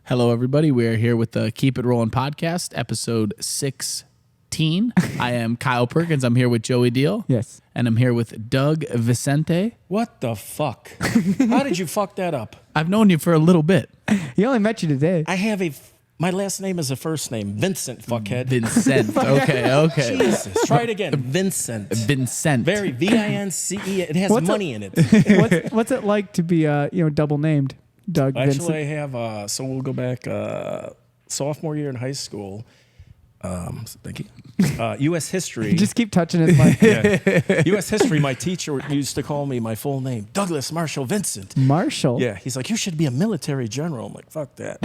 Hello, everybody. We are here with the Keep It Rolling podcast, episode 16. I am Kyle Perkins. I'm here with Joey Deal. Yes. And I'm here with Doug Vicente. What the fuck? How did you fuck that up? I've known you for a little bit. He only met you today. I have my last name is a first name. Vincent, fuckhead. Vincent. Okay. Jesus. Try it again. Vincent. Vincent. Very V-I-N-C-E. It has money in it. What's it like to be double named Doug Vincent? Actually, I have, so we'll go back, sophomore year in high school. Thank you. U.S. history. Just keep touching his mic. Yeah. U.S. history, my teacher used to call me my full name, Douglas Marshall Vincent. Marshall? Yeah. He's like, you should be a military general. I'm like, fuck that.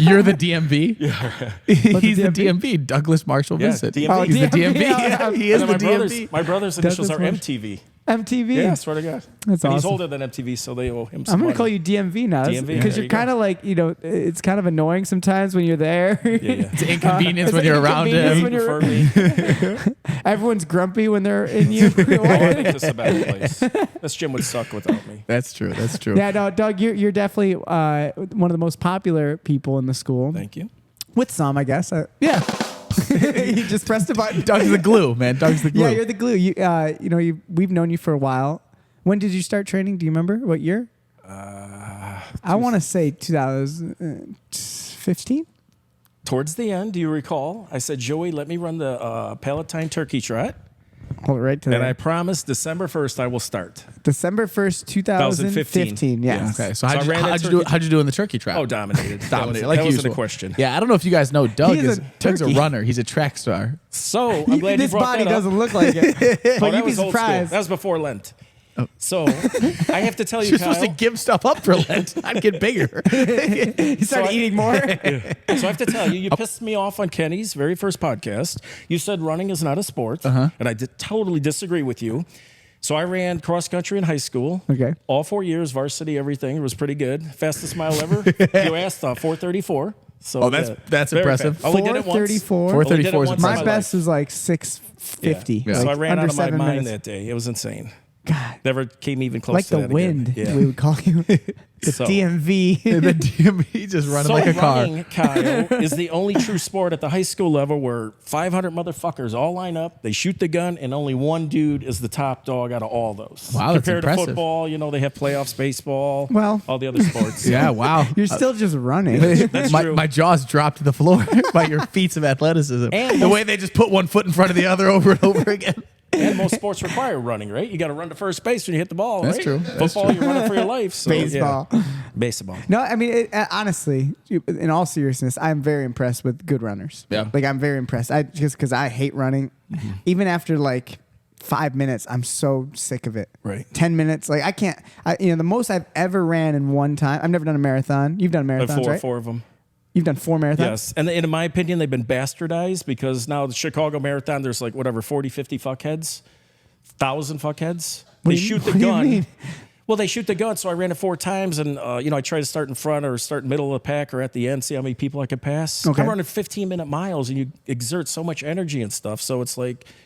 You're the DMV? Yeah. He's the DMV, Douglas Marshall Vincent. DMV. Oh, he's the DMV. Yeah. He is And the then DMV. my brother's initials are Douglas MTV. MTV? Yeah, I swear to God. That's and he's awesome. older than MTV, so they owe him some I'm going money. to call you DMV now. DMV, Because there you're you go. kind of like, it's kind of annoying sometimes when you're there. Yeah. It's inconvenience It's when you're around inconvenience him. when you're- For me, Everyone's grumpy when they're in you. I think this is a bad place. This gym would suck without me. That's true. Yeah, no, Doug, you're definitely one of the most popular people in the school. Thank you. With some, I guess. Yeah. You just pressed a button. Doug's the glue, man. Doug's the glue. Yeah, you're the glue. We've known you for a while. When did you start training? Do you remember what year? I want to say 2015. Towards the end, do you recall? I said, Joey, let me run the Palatine Turkey Trot. Hold it right to And that. I promised December 1st I will start. December 1st, 2015. Yes. Okay, so So I how'd ran that you do in the turkey trap? Oh, dominated. Dominated, That like wasn't usual. a question. Yeah, I don't know if you guys know Doug He is Doug's a turkey. runner. He's a track star. So I'm glad This you brought body that up. doesn't look like it. Oh, But that you'd be was old school. surprised. That was before Lent. So I have to tell you, You're supposed to Kyle. give stuff up for Lent. I'd get bigger. He started eating more. So I have to tell you, you pissed me off on Kenny's very first podcast. You said running is not a sport, and I totally disagree with you. So I ran cross country in high school. Okay. All 4 years, varsity, everything. It was pretty good. Fastest mile ever. You asked 4:34. So Oh, that's very impressive. fast. Only did it once. 4:34. Only did it 4:34 is once in My my best life. was like 6:50. Yeah. So I ran under out of my 7 mind minutes. that day. It was insane. God. Never came even close Like to the that wind, again. Yeah. we would call you. The So- DMV. The DMV just running So like a car. running, Kyle, is the only true sport at the high school level where 500 motherfuckers all line up, they shoot the gun, and only one dude is the top dog out of all those. Wow, that's Compared impressive. to football, they have playoffs, baseball, Well- all the other sports. Yeah, wow. You're still just running. That's my, true. my jaws dropped to the floor by your feats of athleticism. And the most- way they just put one foot in front of the other over and over again. And most sports require running, right? You got to run to first base when you hit the ball, That's right? true. That's Football, you're running for your life. So, yeah. Baseball. Baseball. No, I mean, honestly, in all seriousness, I'm very impressed with good runners. Yeah. Like, I'm very impressed. Just because I hate running. Even after, 5 minutes, I'm so sick of it. Right. 10 minutes. Like, I can't. The most I've ever ran in one time, I've never done a marathon. You've done marathons, right? Four of them. You've done 4 marathons? Yes. And in my opinion, they've been bastardized because now the Chicago Marathon, there's 40, 50 fuckheads, 1,000 fuckheads. They shoot the What do you gun. mean? Well, they shoot the gun, so I ran it 4 times, and I try to start in front or start middle of the pack or at the end, see how many people I can pass. Okay. I'm running 15-minute miles, and you exert so much energy and stuff. So it's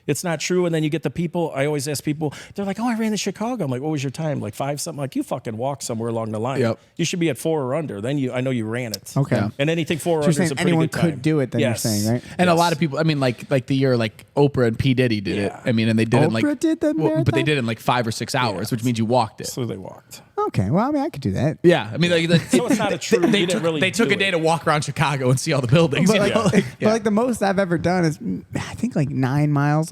it's not true. And then you get the people. I always ask people. They're like, "Oh, I ran to Chicago." I'm like, "What was your time? 5 something?" Like, you fucking walked somewhere along the line. Yep. You should be at 4 or under. Then I know you ran it. Okay. Yeah. And anything 4 or So under you're is saying a pretty anyone good time. could do it, then Yes. you're saying, right? And a Yes. lot of people, I mean, like the year Oprah and P. Diddy did it. Yeah. I mean, and they did it Oprah did the but they marathon? did it in 5 or 6 hours, which means you walked it. So they walked. Okay. Well, I mean, I could do that. Yeah, I mean, So it's not a true. They you took, didn't really they took do a day it. to walk around Chicago and see all the buildings. But, you know? but the most I've ever done is, I think, 9 miles.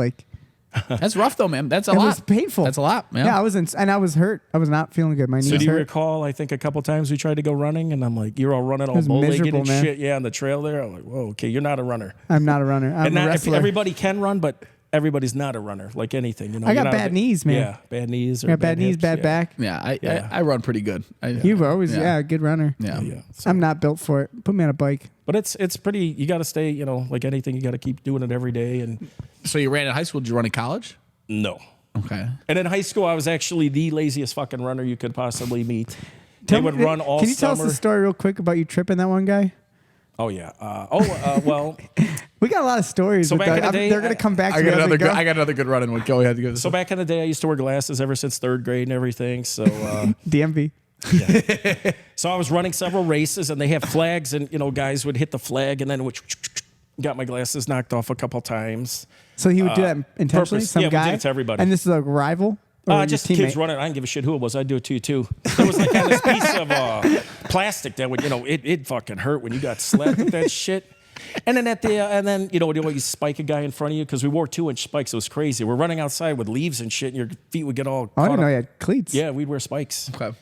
That's rough though, man. That's a It lot. was painful. That's a lot. Yeah. Yeah, I was hurt. I was not feeling good. My knees So do you hurt. recall? I think a couple times we tried to go running, and I'm like, "You're all running all was bow-legged miserable, and man. shit." Yeah, on the trail there. I'm like, "Whoa, okay, you're not a runner." I'm not a runner. I'm And a not, wrestler. everybody can run, but everybody's not a runner. Like anything, I you're got not bad knees, man. Yeah, bad knees. Or I got bad knees, hips, bad yeah. back. Yeah, Yeah. I run pretty good. You've always, Yeah. a good runner. Yeah. Yeah. So, I'm not built for it. Put me on a bike. but it's pretty. You got to stay. Like anything, you got to keep doing it every day. And So you ran in high school. Did you run in college? no. Okay. And in high school, I was actually the laziest fucking runner you could possibly meet. They would run all Can you tell us summer. the story real quick about you tripping that one guy? Oh yeah. Well. We got a lot of stories. So with back that. in the day, they're gonna come back. I to got me as another we good. go. I got another good running one. Go ahead. Go. So back in the day, I used to wear glasses ever since 3rd grade and everything. So DMV. Yeah. So I was running several races, and they have flags, and guys would hit the flag, and then it would got my glasses knocked off a couple times. So he would do that intentionally. Purpose. Some Yeah, we guy. did it to everybody. And this is a rival. Or your Just teammate? kids running. I didn't give a shit who it was. I'd do it to you too. There was like this piece of plastic that would, it fucking hurt when you got slapped with that shit. And then you always spike a guy in front of you because we wore 2-inch spikes. It was crazy. We're running outside with leaves and shit, and your feet would get all. Oh, I didn't know up. you had cleats. Yeah, we'd wear spikes. Okay.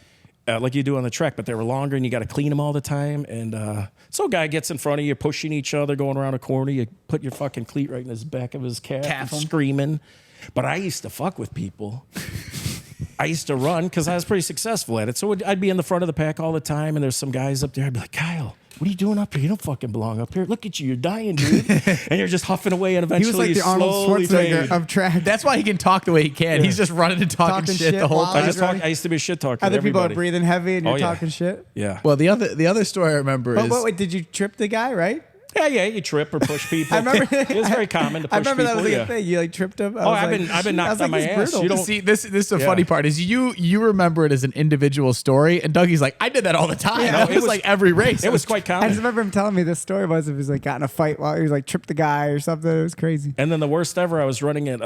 Like you do on the track, but they were longer, and you got to clean them all the time. And so a guy gets in front of you, pushing each other, going around a corner. You put your fucking cleat right in his back of his calf and screaming. But I used to fuck with people. I used to run because I was pretty successful at it. So I'd be in the front of the pack all the time, and there's some guys up there. I'd be like, Kyle, what are you doing up here? You don't fucking belong up here. Look at you. You're dying, dude. And you're just huffing away, and He eventually was like the Arnold slowly Schwarzenegger fade. of track. That's why he can talk the way he can. He's just running and talking shit the whole while time. he's running. I used to be a shit talker. to Other people are everybody. breathing heavy, and you're Oh, yeah. talking shit. Yeah. Well, the other story I remember is But wait, did you trip the guy? Right? Yeah, you trip or push people. I remember. It was very common to push I remember people. that was yeah. a thing. You like tripped him. I've been knocked on my ass. You don't See, this is the Yeah. funny part is you remember it as an individual story, and Dougie's like, I did that all the time. Yeah. It was like every race. It was quite I common. just remember him telling me this story was if he was like got in a fight while he was like tripped the guy or something. It was crazy. And then the worst ever, I was running at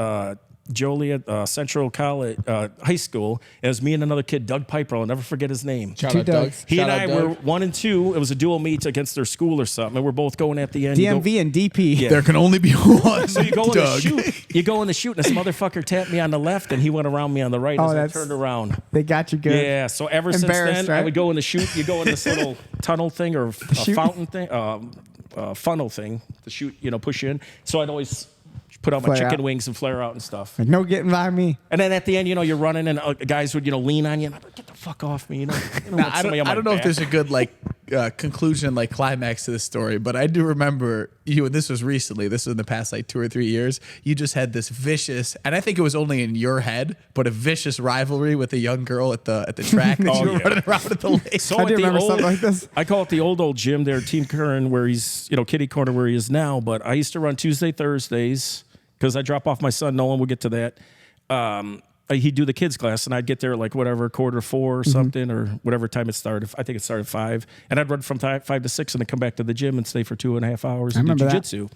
Joliet Central College High School. It was me and another kid, Doug Piper. I'll never forget his name. Shout Two out Doug. Dougs. He Shout and out I were Doug. 1 and 2. It was a dual meet against their school or something, and we're both going at the end. DMV and DP. Yeah. There can only be one. So you go in the Doug. shoot. You go in the shoot, and this motherfucker tapped me on the left, and he went around me on the right Oh, as I that's- turned around. They got you good. Yeah. So ever since Embarrassed, then, I right? would go in the shoot. You go in this little tunnel thing or a chute? fountain thing, funnel thing to shoot. Push in. So I'd always put out my Flare chicken out. wings and flare out and stuff. Like, no getting by me. And then at the end, you're running, and guys would, lean on you. And I'm like, get the fuck off me, Now, want I somebody on my don't know if back. there's a good conclusion, climax to this story, but I do remember you, and this was recently. This was in the past 2 or 3 years. You just had this vicious, and I think it was only in your head, but a vicious rivalry with a young girl at the track that Oh, you were yeah. running around at the lake. So I at do the remember old, something like this. I call it the old gym there, Team Curran, where he's, kitty corner where he is now. But I used to run Tuesday, Thursdays, because I drop off my son, Nolan. We'll get to that. He'd do the kids class, and I'd get there 4:45 or something, or whatever time it started. I think it started 5. And I'd run from 5 to 6 and then come back to the gym and stay for 2.5 hours and do remember that. jiu-jitsu.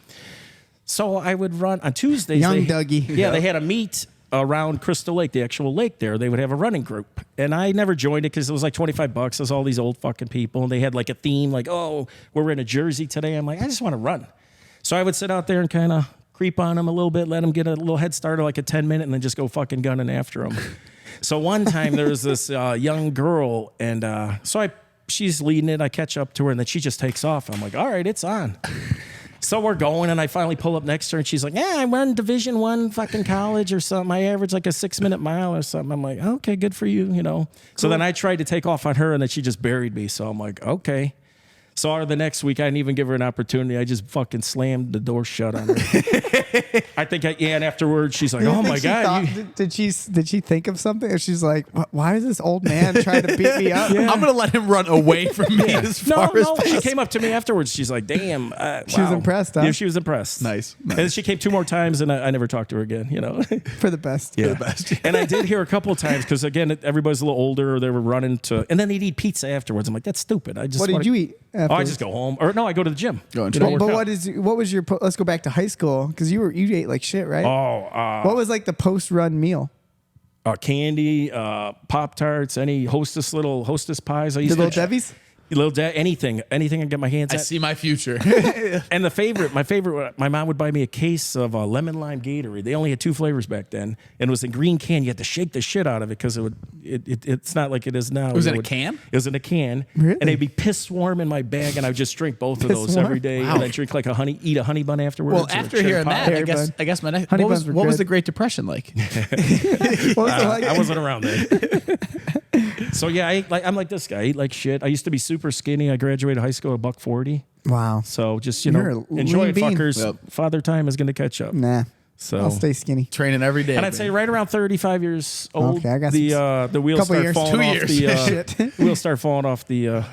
So I would run on Tuesdays. Young Dougie. Yeah, they had a meet around Crystal Lake, the actual lake there. They would have a running group. And I never joined it because it was $25. There's all these old fucking people. And they had a theme we're in a jersey today. I'm like, I just want to run. So I would sit out there and kind of creep on them a little bit, let them get a little head start of a 10-minute, and then just go fucking gunning after them. So one time there was this young girl, and she's leading it. I catch up to her, and then she just takes off. I'm like, all right, it's on. So we're going, and I finally pull up next to her, and she's like, yeah, I run Division I fucking college or something. I average a 6-minute mile or something. I'm like, okay, good for you, Cool. So then I tried to take off on her, and then she just buried me. So I'm like, okay. So the next week, I didn't even give her an opportunity. I just fucking slammed the door shut on her. I think, and afterwards, she's like, You oh think my she God. thought- did she think of something? Or she's like, why is this old man trying to beat me up? I'm gonna let him run away from me as No, far as she possible. came up to me afterwards. She's like, damn. She was wow. impressed, huh? Yeah, she was impressed. Nice. And then she came 2 more times, and I never talked to her again, For the best. Yeah. the best. And I did hear a couple of times, because, again, everybody's a little older, or they were running to, and then they'd eat pizza afterwards. I'm like, that's stupid. I just What did wanna- you eat? Oh, I afterwards? just go home. Or no, I go to the gym. Go and You know, train. But work out. what was your? Let's go back to high school because you ate like shit, right? Oh, What was the post run meal? candy, Pop-Tarts, any little hostess pies. I used The to little Debbie's? anything I can get my hands I at. see my future. And my favorite, my mom would buy me a case of lemon lime Gatorade. They only had 2 flavors back then, and it was in green can. You had to shake the shit out of it because it's not like it is now. Was it a can? It was in a can, Really? and it'd be piss warm in my bag, and I would just drink both of Piss those warm? every day, Wow. and then drink eat a honey bun afterwards. Well, or a after cherry hearing pie. that, Cherry bun. I guess my next. Honey What was buns were good. the Great Depression like? What was it like? I wasn't around then. So yeah, I'm like this guy. I eat like shit. I used to be super skinny. I graduated high school at $140. Wow. So just You're a enjoy lean it, bean. fuckers. Yep. Father time is going to catch up. Nah. So I'll stay skinny. Training every day. and I'd say right around 35 years old, Okay, I got the wheels couple start years. falling 2 off years. the Shit. wheels start falling off the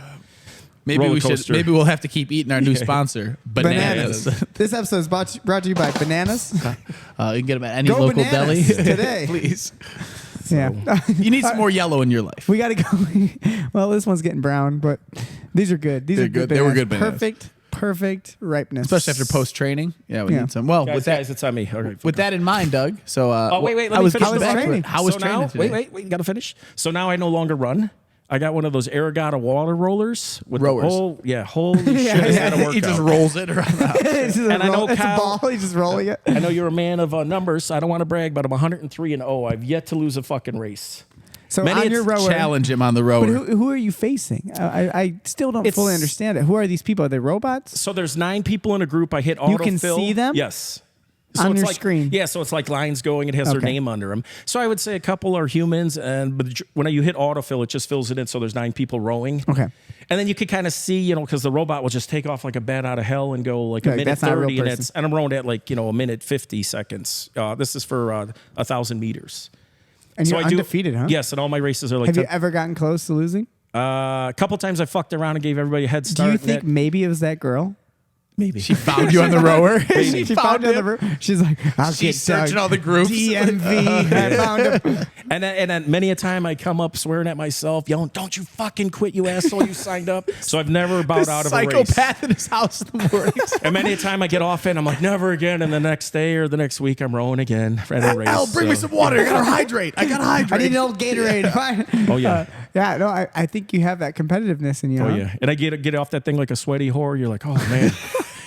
maybe roller we should. coaster. Maybe we'll have to keep eating our new sponsor, bananas. This episode is brought to you by Bananas. You can get them at any Go local bananas deli today. please. So. Yeah. You need some more yellow in your life. We got to go. Well, this one's getting brown, but these are good. These They're are good. good. They were bananas. good bananas. Perfect ripeness. Especially after post training. Yeah, we Yeah. need some. Well, Guys, with that, guys, it's on me. Okay, with that in mind, Doug. So, wait, let I me was finish getting the back to training. it. How was so training now, today? wait, gotta finish. So now I no longer run. I got one of those Aragata water rollers with Rowers. the whole, holy shit, is that a workout? He just rolls it around the house. It's just And I know it's a Kyle- ball. He's just rolling it. I know you're a man of numbers. I don't want to brag, but I'm 103-0. I've yet to lose a fucking race. So Many on your rower, challenge him on the rower. but who are you facing? I still don't fully understand it. Who are these people? Are they robots? So there's 9 people in a group. I hit autofill. You can see them? Yes. On it's your like, screen? Yeah, so it's like lines going. It has their Okay. name under them. So I would say a couple are humans, but when you hit autofill, it just fills it in. So there's 9 people rowing. Okay. And then you could kind of see, because the robot will just take off like a bat out of hell and go like a Like, minute that's not a real 30, person. and I'm rowing at like a minute 50 seconds. This is for 1,000 meters. And So you're I do- undefeated, huh? Yes, and all my races are like. Have you ever gotten close to losing? A couple times I fucked around and gave everybody a head Do start. you and think that- maybe it was that girl? maybe She found you on the rower. She found you on the room. She's like, I'll She's get searching Doug. all the groups. DMV. I found him. And then many a time I come up swearing at myself, yelling, "Don't you fucking quit, you asshole! You signed up." So I've never bowed out of a race. Psychopath in his house in the mornings. And many a time I get off it, I'm like, never again. And the next day or the next week, I'm rowing again for any race. Al, bring me some water. I gotta hydrate. I gotta I hydrate. need an old Gatorade. Fine. Oh yeah, Yeah, no, I think you have that competitiveness in you. oh huh? yeah. And I get off that thing like a sweaty whore. You're like, oh man,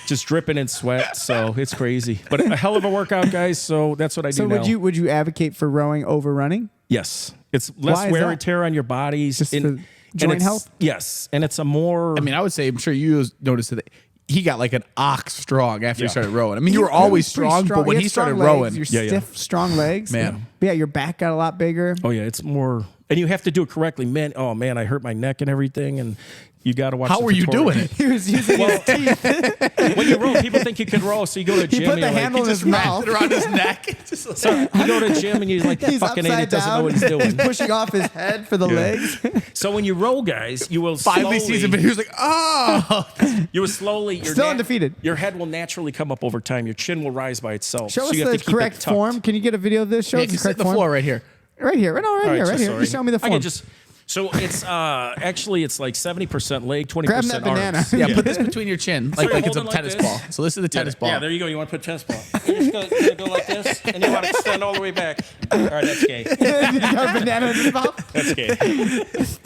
just dripping in sweat. So it's crazy, but a hell of a workout, guys. So that's what I do So now. would you advocate for rowing over running? Yes, it's less Why is wear that? and tear on your bodies. Just and- for and joint it's- health? Yes, and it's a more. I mean, I would say, I'm sure you noticed that he got like an ox strong after he Yeah. started rowing. I mean, you were always Pretty strong, but when You he have strong started legs, rowing, you're Yeah, yeah. stiff, strong legs. Man. Yeah, your back got a lot bigger. Oh yeah, it's more, and you have to do it correctly. Man, oh man, I hurt my neck and everything, and you got to watch. how the were you tutorial. doing it? He was using his teeth. When you row, people think you can row, so you go to a He gym. put and the you're like, handle in his mouth. Wrapped it around his neck. Just like- so you go to a gym and you're like, that He's fucking upside idiot doesn't know down. what he's doing. pushing off his head for the legs. So when you row, guys, you will finally slowly, sees him, and he was like, oh. you will slowly, your Still undefeated. Your head will naturally come up over time. Your chin will rise by itself. Show so us you have the to keep it correct tucked. form. Can you get a video of this? Show Yeah, us the just sit correct the form. floor right here. Right here. No, right All here. so Right here. sorry. Just show me the I form. could just. So it's actually it's like 70% leg, 20% Grab that banana. arms. Yeah, put this between your chin, like you're it's a holding like tennis this? ball. So this is the tennis ball. Yeah, there you go. You want to put tennis ball. You're just gonna go like this, and you want to extend all the way back. All right, that's gay. You got a banana in his mouth. That's gay.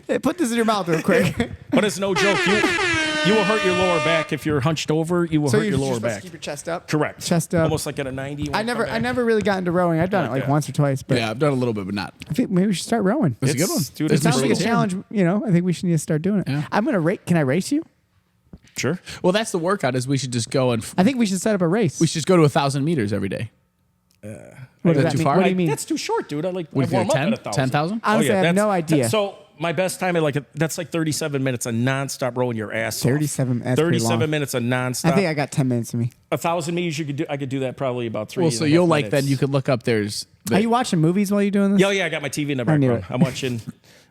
Hey, put this in your mouth real quick. But it's no joke. You will hurt your lower back if you're hunched over. You will So hurt you're your lower supposed to back. keep your chest up. Correct. Chest up. Almost like at a 90. when I you come back. never really got into rowing. I've done it Like like that. once or twice, but Yeah, I've done a little bit, but not. I think maybe we should start rowing. It's a good one. Dude, It it's sounds like a brutal. challenge. I think we should need to start doing it. Yeah. I'm gonna rate. Can I race you? Sure. Well, that's the workout. Is we should just go and I think we should set up a race. we should just go to 1,000 meters every day. What Is does that that too mean? far? What do you mean? That's too short, dude. I What warm do you up think, at 10? 1,000. 10,000? Honestly, I have that's- no idea. So my best time at that's like 37 minutes of nonstop rolling your ass off. 37. That's pretty 37 long. minutes of nonstop. I think I got 10 minutes in me. 1,000 meters I could do that probably about 3. Well, so you'll like then you could look up. There's Are you watching movies while you're doing this? Yeah, I got my TV in the I knew background. it. I'm watching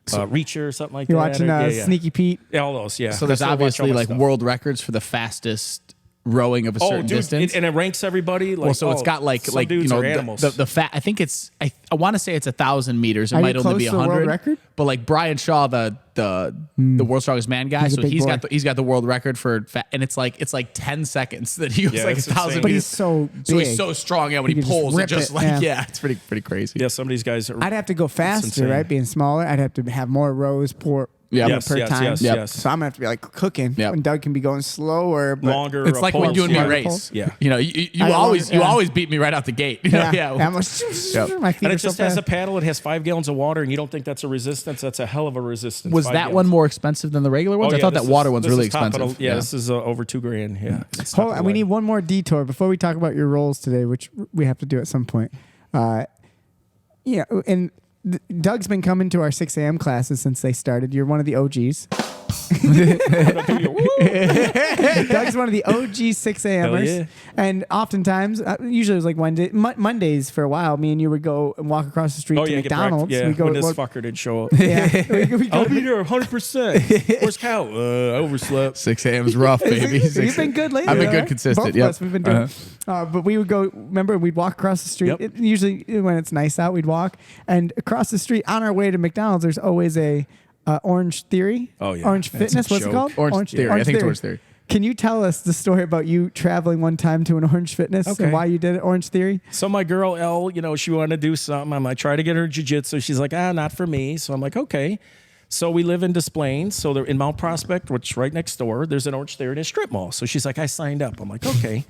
Reacher or something like You're that. watching or- yeah. Sneaky Pete. Yeah, all those, yeah. so there's That's where I watch all obviously my like stuff. world records for the fastest rowing of a Oh, certain dude, distance. and it ranks everybody. Like, Well, so it's got like some dudes are animals. the fat. I think it's I want to say it's 1,000 meters. It Are you might only close be to the world 100. record? But like Brian Shaw, the world's strongest man guy, He's a so big he's boy. got the world record for fat, and it's like 10 seconds that he goes Yeah, like it's 1,000 insane. But meters. he's so big. So he's so strong. Yeah, when he He can just pulls, it rip just it, like yeah. yeah, it's pretty crazy. yeah, some of these guys are. I'd have to go faster, insane. right? Being smaller, I'd have to have more rows per Yes, per yes, time. yes, Yep. yes. So I'm gonna have to be like cooking. Yep. And Doug can be going slower. But Longer. It's like when pulls, you and me yeah. race. Yeah. You know, you I always longer- yeah. you always beat me right out the gate. You know? Yeah. Yeah. I'm like, my feet And are it so just has fast. a paddle. It has 5 gallons of water, and you don't think that's a resistance? That's a hell of a resistance. Was 5 that gallons. one more expensive than the regular ones? Oh, I yeah, thought that this water is- one's this really is top of the- expensive. yeah, this is over $2,000. Yeah. It's top Hold of on, the we need line. one more detour before we talk about your roles today, which we have to do at some point. And Doug's been coming to our 6 a.m. classes since they started. You're one of the OGs. Doug's one of the OG 6 a.m.ers. yeah. And oftentimes, usually it was like Mondays for a while, me and you would go and walk across the street to get McDonald's. breakfast. Yeah, we go when this well, fucker didn't show up. yeah, we go I'll be there 100%. Where's Cal? I overslept. 6 a.m. is rough, baby. You've been good lately. I've been though, good, right? consistent. Both Yep. of us, we've been doing. But we would go. Remember, we'd walk across the street. Yep. Usually, when it's nice out, we'd walk. And across the street on our way to McDonald's, there's always a Orange Theory. Oh, yeah. Orange That's Fitness. a What's it joke. called? Orange Theory. I think it's Orange Theory. Can you tell us the story about you traveling one time to an Orange Fitness Okay. and why you did it, Orange Theory? So my girl Elle, she wanted to do something. I'm like, try to get her jiu-jitsu. She's like, not for me. So I'm like, okay. So we live in Des Plaines. So they're in Mount Prospect, which is right next door. There's an Orange Theory and a strip mall. So she's like, I signed up. I'm like, okay.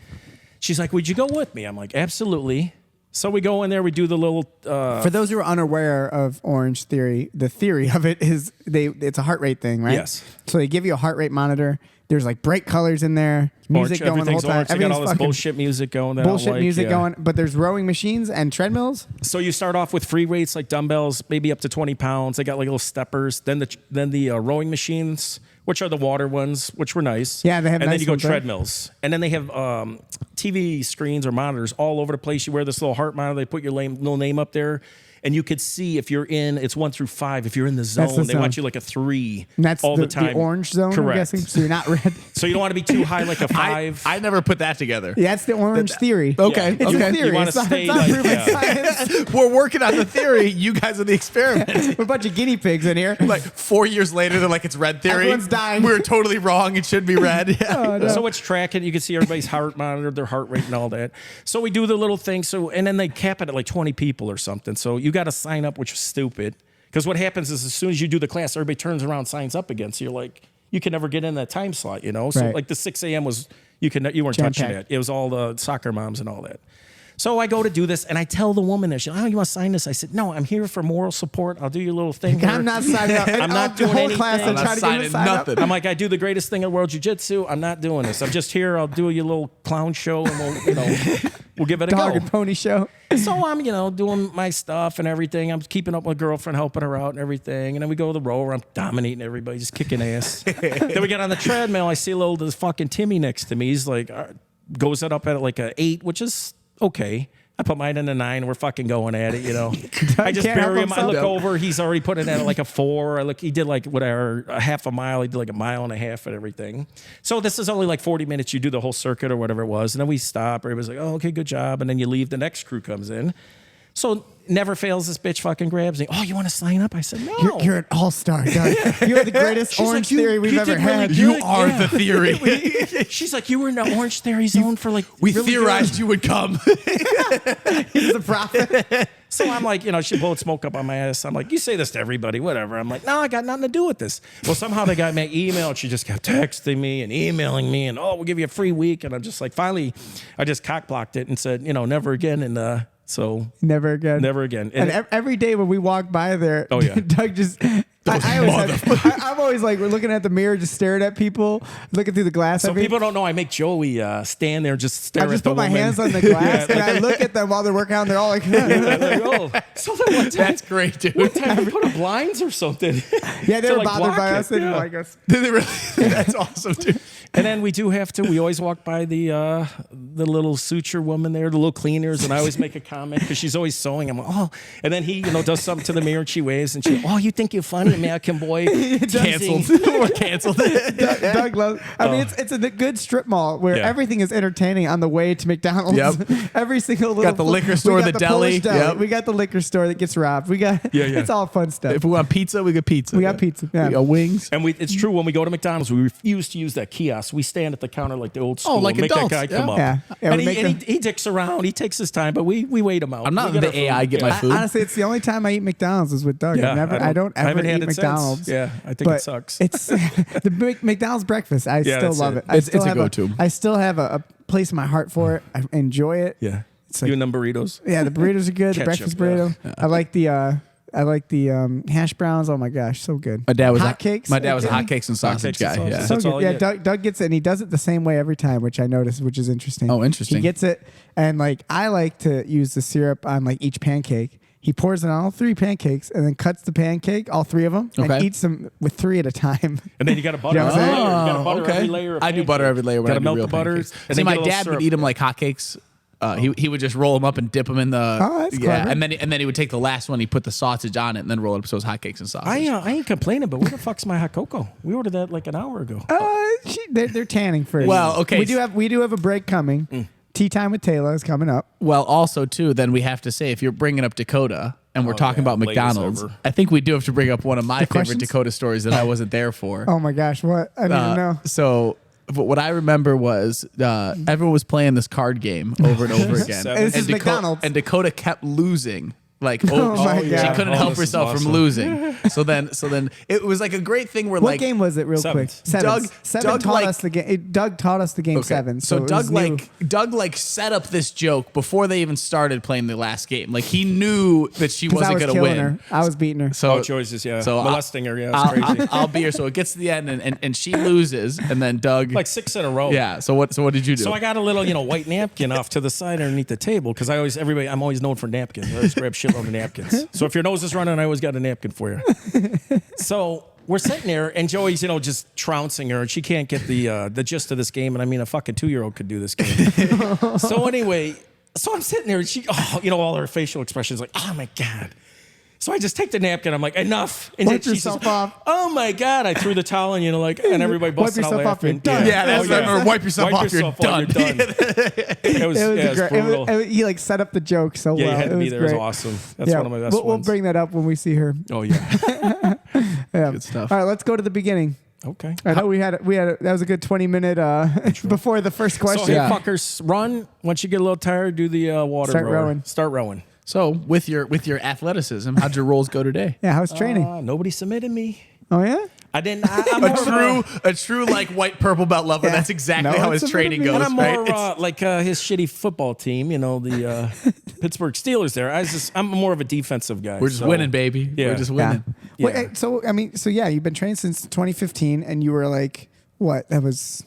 She's like, would you go with me? I'm like, absolutely. So we go in there. We do the little. For those who are unaware of Orange Theory, the theory of it is it's a heart rate thing, right? Yes. So they give you a heart rate monitor. There's like bright colors in there, music going the whole everything's time. orange. They got all this fucking bullshit music going. That I don't bullshit like, music yeah. going. But there's rowing machines and treadmills. So you start off with free weights like dumbbells, maybe up to 20 pounds. They got like little steppers. Then the rowing machines, which are the water ones, which were nice. Yeah, they have And nice then you go ones, right? treadmills. And then they have TV screens or monitors all over the place. You wear this little heart monitor. They put your little name up there. And you could see if you're in, it's 1 through 5. If you're in the zone, the they zone. want you like a 3 And that's all the time. the orange zone, Correct. I'm guessing. So you're not red. So you don't want to be too high, like a 5. I never put that together. Yeah, that's the Orange Theory. Okay, Yeah. It's okay. a theory. You wanna It's not, stay it's not like- proven yeah. science. We're working on the theory. You guys are the experiment. We're a bunch of guinea pigs in here. Like 4 years later, they're like, it's red theory. Everyone's dying. We were totally wrong. It should be red. Yeah. Oh, no. So it's tracking. You can see everybody's heart monitor, their heart rate, and all that. So we do the little thing. So and then they cap it at like 20 people or something. So you got to sign up, which is stupid. Because what happens is as soon as you do the class, everybody turns around, and signs up again. So you're like, you can never get in that time slot, So Right. like the 6 a.m. was you weren't touching Jam-packed. it. It was all the soccer moms and all that. So I go to do this, and I tell the woman, she's like, you want to sign this? I said, no, I'm here for moral support. I'll do your little thing. here." I'm not signing up. I'm not the doing whole class. anything. They I'm try not to get me signing to sign up. nothing. I'm like, I do the greatest thing in world jiu-jitsu. I'm not doing this. I'm just here. I'll do your little clown show, and we'll give it a Dog go. and pony show. So I'm, doing my stuff and everything. I'm keeping up with my girlfriend, helping her out and everything. And then we go to the rower. I'm dominating everybody, just kicking ass. Then we get on the treadmill. I see this fucking Timmy next to me. He's like, goes it up at like a 8, which is okay. I put mine in a 9. We're fucking going at it, I just Can't help bury him. I look himself. over. He's already put it at like a 4. He did like whatever, a half a mile. He did like a mile and a half and everything. So this is only like 40 minutes. You do the whole circuit or whatever it was. And then we stop. Everybody's like, oh, okay, good job. And then you leave. The next crew comes in. So never fails. This bitch fucking grabs me. Oh, you want to sign up? I said, no. You're an all-star, Doug. You're the greatest She's Orange like, Theory we've you ever did really had. good. You are Yeah. the theory. She's like, you were in the Orange Theory zone for like We really theorized good. you would come. He's the prophet. So I'm like, she blowed smoke up on my ass. I'm like, you say this to everybody, whatever. I'm like, no, I got nothing to do with this. Well, somehow they got my email, and she just kept texting me and emailing me, and we'll give you a free week. And I'm just like, finally, I just cock blocked it and said, never again. And so Never again. never again. And every day when we walk by there, Oh, yeah. Doug just. I'm always like, we're looking at the mirror, just staring at people, looking through the glass. so people don't know I make Joey stand there, just stare I at just the put my woman. hands on the glass Yeah, and I look at them while they're working out. And they're all like, like, oh. So then one time, That's great, dude. one time we put up blinds or something. yeah, they to, were like, bothered block by it. us. They didn't Yeah. like us. Did they really? That's awesome, dude. And then we do have to. We always walk by the little suture woman there, the little cleaners, and I always make a comment because she's always sewing. I'm like, oh, and then he, does something to the mirror and she waves and she, oh, you think you're funny, American boy? Canceled. We're canceled. Doug loves. I mean, it's a good strip mall where Yeah. everything is entertaining on the way to McDonald's. Yep. Every single little. Got the liquor store, we got the deli. Polish Yep. We got the liquor store that gets robbed. We got. Yeah, yeah. It's all fun stuff. If we want pizza, we get pizza. We got pizza, yeah. We got wings. And it's true when we go to McDonald's, we refuse to use that kiosk. We stand at the counter like the old school. like make adults, that guy come yeah. up. Yeah. Yeah, and we make he dicks around. He takes his time, but we wait him out. I'm not We get the our food. AI get my Yeah. food. Honestly, it's the only time I eat McDonald's is with Doug. Yeah, I don't ever haven't eat had it since. McDonald's. Yeah, I think but it sucks. It's the McDonald's breakfast. I Yeah, still that's love it. it. I It's still a have go-to. I still have a place in my heart for it. I enjoy it. Yeah. It's like, You and them burritos. yeah, the burritos are good. The Ketchup, breakfast yeah. burrito. I like the hash browns. Oh my gosh, so good. My dad was hotcakes. My dad was a Okay. hotcakes and sausage Hotcakes and guy. sausage. Yeah. So That's all good. I Yeah, get. Doug gets it, and he does it the same way every time, which I noticed, which is interesting. Oh, interesting. He gets it, and like I like to use the syrup on like each pancake. He pours it on all 3 pancakes and then cuts the pancake, all 3 of them, and Okay. eats them with 3 at a time. And then you got to butter You know what every I'm layer. saying? You got to butter okay. every layer of I do butter pancake. every layer when Gotta I do melt real the butters. pancakes. And See, then my get a little dad syrup. would eat them like hotcakes. He would just roll them up and dip them in the that's clever. and then he would take the last one. He put the sausage on it and then roll it up so it's hotcakes and sausage. I ain't complaining, but where the fuck's my hot cocoa? We ordered that like an hour ago. They're tanning first. Well, okay. We do have a break coming. Tea time with Taylor is coming up. Well, also too, then we have to say if you're bringing up Dakota and we're talking about latest McDonald's, ever. I think we do have to bring up one of my favorite questions? Dakota stories that I wasn't there for. Oh my gosh, what? I didn't even know. So, but what I remember was everyone was playing this card game over and over again. Seven. This is McDonald's. And Dakota kept losing. Like, my she God. couldn't Oh, help this is herself from awesome. losing. So then it was like a great thing where What like game was it, real Sevens. quick? Sevens. Doug Seven taught like- us the game. Doug taught us the game Okay. seven. So it was Doug new. Doug set up this joke before they even started playing the last game. Like he knew that she 'Cause I wasn't was going to killing win. her. I was beating her. So Oh, choices, yeah. So Molesting her, yeah, it's crazy. I'll be here. So it gets to the end and she loses, and then Doug Like 6 in a row. yeah. So what did you do? So I got a little, white napkin off to the side underneath the table because I'm always known for napkins. I always grab shitload of napkins. So if your nose is running, I always got a napkin for you. So we're sitting there, and Joey's, just trouncing her, and she can't get the gist of this game. And I mean, a fucking 2-year-old could do this game. So anyway, I'm sitting there, and she, all her facial expressions like, oh my God. So I just take the napkin. I'm like, enough. And Wipe then she yourself says, off. oh my God. I threw the towel and, and everybody Wipe busted out yourself off, laughing. you're done. Yeah, that's what I remember. Wipe yourself off, you're done. It was, brutal. He like set up the joke so Yeah, well. you had to it be was there. great. It was awesome. That's one of my best we'll ones. bring that up when we see her. Oh, yeah. Yeah. Good stuff. All right, let's go to the beginning. Okay. I know that was a good 20-minute before the first question. So, hey, Yeah. fuckers, run. Once you get a little tired, do the water Start rower. rowing. Start rowing. So with your athleticism, how'd your rolls go today? Yeah, how's training? Nobody submitted me. Oh yeah. I didn't. I'm more A true like white purple belt lover. Yeah. That's exactly No, how it's his a training bit of goes. and I'm right? more It's- like his shitty football team, the Pittsburgh Steelers there. I'm more of a defensive guy. we're just so- winning, baby. Yeah. We're just winning. Yeah. Wait, so you've been training since 2015, and you were like, what? That was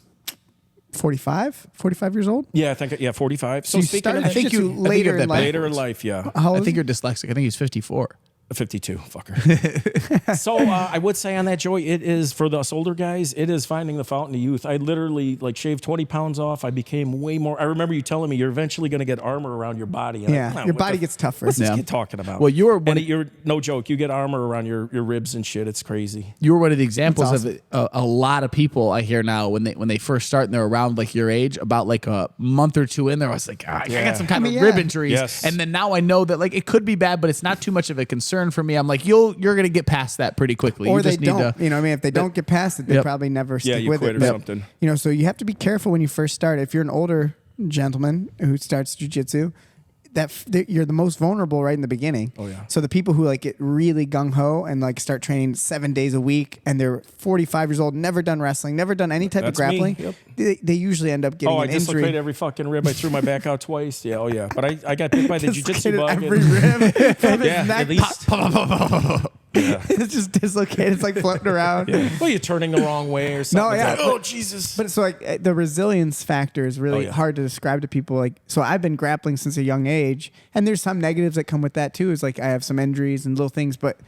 45 years old. Yeah, I think 45. So You speaking started of think you- jiu-jitsu I think later you have in that life. later in life, yeah. How old I is think he? you're dyslexic. I think he's 54. 52, fucker. So I would say on that, Joey, it is for us older guys, it is finding the fountain of youth. I literally shaved 20 pounds off. I became way more. I remember you telling me you're eventually going to get armor around your body. And Yeah, come on, your what body the- gets tougher. What's this Yeah. kid talking about? Well, you were one and of- you're no joke. You get armor around your ribs and shit. It's crazy. You were one of the examples That's of it. A lot of people I hear now when they first start and they're around like your age, about like a month or two in there, I was like, I got some kind of rib injuries. Yes. And then now I know that like it could be bad, but it's not too much of a concern for me. I'm like, you're gonna get past that pretty quickly. Or you they just don't. need to. If they don't get past it, they Yep. probably never stick you with quit it. or But, something. So you have to be careful when you first start. If you're an older gentleman who starts jiu-jitsu, you're the most vulnerable right in the beginning. Oh, yeah. So the people who get really gung ho and start training 7 days a week, and they're 45 years old, never done wrestling, never done any type That's of me. grappling, Yep. they usually end up getting Oh, I an injury. dislocated every fucking rib. I threw my back out twice. Yeah, oh yeah. But I got bit by the jiu-jitsu Dislocated bug. every and- rib from his yeah, neck. at least. It's just dislocated. It's like floating around. Well, you're turning the wrong way or something. No, It's yeah. like, oh, Jesus. But so the resilience factor is really Oh, yeah. hard to describe to people. So I've been grappling since a young age, and there's some negatives that come with that too. Is I have some injuries and little things, but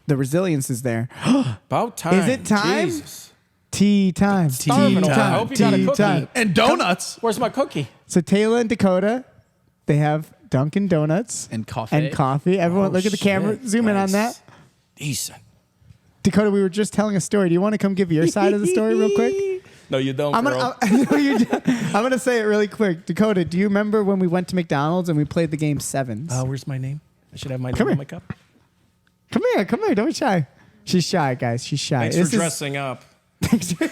the resilience is there. About time. Is it time? Jesus. Tea time. Starving over. I hope you got a Tea cookie. time. And donuts Where's my cookie? So Taylor and Dakota, they have Dunkin' Donuts and coffee. and coffee. Everyone, Oh, look at the camera. shit. Zoom in on Nice. that. Decent. Dakota, we were just telling a story. Do you want to come give your side of the story real quick? No, you don't, I'm girl. gonna say it really quick. Dakota, do you remember when we went to McDonald's and we played the game Sevens? Where's my name? I should have my name Come on here. my cup. Come here. Don't be shy. She's shy, guys. She's shy. Thanks for dressing up. Thanks for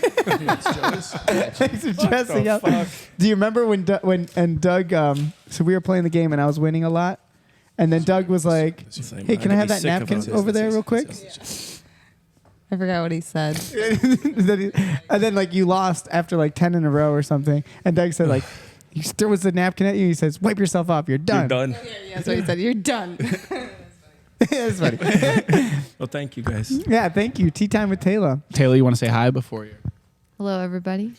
dressing up. fuck? Do you remember when Doug? So we were playing the game and I was winning a lot, and then Doug was like, "Hey, can I have that napkin over there real quick?" I forgot what he said. And then you lost after 10 in a row or something, and Doug said he throws the napkin at you. He says, "Wipe yourself off. You're done." You're done. Yeah, that's what he said. You're done. That's funny. Well, thank you guys. Yeah, thank you. Tea time with Taylor. Taylor, you want to say hi before you? Hello, everybody.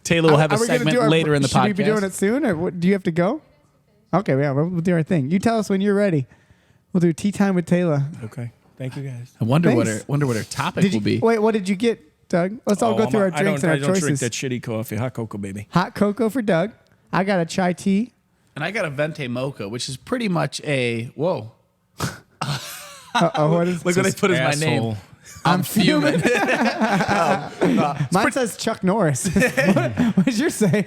Taylor will have a Are we gonna segment do our- later in the should podcast. we be doing it soon, or do you have to go? Okay, yeah, we'll do our thing. You tell us when you're ready. We'll do tea time with Taylor. Okay. Thank you, guys. I wonder Thanks. what her topic will be. Wait, what did you get, Doug? Let's all go through our drinks and our I don't drink choices. that shitty coffee. Hot cocoa, baby. Hot cocoa for Doug. I got a chai tea. And I got a venti mocha, which is pretty much a whoa. Uh-oh, what is Look what I put as my name. Asshole. I'm fuming. Mine says Chuck Norris. What did yours say?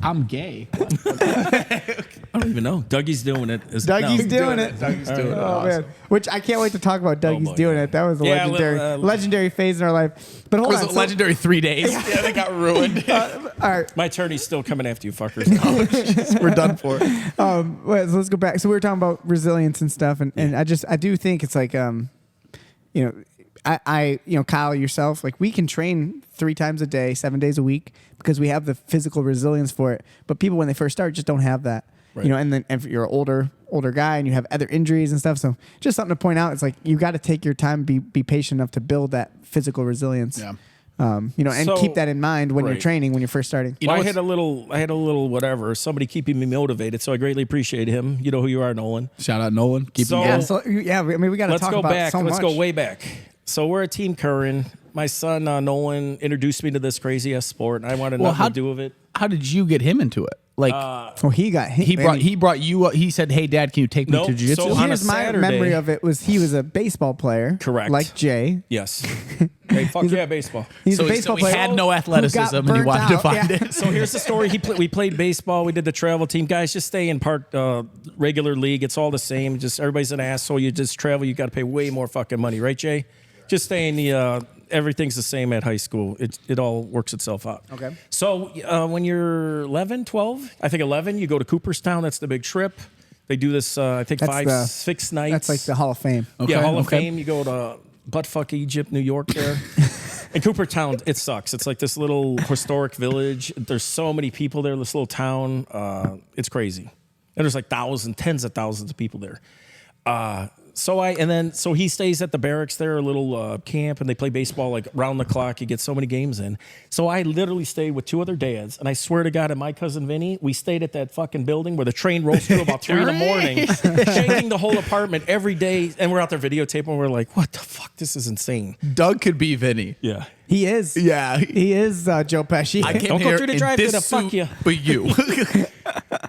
I'm gay. I don't even know. Dougie's doing it. Dougie's doing it. Dougie's doing it. Oh Awesome. man! Which I can't wait to talk about. Dougie's boy. doing it. That was a Yeah, legendary phase in our life. But It hold was on. a legendary 3 days. Yeah, they got ruined. All right. My attorney's still coming after you, fuckers. We're done for. Wait, so let's go back. So we were talking about resilience and stuff, and I do think it's like Kyle, yourself, like we can train 3 times a day, 7 days a week because we have the physical resilience for it. But people when they first start just don't have that. Right. And then if you're an older guy and you have other injuries and stuff, so just something to point out. It's like you got to take your time, be patient enough to build that physical resilience. Yeah. And So- keep that in mind when you're Right. training, when you're first starting. You know I what's- had a little whatever. Somebody keeping me motivated, so I greatly appreciate him. You know who you are, Nolan. Shout out Nolan. Keep So- him Yeah, going. so yeah, I mean, we got to Let's talk go about back. so Let's much. go way back. So we're a Team Curran. My son Nolan introduced me to this crazy ass sport, and I wanted nothing to do with it. How did you get him into it? Like Oh, he got hit. he brought you. He said, "Hey, Dad, can you take me Nope. to jiu-jitsu?" So on a Here's my Saturday- memory of it was he was a baseball player. Correct. Like Jay. Yes. Hey, fuck yeah, baseball. He's So a baseball he player. had no who athleticism, got and he burnt wanted to out. find Yeah. it. So here's the story. We played baseball. We did the travel team. Guys, just stay in regular league. It's all the same. Just everybody's an asshole. You just travel. You got to pay way more fucking money, right, Jay? Just stay in the. Everything's the same at high school. It all works itself out. Okay. So when you're 11, 12, I think 11, you go to Cooperstown. That's the big trip. They do this, I think, That's 6 nights. That's like the Hall of Fame. Yeah, Hall of okay. Fame. You go to buttfuck Egypt, New York there. And Cooperstown, it sucks. It's like this little historic village. There's so many people there, this little town. It's crazy. And there's like tens of thousands of people there. So he stays at the barracks there, a little camp, and they play baseball like round the clock. You get so many games in. So I literally stayed with 2 other dads, and I swear to God, and my cousin Vinny, we stayed at that fucking building where the train rolls through about 3 in the morning, shaking the whole apartment every day. And we're out there videotaping, and we're like, what the fuck? This is insane. Doug could be Vinny. Yeah. He is. Yeah. He is Joe Pesci. I came Don't go here through the in drive-thru this to fuck suit, you. but you.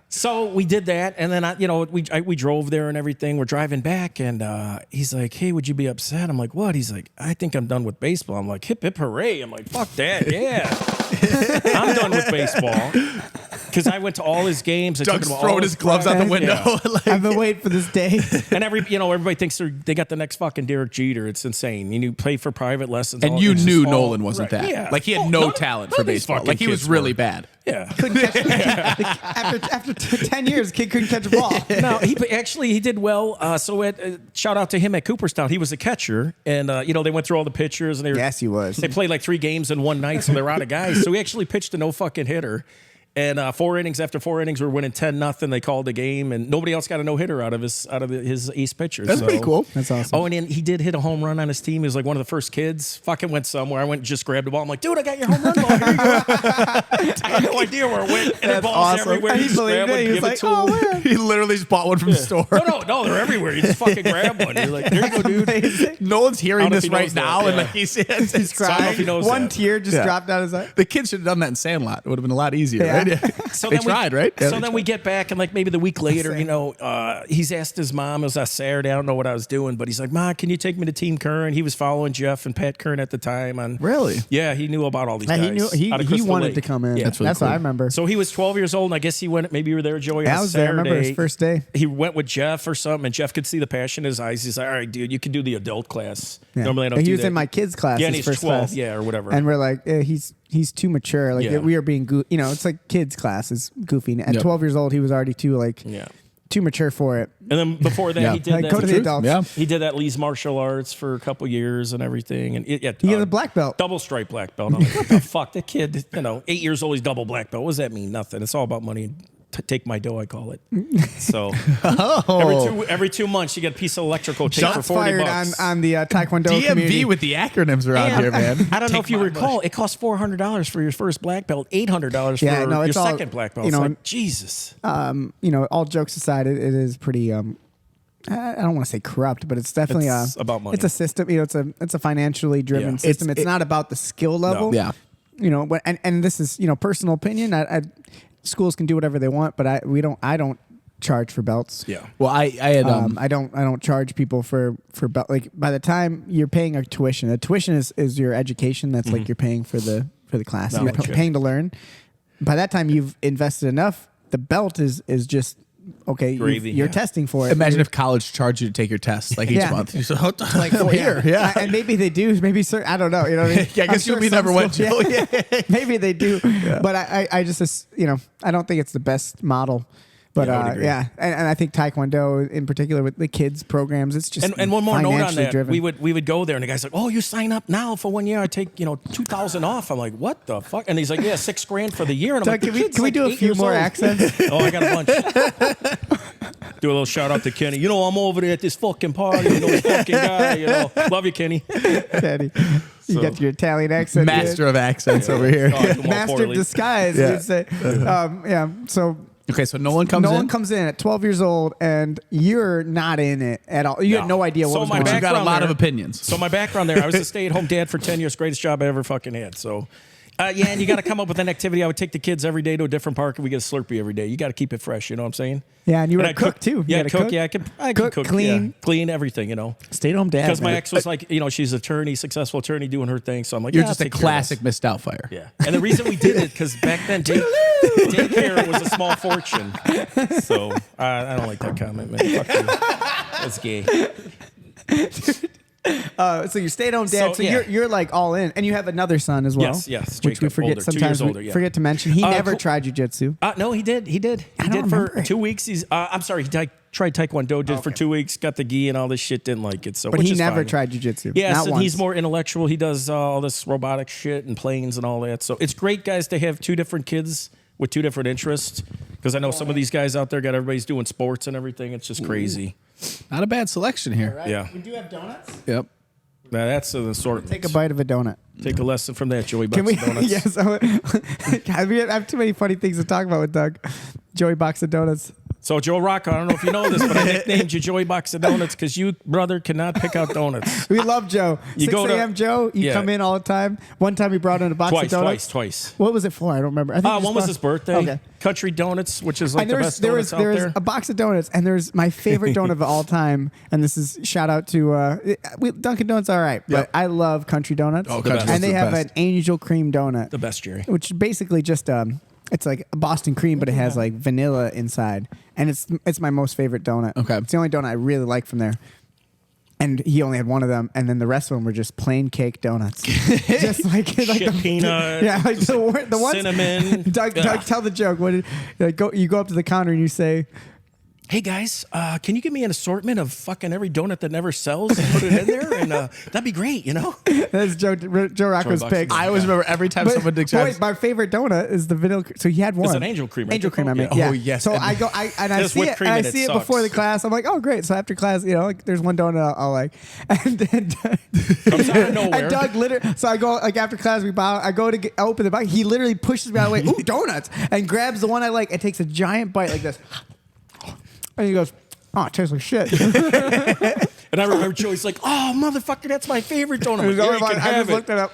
So we did that, and then we drove there and everything. We're driving back, and he's like, "Hey, would you be upset?" I'm like, "What?" He's like, "I think I'm done with baseball." I'm like, "Hip hip hooray!" I'm like, "Fuck that, yeah, I'm done with baseball." Because I went to all his games. I took Doug's him to all throwing his gloves out the window. Yeah. Like, I've been waiting for this day. And everybody thinks they got the next fucking Derek Jeter. It's insane. You play for private lessons, and all- you it's knew just all- Nolan wasn't right, that. Yeah. Like he had Oh, no none- talent none for of these baseball. fucking Like he was kids really were. bad. Yeah. After 10 years, kid couldn't catch a ball. No, he did well. So shout out to him at Cooperstown. He was a catcher, and they went through all the pitchers, and they Yes, he was. They played like 3 games in one night, so they're out of guys. So he actually pitched a no fucking hitter. And 4 innings after 4 innings, we're winning 10-0. They called the game, and nobody else got a no hitter out of his ace pitcher. That's pretty cool. That's awesome. Oh, and then he did hit a home run on his team. He was like one of the first kids. Fucking went somewhere. I went and just grabbed the ball. I'm like, dude, I got your home run ball. Here you go. I had no idea where it went. And the That's balls awesome. everywhere. And You he just grab believed one, it. He was give it like, to oh, him. man. He literally just bought one from the store. No, they're everywhere. You just fucking grab one. You're like, there you go, dude. Amazing. Nolan's I hearing don't know if this he right knows that, now, and yeah. like he's I don't know if he knows One that. tear just Yeah. dropped out his eye. the kids should have done that in Sandlot. It would have been a lot easier, Yeah. right? So They then we- tried, right? Yeah, So they then we get back, and like maybe the week later, he's asked his mom. It was a Saturday. I don't know what I was doing, but he's like, "Ma, can you take me to Team Curran?" He was following Jeff and Pat Curran at the time. Really? Yeah, he knew about all these Yeah, guys. he out of he Crystal wanted Lake. to come in. Yeah. That's, really what cool. I remember. So he was 12 years old, and I guess he went. Maybe you were there, Joey. Yeah, on I a was there. I remember his Saturday. first day. He went with Jeff or something, and Jeff could see the passion in his eyes. He's like, "All right, dude, you can do the adult class. Yeah. Normally, I don't He do was that." in my kids' class. Yeah, and his he's first 12, class. yeah, or whatever. And we're like, he's too mature. Like Yeah. we are being, it's like kids' class is goofy. And at Yep. 12 years old, he was already too Yeah. too mature for it. And then before that, Yeah. he did Like, that. go to the adults. Yeah. He did that Lee's martial arts for a couple years and everything. And He has a black belt. double stripe black belt. I'm like, what the fuck? That kid, 8 years old, he's double black belt. What does that mean? Nothing. It's all about money. Take my dough, I call it. So every 2 months, you get a piece of electrical tape for Shots 40 fired bucks. on the Taekwondo DMV community. with the acronyms around And here, man. I don't know Take if you my recall, money. it costs $400 for your first black belt, $800 for Yeah, no, your it's all- second black belt. you It's know, like, Jesus. All jokes aside, it is pretty I don't want to say corrupt, but it's definitely It's about money. It's a system. You know, it's a financially driven Yeah. system. It's not about the skill level. Yeah. You know, and this is personal opinion. Schools can do whatever they want, but I don't charge for belts. Yeah. Well, I had I don't charge people for belt. Like by the time you're paying a tuition is your education. That's like you're paying for the class. You're Knowledge, yeah. paying to learn. By that time you've invested enough. The belt is just okay. Gravy, You're yeah. testing for it. imagine if college charged you to take your test like each Yeah. month. You said, oh, like I'm here. Yeah. And maybe they do. Maybe I don't know. You know what I mean? Yeah, I guess I'm sure we some never went schools- to. Yeah. Maybe they do. But I just I don't think it's the best model. But Yeah, I would agree. and I think Taekwondo in particular with the kids programs, it's just And one more note on financially that. driven. We would go there, and the guy's like, "Oh, you sign up now for 1 year. I take $2,000 off." I'm like, "What the fuck?" And he's like, "Yeah, $6,000 for the year." And I'm Doug, like, "The kid's can we like do a 8 few years more old." accents? Oh, I got a bunch. Do a little shout out to Kenny. I'm over there at this fucking party. This fucking guy. Love you, Kenny. Daddy. You So- got your Italian accent. Master of accents over here. Oh, I do them all Master of poorly. disguise. Yeah. You'd say. So Okay, so Nolan comes Nolan in. comes in at 12 years old, and you're not in it at all. You had no idea what So was my going But on. you got a background lot there- of opinions. So my background there, I was a stay-at-home dad for 10 years. Greatest job I ever fucking had. So, and you got to come up with an activity. I would take the kids every day to a different park, and we get a Slurpee every day. You got to keep it fresh. You know what I'm saying? Yeah, and you were a I'd cook too. You Yeah, had to cook. cook? Yeah, I can Cook, cook, clean. yeah. Clean everything. Stay-at-home dad. Because my man. ex was like, she's an attorney, successful attorney, doing her thing. So I'm like, You're yeah, just I'll a take care of classic this. Miss Doubtfire. Yeah, and the reason we did it because back then daycare was a small fortune. So I don't like that comment, man. Fuck you. That's gay. So you're stay-at-home dad. So, So, yeah. you're like all in, and you have another son as well. Yes, Which we Jacob, forget older, 2 years sometimes. older, We yeah. forget to mention he never cool. tried jujitsu. No, he did. He did. He don't did for remember. 2 weeks. I'm sorry. He tried Taekwondo. Did for 2 weeks. Got the gi and all this shit. Didn't like it. So, But which he is never fine. tried jujitsu. Yeah, not so once. he's more intellectual. He does all this robotic shit and planes and all that. So it's great, guys, to have two different kids with two different interests. Because I know some of these guys out there got everybody's doing sports and everything. It's just crazy. Not a bad selection here. Yeah. We do have donuts. Yep. Now that's an assortment. Take a bite of a donut. Take a lesson from that, Joey Can Bucks we? Donuts. Yes. I have too many funny things to talk about with Doug. Joey Box of Donuts. So Joe Rocco, I don't know if you know this, but I nicknamed you Joey Box of Donuts because you, brother, cannot pick out donuts. We love Joe. You 6 go to- a.m. Joe. You Yeah. come in all the time. One time he brought in a box of donuts. Twice. What was it for? I don't remember. I think he just One was brought- his birthday. Okay. Country Donuts, which is like And the there best was donuts out there. a box of donuts, and there's my favorite donut of all time. And this is shout out to Dunkin' Donuts. All right, but Yep. I love Country Donuts. Oh, Country Donuts and they is the have best. an angel cream donut, The best, Jerry. which is basically just it's like a Boston cream, but it has like vanilla inside, and it's my most favorite donut. Okay. It's the only donut I really like from there. And he only had one of them, and then the rest of them were just plain cake donuts, just like Shit the, peanut, yeah, like the ones. cinnamon. Doug, tell the joke. What did, you go up to the counter and you say, Hey guys, can you give me an assortment of fucking every donut that never sells and put it in there? And that'd be great, "That's Joe Rocco's Bucks pick." is- I always remember every time someone Boy, describes. my favorite donut is the vanilla. So he had one. It's an angel cream, right? Angel cream. I mean, Yeah. yeah. Oh, yes. So And- I go, I There's see whipped it, cream and I in it, see it sucks. before the class. I'm like, oh great. So after class, like there's one donut I'll like, and then Comes out of nowhere. and Doug literally. So I go like after class we bow. I go to open the box. He literally pushes me out of the way. Ooh, donuts! And grabs the one I like and takes a giant bite like this. And he goes, "Oh, it tastes like shit." And I remember Joey's like, "Oh, motherfucker, that's my favorite donut." I'm like, "Yeah, you can I have just it." looked it up.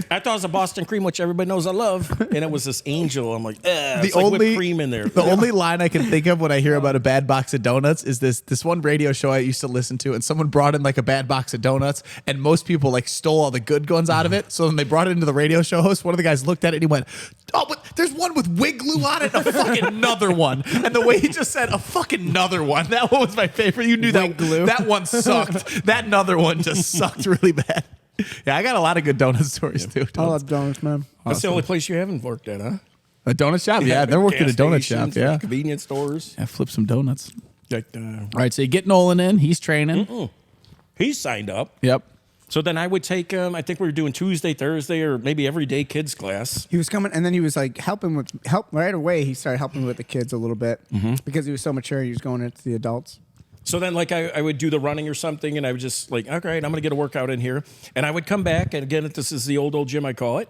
I thought it was a Boston cream, which everybody knows I love, and it was this angel. I'm like, The it's like only whipped cream in there. The only line I can think of when I hear about a bad box of donuts is this one radio show I used to listen to, and someone brought in like a bad box of donuts, and most people like stole all the good ones out of it. So when they brought it into the radio show host, one of the guys looked at it and he went, "Oh, but there's one with wig glue on it, and a fucking another one." And the way he just said a fucking another one, that one was my favorite. You knew Wig glue. that one sucked. That another one just sucked really bad. Yeah, I got a lot of good donut stories too. I love donuts, man. That's the only place you haven't worked at, huh? A donut shop? Yeah, they're working at a Gas donut shop. stations, Yeah. convenience stores. Yeah, flip some donuts. Like, All right, so you get Nolan in. He's training. he's signed up. Yep. So then I would take him. I think we were doing Tuesday, Thursday, or maybe every day kids class. He was coming, and then he was like help right away. He started helping with the kids a little bit because he was so mature. He was going into the adults. So then, like, I would do the running or something, and I would just like, okay, I'm going to get a workout in here. And I would come back, and again, this is the old gym, I call it.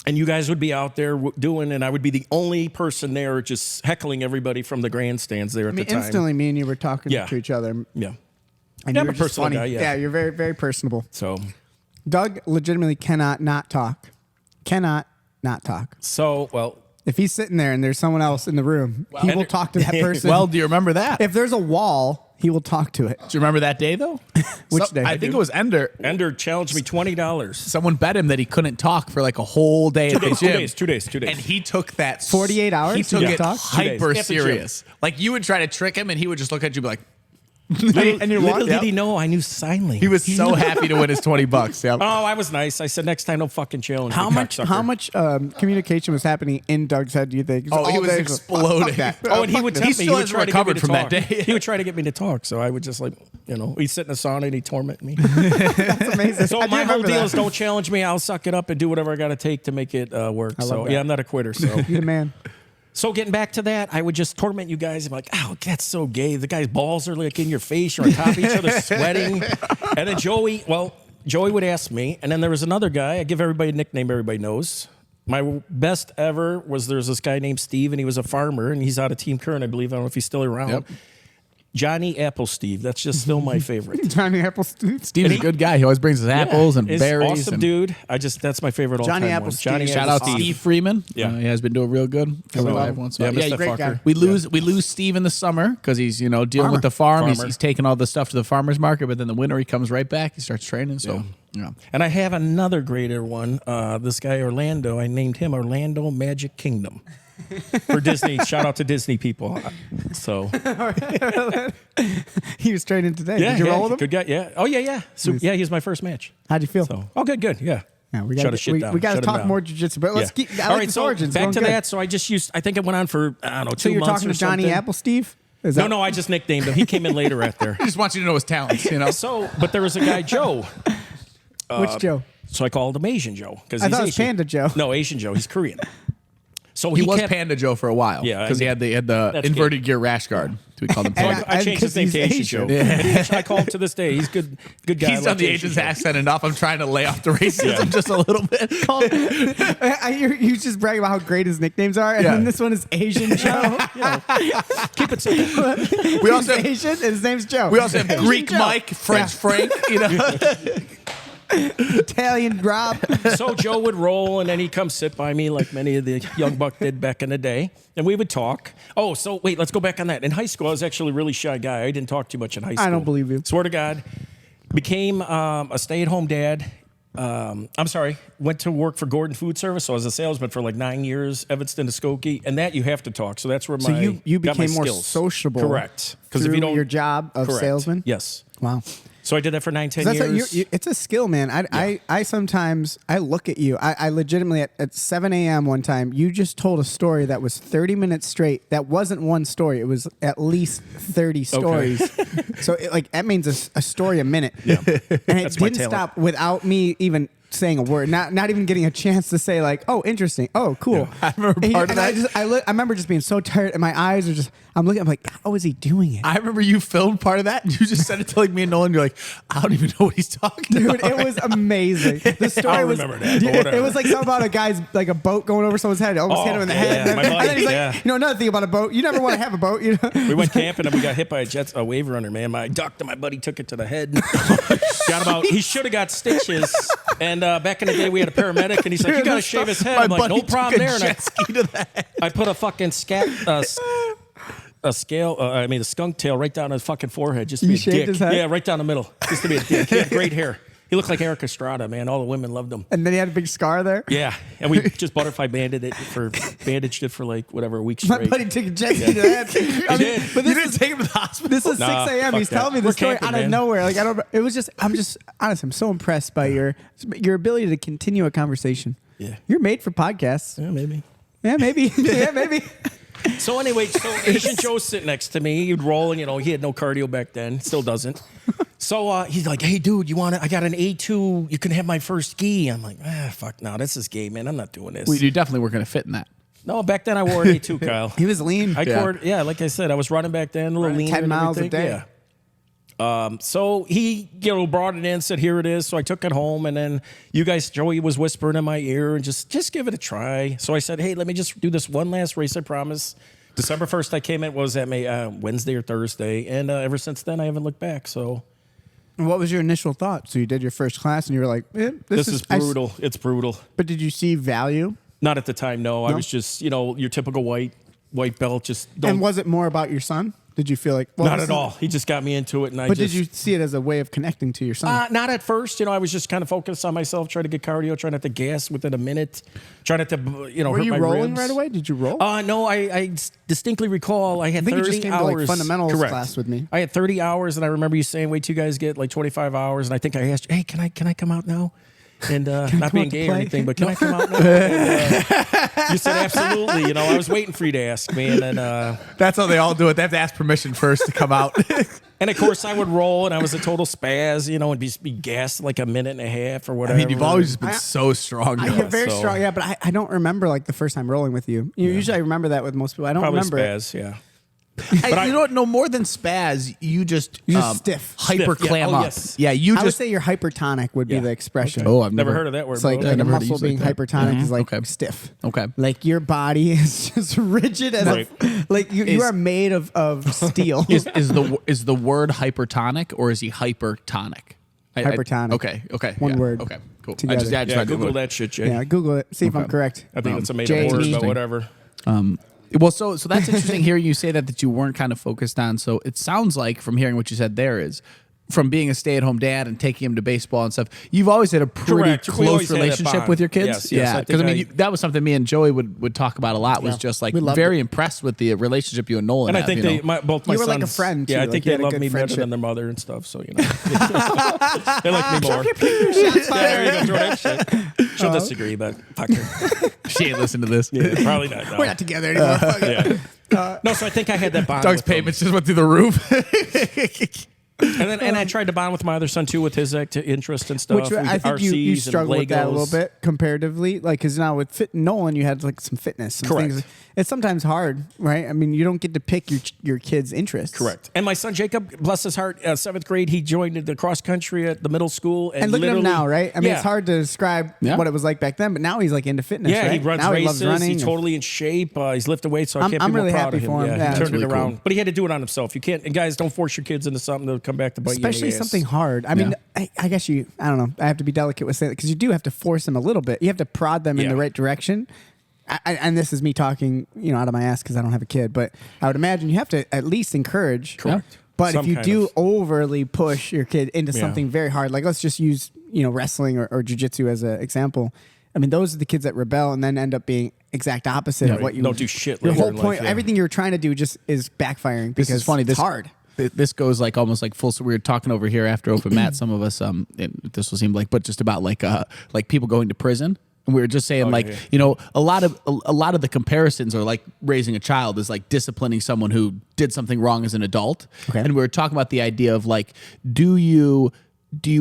And you guys would be out there doing, and I would be the only person there just heckling everybody from the grandstands there at the time. Instantly, me and you were talking Yeah. to each other. Yeah. And Yeah, you I'm were a just personal funny. guy, yeah. You're very, very personable. So, Doug legitimately cannot not talk. Cannot not talk. well, If he's sitting there and there's someone else in the room, he will talk to that person. Well, do you remember that? if there's a wall, he will talk to it. Do you remember that day though? Which day? I think it was Ender. Ender challenged me $20. Someone bet him that he couldn't talk for like a whole day at the gym. 2 days. And he took that 48 hours He to took get it talk? 2 days. hyper At the gym. serious. Like you would try to trick him, and he would just look at you and be like, And you Little walked did he know I knew sign language. he was so happy to win his $20. Yep. Oh, I was nice. I said next time don't fucking challenge How me, much? cocksucker. How much communication was happening in Doug's head? Do you think? Oh, he All was day, exploding. fuck that. Oh, and he would He tell me. still He would hasn't try to get me recovered to from that talk. day. He would try to get me to talk, so I would just he'd sit in the sauna and he'd torment me. That's amazing. So I do my whole remember deal that. is don't challenge me. I'll suck it up and do whatever I got to take to make it work. love So that. yeah, I'm not a quitter. So You're the man. So getting back to that, I would just torment you guys. I'm like, oh, that's so gay. The guy's balls are like in your face. You're on top of each other, sweating. And then Joey would ask me. And then there was another guy. I give everybody a nickname everybody knows. My best ever was there's this guy named Steve, and he was a farmer, and he's out of Team Current, I believe. I don't know if he's still around. Yep. Johnny Apple Steve. That's just still my favorite. Johnny Apple. Steve's a good guy. He always brings his apples and He's berries. Awesome and dude. That's my favorite Johnny all-time Apple one. Steve. Johnny Shout Apple out Steve. Steve Freeman. Yeah. He has been doing real good. Coming live once. Yeah, in a while. Mr. great Fucker. guy. We lose Steve in the summer because he's dealing with the farm. Farmer. He's taking all the stuff to the farmer's market, but then the winter he comes right back. He starts training. So yeah. And I have another greater one. This guy Orlando, I named him Orlando Magic Kingdom for Disney. Shout out to Disney people. So He was training today. yeah, Did you roll with him? good guy. Yeah. Oh yeah. So yeah, he was my first match. How'd you feel? So good. Yeah. Yeah, we Shut got his shit down. we got to Shut him talk down. more jiu-jitsu, but let's keep. I All like right, this so origins. back Going to good. that. So I think it went on for I don't know 2 So you're months talking or to Johnny something. Apple, Steve? Is No, I just nicknamed him. He came in later after. He just wants you to know his talents. So, but there was a guy Joe. Which Joe? So I called him Asian Joe because I he's thought it was Asian. Panda Joe. No, Asian Joe. He's Korean. So He was kept, Panda Joe for a while. Yeah, because he had the That's inverted gear rash guard. We called him So Panda. I changed his name to Asian Joe. And I call him to this day. He's good guy. He's I done like the Asian Asian's Joe. accent enough. I'm trying to lay off the racism just a little bit. I hear you just bragging about how great his nicknames are, and Yeah. then this one is Asian Joe. Keep it simple. We also He's have, Asian, and his name's Joe. we also have Asian Greek Joe. Mike, French Frank. Italian Rob. So Joe would roll, and then he'd come sit by me like many of the young buck did back in the day, and we would talk. Oh, so wait, let's go back on that. In high school, I was actually a really shy guy. I didn't talk too much in high school. I don't believe you. Swear to God. Became a stay-at-home dad. Went to work for Gordon Food Service. So I was a salesman for like 9 years, Evanston to Skokie, and that you have to talk. So that's where So my you got my became more skills. sociable. Correct. Because if you don't your job of correct. salesman. Yes. Wow. So I did that for 9, 10 That's years. it's a skill, man. I sometimes I look at you. I legitimately at 7 a.m. one time, you just told a story that was 30 minutes straight. That wasn't one story. It was at least 30 stories. So that means a story a minute. Yeah. And it That's my didn't talent. stop without me even saying a word, not even getting a chance to say like, oh, interesting, oh, cool. I remember part of that. I remember just being so tired, and my eyes are just. I'm looking. I'm like, how is he doing it? I remember you filmed part of that, and you just said it to like me and Nolan. You're like, I don't even know what he's talking Dude, about. it was amazing. The story I was. remember that, but whatever. It was like something about a guy's like a boat going over someone's head. It almost hit him in the head. yeah, my And buddy, then he's like, yeah. another thing about a boat. You never want to have a boat. You know. We went camping and we got hit by a wave runner, man. I ducked and my buddy took it to the head. He should have got stitches. And back in the day, we had a paramedic, and he's like, you got to shave his head. I'm like, no problem there. And jet ski to that. I put a fucking a skunk tail right down his fucking forehead just to You be a shaved dick. his head? Yeah, right down the middle. Just to be a dick. He had great hair. He looked like Eric Estrada, man. All the women loved him. And then he had a big scar there. Yeah, and we just butterfly bandaged it for like whatever a week My straight. buddy took a jet ski to that. I did. But You this didn't take him to the hospital. This is Nah, 6 a.m. fuck He's that. telling me the We're story camping, out of man. nowhere. Like it was just. I'm just honestly. I'm so impressed by your ability to continue a conversation. Yeah. You're made for podcasts. Yeah, maybe. Yeah, maybe. Yeah, maybe. So anyway, Asian Joe's sitting next to me. He'd roll, and he had no cardio back then. Still doesn't. So he's like, "Hey, dude, I got an A2. You can have my first gi." I'm like, fuck, no, this is gay, man. I'm not doing this. You definitely weren't going to fit in that. No, back then I wore an A2, Kyle. He was lean. Like I said, I was running back then, a little leaner. 10 and miles a everything. day. Yeah. So he, brought it in, said, here it is. So I took it home, and then Joey was whispering in my ear and just give it a try. So I said, hey, let me just do this one last race, I promise. December 1st, I came in, was at Wednesday or Thursday. And ever since then, I haven't looked back. So And what was your initial thought? So you did your first class and you were like, this is brutal. It's brutal. But did you see value? Not at the time, no. I was just, your typical white belt. Just don't. And was it more about your son? Did you feel like... well, Not at all. He just got me into it. But did you see it as a way of connecting to your son? Not at first. I was just kind of focused on myself, trying to get cardio, trying not to gas within a minute, trying not to, Were hurt you my rolling ribs. right away? Did you roll? No, I distinctly recall I had 30 I think you just came hours. to like fundamentals Correct. class with me. I had 30 hours, and I remember you saying, wait, you guys get like 25 hours. And I think I asked you, hey, can I come out now? And not being gay or anything, but can I come out now? And, you said absolutely. I was waiting for you to ask me, and then That's how they all do it. They have to ask permission first to come out. and of course I would roll, and I was a total spaz, and be gassed like a minute and a half or whatever. You've always just been so strong. You're very so- strong, yeah, but I don't remember like the first time rolling with you. Usually I remember that with most people. I don't Probably remember it. spaz, yeah. You know what? No more than spaz. You just stiff. hyper Stiff, yeah. clam Oh, up. yes. Yeah, you I would just. say you're hypertonic would be Yeah. the expression. Oh, I've Never heard of that word. It's like, bro. like a never heard it muscle used like being that. hypertonic is like Okay. stiff. Okay. Like your body is just rigid as Right. like you are made of steel. Is the word hypertonic or is he hypertonic? Hypertonic. Okay. One yeah, word Okay. Cool. together. I just Yeah, tried to Google look. that shit, Jay. Yeah, Google it. See if I'm correct. I think it's a made Jay, up word, but interesting. whatever. Well, so that's interesting hearing you say that you weren't kind of focused on. So it sounds like from hearing what you said there is from being a stay-at-home dad and taking him to baseball and stuff, you've always had a pretty Correct. We close always had that relationship bond. with your kids. Yes, I Yeah, because think that was something me and Joey would talk about a lot. Was just like We loved very impressed with the relationship you and Nolan And I have, think you know? both my You were sons, like a friend, Yeah, too. I Like, think you they had a love good me better friendship. than their mother and stuff. So they like me more. Yeah, there you go, throw that shit. She'll disagree, but fuck her. She ain't listen to this. Yeah, probably not. No. We're not together anymore. Fuck it. Yeah. No, so I think I had that bond. Doug's with them. payments just went through the roof. And I tried to bond with my other son too, with his interest and stuff. Which I think you RCs and struggle with that a Legos. little bit comparatively. Like, because now with Nolan, you had like some fitness. Some Correct. Things. It's sometimes hard, right? I mean, you don't get to pick your kid's interests. Correct. And my son Jacob, bless his heart, 7th grade, he joined the cross country at the middle school. And look at him literally- now, right? I mean, Yeah. it's hard to describe Yeah. what it was like back then, but now he's like into fitness. Yeah, right? he runs now races. He loves running. He's totally in shape. He's lifting weights, so I I'm- can't I'm be more really proud happy of him. for him. Yeah, Yeah. he That's turned really it around. cool. But he had to do it on himself. You can't, and guys, don't force your kids into something to come back to bite Especially you in the ass. something hard. I mean, I guess I don't know. I have to be delicate with saying that because you do have to force them a little bit. You have to prod them in Yeah. the right direction. And this is me talking, out of my ass because I don't have a kid. But I would imagine you have to at least encourage. Correct. But Some if you kind do of- overly push your kid into Yeah. something very hard, like let's just use wrestling or jiu-jitsu as an example. I mean, those are the kids that rebel and then end up being exact opposite of what you don't do shit Your later whole in life, point, yeah. everything you're trying to do just is backfiring because This is funny. it's hard. This goes like almost like full. So we were talking over here after open mat. Some of us, this will seem like, but just about like people going to prison. And we were just saying a lot of the comparisons are like raising a child is like disciplining someone who did something wrong as an adult. Okay. And we were talking about the idea of like, do you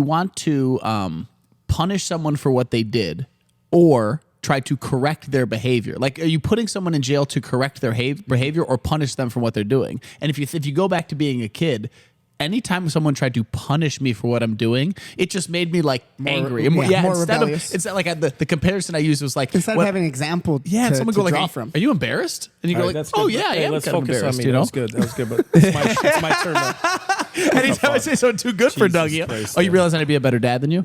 want to punish someone for what they did, or try to correct their behavior? Like, are you putting someone in jail to correct their behavior or punish them for what they're doing? And if you go back to being a kid, anytime someone tried to punish me for what I'm doing, it just made me like angry. And more instead rebellious. instead like the comparison I used was like Instead of having an example and to, someone to go like, draw are, from. are you embarrassed? And you All go right, like, that's oh good. yeah, I Hey, am let's kind of focus on embarrassed. me. You know, That was good. But it's my turn now. anytime I say something too good for Jesus Dougie, Christ, oh, you man. realize I'd be a better dad than you?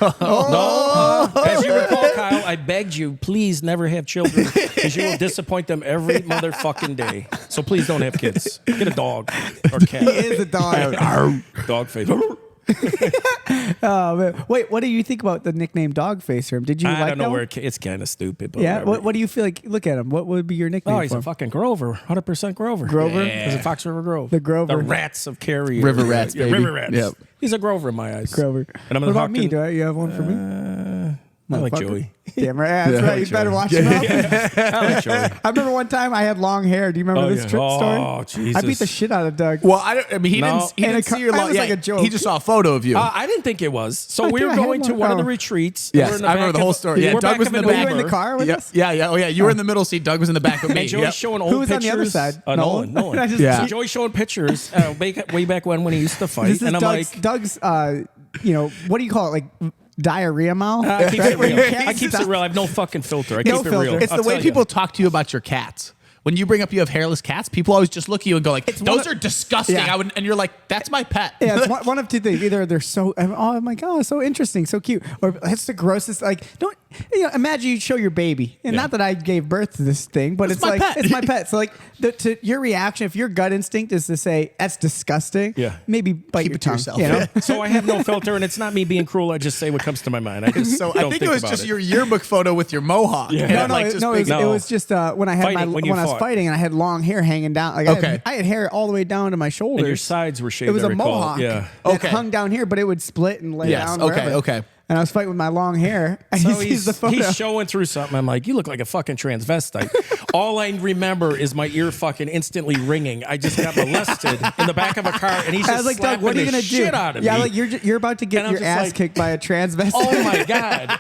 No. As you recall, Kyle, I begged you, please never have children because you will disappoint them every motherfucking day. So please don't have kids. Get a dog or cat. He is a dog. Dog face. Oh, man. Wait, what do you think about the nickname Dogface for him? Did you I like don't know that where one? it's kind of stupid. But Yeah. whatever. What do you feel like? Look at him. What would be your nickname Oh, he's for a him? fucking Grover. 100% Grover. Grover? He's a Fox River Grove. The Grover. The rats of Cary. River rats, Yeah, baby. River rats. Yep. He's a Grover in my eyes. Grover. And I'm what gonna about me? Hawkins- Do you have one for me? I like Motherfucker. Joey. Damn right. Yeah, that's Yeah, right. You better watch him out. I like Joey. I remember one time I had long hair. Do you remember Oh, this yeah. trip story? Oh, Jesus. I beat the shit out of Doug. Well, I mean, he No. didn't see your It long. was Yeah, like a joke. he just saw a photo of you. I didn't think it was. So we think were I had going to one. one of the Oh. retreats. Yes, We're in the I remember back the whole of- story. Yeah, we're Doug back was of in an the Were back. you in the Uber. car with us? Yeah. Oh, yeah. You were in the middle seat. Doug was in the back with me. And Joey's Yep. showing old Who was on pictures. the other side? Nolan. I just- Yeah. So Joey's showing pictures way back when he used to fight. This is and I'm Doug's, like, what do you call it? Like diarrhea mouth? I keep it Where you real. can't I keep it stop. real. I have no fucking filter. I No keep it filter. real. It's I'll the way tell people you. talk to you about your cats. When you bring up you have hairless cats, people always just look at you and go like, "Those are disgusting." Yeah. And you're like, "That's my pet." Yeah, it's one of two things. Either they're oh my god, so interesting, so cute, or that's the grossest. Like, don't imagine you show your baby, and Yeah. not that I gave birth to this thing, but it's my like pet. it's my pet. So like, to your reaction, if your gut instinct is to say that's disgusting, Yeah. maybe bite Keep your it to tongue. yourself. You know? So I have no filter, and it's not me being cruel. I just say what comes to my mind. I just So don't I think it was about just your yearbook photo with your mohawk. Yeah. And No, like, just big- it was just when I had Fighting, when you when I was fought. fighting and I had long hair hanging down. Like Okay. I had hair all the way down to my shoulders. And your sides were shaved. It was I a recall. mohawk Yeah. that Okay. hung down here, but it would split and lay Yes, down. okay, wherever. okay. And I was fighting with my long hair. And So he sees the photo. he's showing through something. I'm like, you look like a fucking transvestite. All I remember is my ear fucking instantly ringing. I just got molested in the back of a car, and he's I just was like, Doug, slapping what are you the gonna do? shit out of yeah, me. like you're about to get And I'm your just ass like, kicked by a transvestite. Oh my god!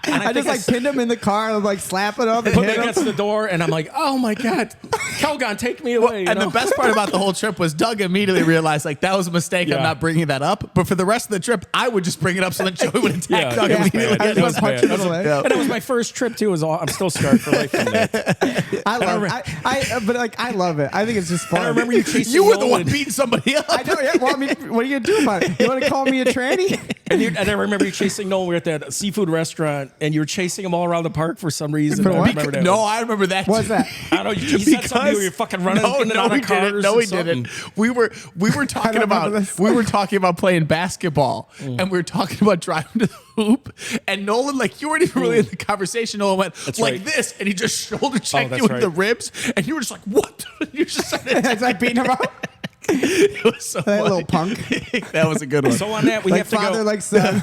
And I just like pinned him in the car and like slapping him and put me hit him. against the door, and I'm like, oh my god, Calgon, take me away. And the best part about the whole trip was Doug immediately realized like that was a mistake. Yeah. I'm not bringing that up. But for the rest of the trip, I would just bring it up so that Joey would attack Yeah, Doug it was immediately. bad. I It was just punch bad. him in the leg. And it was my first trip too. I'm still scarred for life from that. I love it. But like I love it. I think it's just fun. And I remember you chasing. You were the Nolan. one beating somebody up. I know. Yeah, well, I mean, what are you gonna do about it? You want to call me a tranny? And I remember you chasing Nolan. We were at that seafood restaurant, and you were chasing him all around the park for some reason. For I what? remember that. No, one. I remember that. What's that? I don't know. You said something. You were fucking running in and out we of cars. didn't. No, or we didn't. something. We were talking remember about this. we were talking about playing basketball, and we were talking about driving to the hoop. And Nolan, like you weren't even really in the conversation. Nolan went That's like right. this, and he just shoulder checked that's you in right. the ribs, and you were just like, "What?" You just started. It's like beating him up. It was so That little funny. punk. That was a good one. So on that, we Like have to father, go. like son.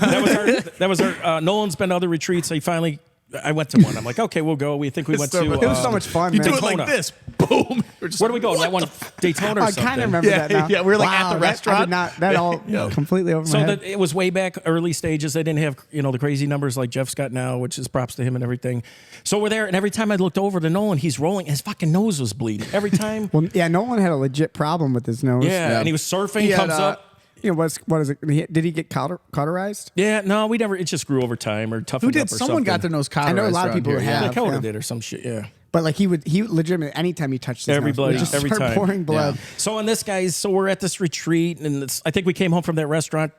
That was our. Nolan's been to other retreats. So he finally. I went to one. I'm like, okay, we'll go. We think we went to. It was so much fun. You man. do it like Daytona. this, boom. We're just Where do we go? That one, Daytona or I something. kind of remember Yeah, that now. yeah, we were, like, at the Wow, restaurant. I did not. That all Yeah. completely over my So head. that it was way back early stages. They didn't have the crazy numbers like Jeff's got now, which is props to him and everything. So we're there, and every time I looked over to Nolan, he's rolling. His fucking nose was bleeding every time. Well, yeah, Nolan had a legit problem with his nose. Yeah, and he was surfing. He had, Comes up. You know, what is it? Did he get cauterized? Yeah, no, we never. It just grew over time or toughened Who did? up or Someone got something. their nose cauterized. I know a lot of around people here, who yeah. have. Dakota yeah. did or some shit. Yeah. But like he legitimately anytime he touched his Everybody, nose, it would just every start time. pouring blood. Yeah. So on this, guys, so we're at this retreat, and I think we came home from that restaurant.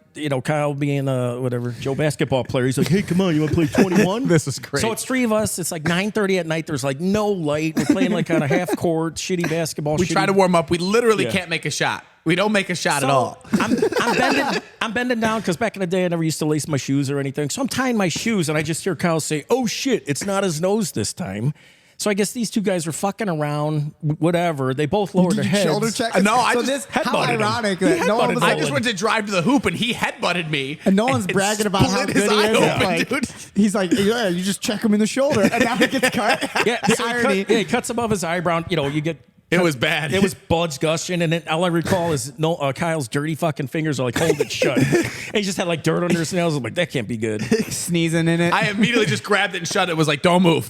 Kyle being whatever Joe basketball player, he's like, "Hey, come on, you want to play 21?" This is great. So it's three of us. It's like 9:30 at night. There's like no light. We're playing like on a half court, shitty basketball. We try to warm up. We literally Yeah. can't make a shot. We don't make a shot So, at all. I'm bending down because back in the day I never used to lace my shoes or anything. So I'm tying my shoes and I just hear Kyle say, "Oh shit, it's not his nose this time." So I guess these two guys were fucking around, whatever. They both lowered their heads. Shoulder check. No, I so just this how headbutted him. ironic He that Nolan headbutted was I like, just went to drive to the hoop and he headbutted me. and Nolan's and bragging about how split good his he eye is. open, Like, dude. he's like, yeah, you just check him in the shoulder, and now he gets cut. Yeah, the so irony. he cuts above his eyebrow. You get. It was bad. It was buds gushing, and then all I recall is Kyle's dirty fucking fingers are like hold it shut. And he just had like dirt under his nails. I'm like, that can't be good. Sneezing in it. I immediately just grabbed it and shut it. It was like, don't move.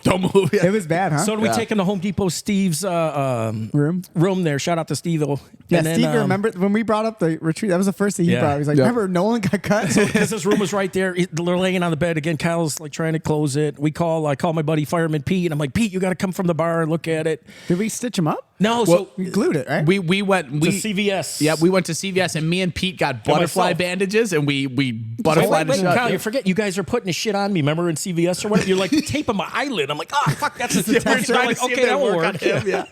Yeah. It was bad, huh? So we take him to Home Depot Steve's room. there. Shout out to Steve-O. Yeah, And then, Steve, remember when we brought up the retreat? That was the first thing he Yeah. brought up. He's like, Yeah. remember Nolan got cut? because his room was right there. They're laying on the bed again. Kyle's like trying to close it. I call my buddy Fireman Pete, and I'm like, Pete, you got to come from the bar and look at it. Did we stitch him up? No, Well, We glued it, right? We went to CVS. Yeah, we went to CVS and me and Pete got butterfly myself. bandages and we Wait, butterflied it shut. Kyle, you forget you guys are putting the shit on me. Remember in CVS or whatever? You're like taping my eyelid. I'm like, oh fuck, that's a Yeah, we're test. trying Like, to see if okay, they that will work on work. him. Yeah.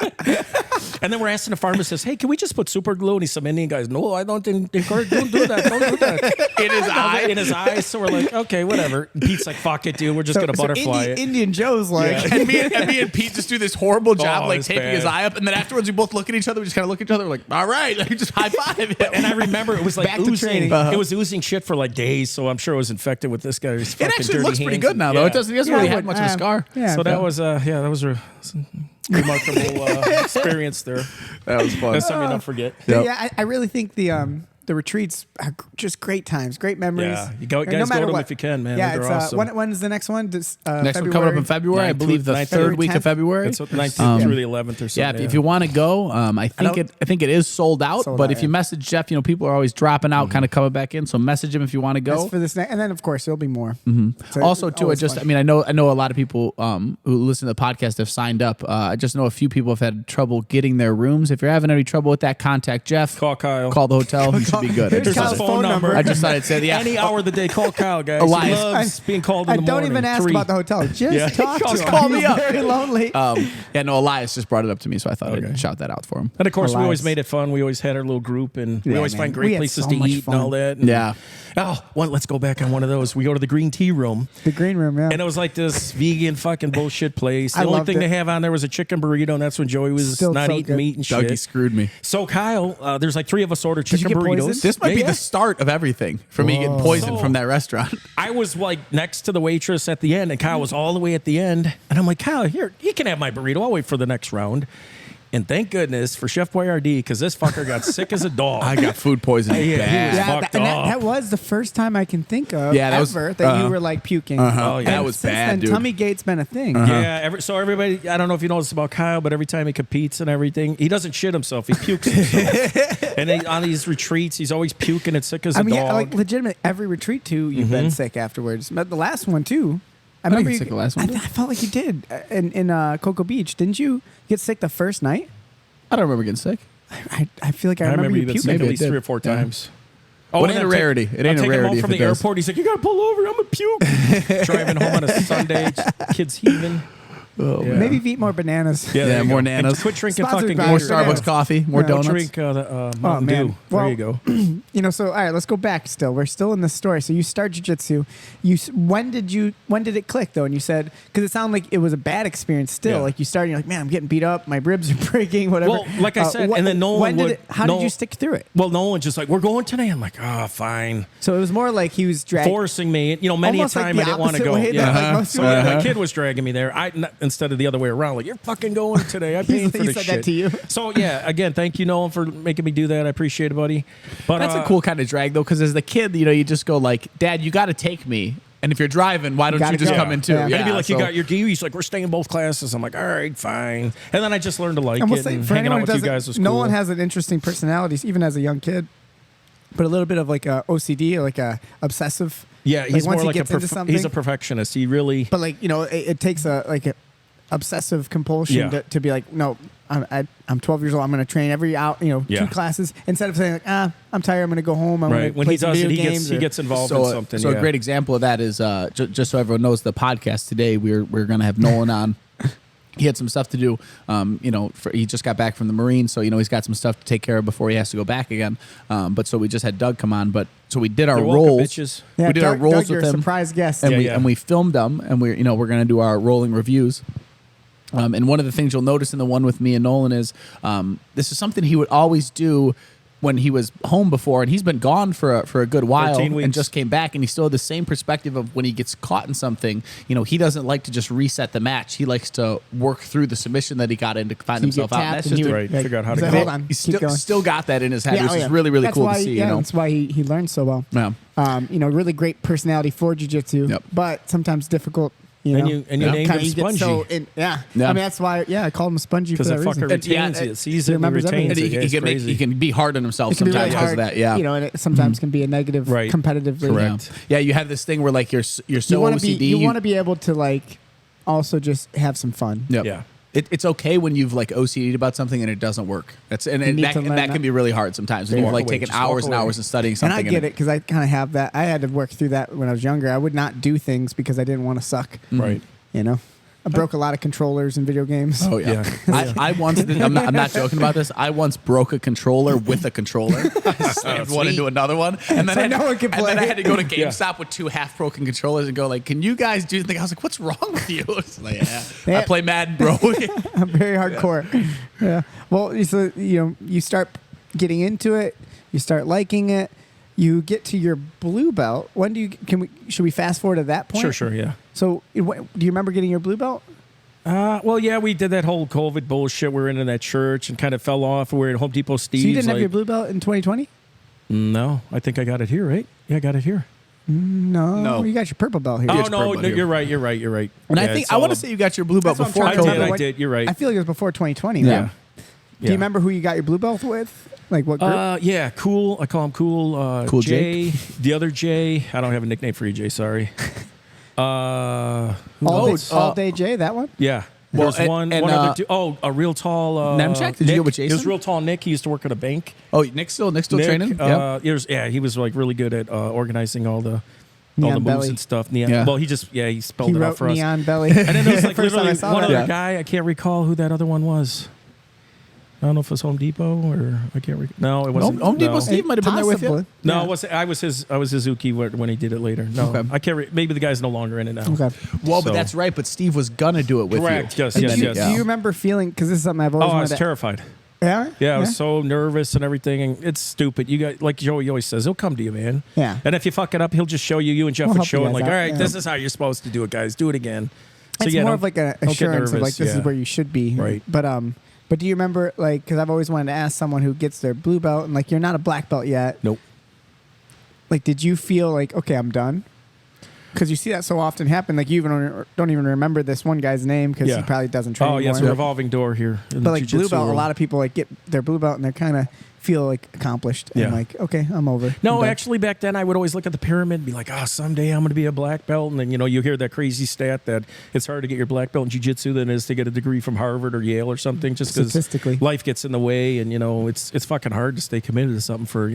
And then we're asking the pharmacist, hey, can we just put super glue? And he's some Indian guys, no, I don't encourage, don't do that. In his eye. In his eyes. So we're like, okay, whatever. And Pete's like, fuck it, dude. We're just going to butterfly it. Indian Joe's like, And me and Pete just do this horrible job, like it's taping bad. his eye up, and then afterwards we both look at each other. We just kind of look at each other, we're like, all right, like just high five. And I remember it was like Back to oozing. training. It was oozing shit for like days, so I'm sure it was infected with this guy's fucking It actually dirty looks pretty hands. good now, though. Yeah. It doesn't. He doesn't really have much of a scar. Yeah, So that was that was a remarkable experience there. That was fun. That's something you don't forget. Yep. Yeah, I really think the retreats are just great times, great memories. Yeah, you guys No go matter to them what. if you can, man. Yeah, They're it's awesome. when's the next one? Next one coming up in February, I believe the 19th, third week 10th? of February. It's the 19th through the 11th or something. Yeah, if you want to go, I think it is sold out. Sold but out, if you yeah. message Jeff, people are always dropping out, kind of coming back in. So message him if you want to go. That's for this next, and then of course there'll be more. So Also, it's too, always fun. I know a lot of people who listen to the podcast have signed up. I just know a few people have had trouble getting their rooms. If you're having any trouble with that, contact Jeff. Call Kyle. Call the hotel. He should be good. Here's Kyle's phone number. I just thought I'd say Any hour of the day, call Kyle, guys. Elias. He loves being called in I the don't morning. even ask 3. about the hotel. Just talk to Just him. call me He's up. very lonely. Elias just brought it up to me, so I thought I'd shout that out for him. And of course, we Elias. always made it fun. We always had our little group, and we Yeah, always man. find We great had places so to much eat fun. and all that. And, Yeah. let's go back on one of those. We go to the green tea room, The green room, yeah. and it was like this vegan fucking bullshit place. The I only loved thing it. they have on there was a chicken burrito, and that's when Joey was Still not so eating good. meat and Dougie shit. screwed me. So Kyle, there's like 3 of us ordered you chicken get burritos. poisoned? This might be Yeah. the start of everything for me getting poisoned So- from that restaurant. I was like next to the waitress at the end, and Kyle was all the way at the end. And I'm like, Kyle, here, you can have my burrito. I'll wait for the next round. And thank goodness for Chef Boyardee, because this fucker got sick as a dog. I got food poisoning Yeah, he bad. was yeah, fucked and up. that was the first time I can think of Yeah, that was- ever that you were like puking. Oh, yeah. That was Since bad, then, dude. Tummy gate's been a thing. Yeah, so everybody, I don't know if you know this about Kyle, but every time he competes and everything, he doesn't shit himself. He pukes himself. And on these retreats, he's always puking and sick as a I mean, dog. yeah, like legitimate. Every retreat too, you've been sick afterwards. But the last one too. I didn't remember get you, sick the last one. I felt like you did in Cocoa Beach. Didn't you get sick the first night? I don't remember getting sick. I feel like I, I remember you you've been puking. sick at Maybe I least did. 3 or 4 Yeah. times. Well, it and ain't a I'm rarity. It ain't a taking him rarity home if from it the does. airport. He's like, you gotta pull over. I'm a puke. Driving home on a Sunday, kids heaving. Oh, Yeah. Maybe eat more bananas. Yeah, there you more go. nanas. And quit drinking Sponsored fucking by More Sure. Starbucks Bananas. coffee, more Yeah. donuts. Drink Mountain man. Dew. Well, there you go. You know, so all right, let's go back. Still, we're still in the story. So you start jiu-jitsu. When did it click though? And you said, because it sounded like it was a bad experience. Still, Yeah. like you started, you're like, man, I'm getting beat up. My ribs are breaking. Whatever. Well, like I said, and then Nolan would- How did Nolan- you stick through it? Well, Nolan's just like, we're going today. I'm like, fine. So it was more like he was dragging. Forcing me. Many a Almost like time the I didn't want to opposite go. way that, Yeah. like, most So people- the kid was dragging me there. Instead of the other way around, like, you're fucking going today. I'm paying for He this said shit. that to you. So yeah, again, thank you, Nolan, for making me do that. I appreciate it, buddy. But That's a cool kind of drag though, because as the kid, you just go like, Dad, you got to take me. And if you're driving, why don't Gotta you just go. come in too? Yeah. And it'd be like, you so- got your DU. He's like, we're staying in both classes. I'm like, all right, fine. And then I just learned to like And we'll it. say, And for hanging anyone out who with you doesn't, guys was cool. Nolan has an interesting personality, even as a young kid. But a little bit of like a OCD or like a obsessive. yeah, he's once more he like gets into something. he's a perfectionist. He really. But like it takes a obsessive compulsion Yeah. to be like, no, I'm 12 years old. I'm going to train every out, Yeah. 2 classes instead of saying like, I'm tired. I'm going to go home. I'm Right. going to When play he some does it, video he games. gets involved So, in something. so yeah. a great example of that is just so everyone knows the podcast today. We're going to have Nolan on. He had some stuff to do. He just got back from the Marines, so he's got some stuff to take care of before he has to go back again. But so we just had Doug come on. But so we did our You're welcome, roles. bitches. Yeah, we did our Doug, roles Doug, with you're a him, surprise guest. and Yeah, we filmed them, and we're going to do our rolling reviews. And one of the things you'll notice in the one with me and Nolan is this is something he would always do when he was home before, and he's been gone for a good while 14 and weeks. just came back, and he still had the same perspective of when he gets caught in something. He doesn't like to just reset the match. He likes to work through the submission that he got in to find You himself get out. tapped That's and just he a- would, Right, figure out how to he's go. like, hold on, he's keep going. still got that in his head, Yeah, which oh, is yeah. really, really That's cool why, to see. Yeah, that's why he learned so well. Yeah. Really great personality for jiu-jitsu, Yep. but sometimes difficult. You And know? you Yeah. named Kinda him you get Spongy. so Yeah. I mean, that's why. Yeah, I called him Spongy for Because that that reason. fucker retains it. Sees he it and remembers retains And it. he, Yeah, he it's can crazy. he can be hard on himself It can be sometimes really because of hard, that. Yeah. and it sometimes can be a negative, Right. competitively. Correct. Yeah, you have this thing where like you're so You want to OCD. be. You want to be able to like also just have some fun. Yep. Yeah. It's okay when you've like OCD'd about something and it doesn't work. That's and need that, to learn that that. can be really hard sometimes. When Walk you've like away, taken just walk hours and away. hours and studying And something. I get it because I kind of have that. I had to work through that when I was younger. I would not do things because I didn't want to suck. Right. You know. I broke a lot of controllers in video games. Oh yeah. I once. I'm not joking about this. I once broke a controller with a controller. I slammed one into another one, and then So I had, no one could and then play. I had to go to GameStop with 2 half-broken controllers and go like, "Can you guys do anything?" I was like, "What's wrong with you?" It's like, I play Madden, bro. I'm very hardcore. Yeah. Well, so you start getting into it. You start liking it. You get to your blue belt. When do you? Should we fast forward to that point? Sure, yeah. So, do you remember getting your blue belt? Well, yeah, we did that whole COVID bullshit. We were in that church and kind of fell off. We were at Home Depot Steve's. So you didn't have your blue belt in 2020? No, I think I got it here, right? Yeah, I got it here. No, you got your purple belt here. Oh, your no, purple here. you're right. And I Yeah, think it's I want all- to say you got your blue belt That's what I'm before trying to I remember. COVID. did. You're right. I feel like it was before 2020. Yeah. right? Do you remember who you got your blue belt with? Like what group? Yeah, Cool. I call him Cool. Cool Jay. The other Jay. I don't have a nickname for you, Jay. Sorry. Who else? All Day J, that one? Yeah. Well, There's and- one and, other dude. Oh, a real tall. Nemchek? Did you Nick. go with It was Jason? real tall Nick. He used to work at a bank. Oh, Nick's still Nick, training. he was like really good at organizing all the Neon moves Belly. and stuff. Neon. Yeah. Well, he spelled He it out wrote for us. Neon Belly. And then there was like First time I literally saw one that. other Yeah. guy. I can't recall who that other one was. I don't know if it was Home Depot or I can't recall. No, it wasn't. Home Depot no. Steve might have been there with you. Possibly. No, Yeah. it was I was his Suzuki when he did it later. No, Okay. I can't. Maybe the guy's no longer in it now. Okay. Well, So- but that's right. But Steve was gonna do it with Correct. you. Yes. And Yes. then- Yes. Do you remember feeling, because this is something I've always Oh, I wanted was to... terrified. Yeah? Yeah, I was so nervous and everything. And it's stupid. You got like Joey always says, he'll come to you, man. Yeah. And if you fuck it up, he'll just show you. You and Jeff We'll would help show you him guys like, out, all right, yeah. this is how you're supposed to do it, guys. Do it again. So It's yeah, more don't- of like an don't get assurance of like, nervous, this is yeah. where you should be. Right. But do you remember, like, because I've always wanted to ask someone who gets their blue belt and like, you're not a black belt yet. Nope. Like, did you feel like, okay, I'm done? Because you see that so often happen. Like, you even don't even remember this one guy's name because he Yeah. probably doesn't train Oh, yeah, it's a anymore. revolving door here. In But the like jiu-jitsu blue belt, world. a lot of people like get their blue belt and they're kind of feel like accomplished. And Yeah. like, okay, I'm over. No, I'm done. actually, back then I would always look at the pyramid and be like, someday I'm going to be a black belt. And then, you hear that crazy stat that it's harder to get your black belt in jiu-jitsu than it is to get a degree from Harvard or Yale or something, just because Statistically. life gets in the way. And, it's fucking hard to stay committed to something for,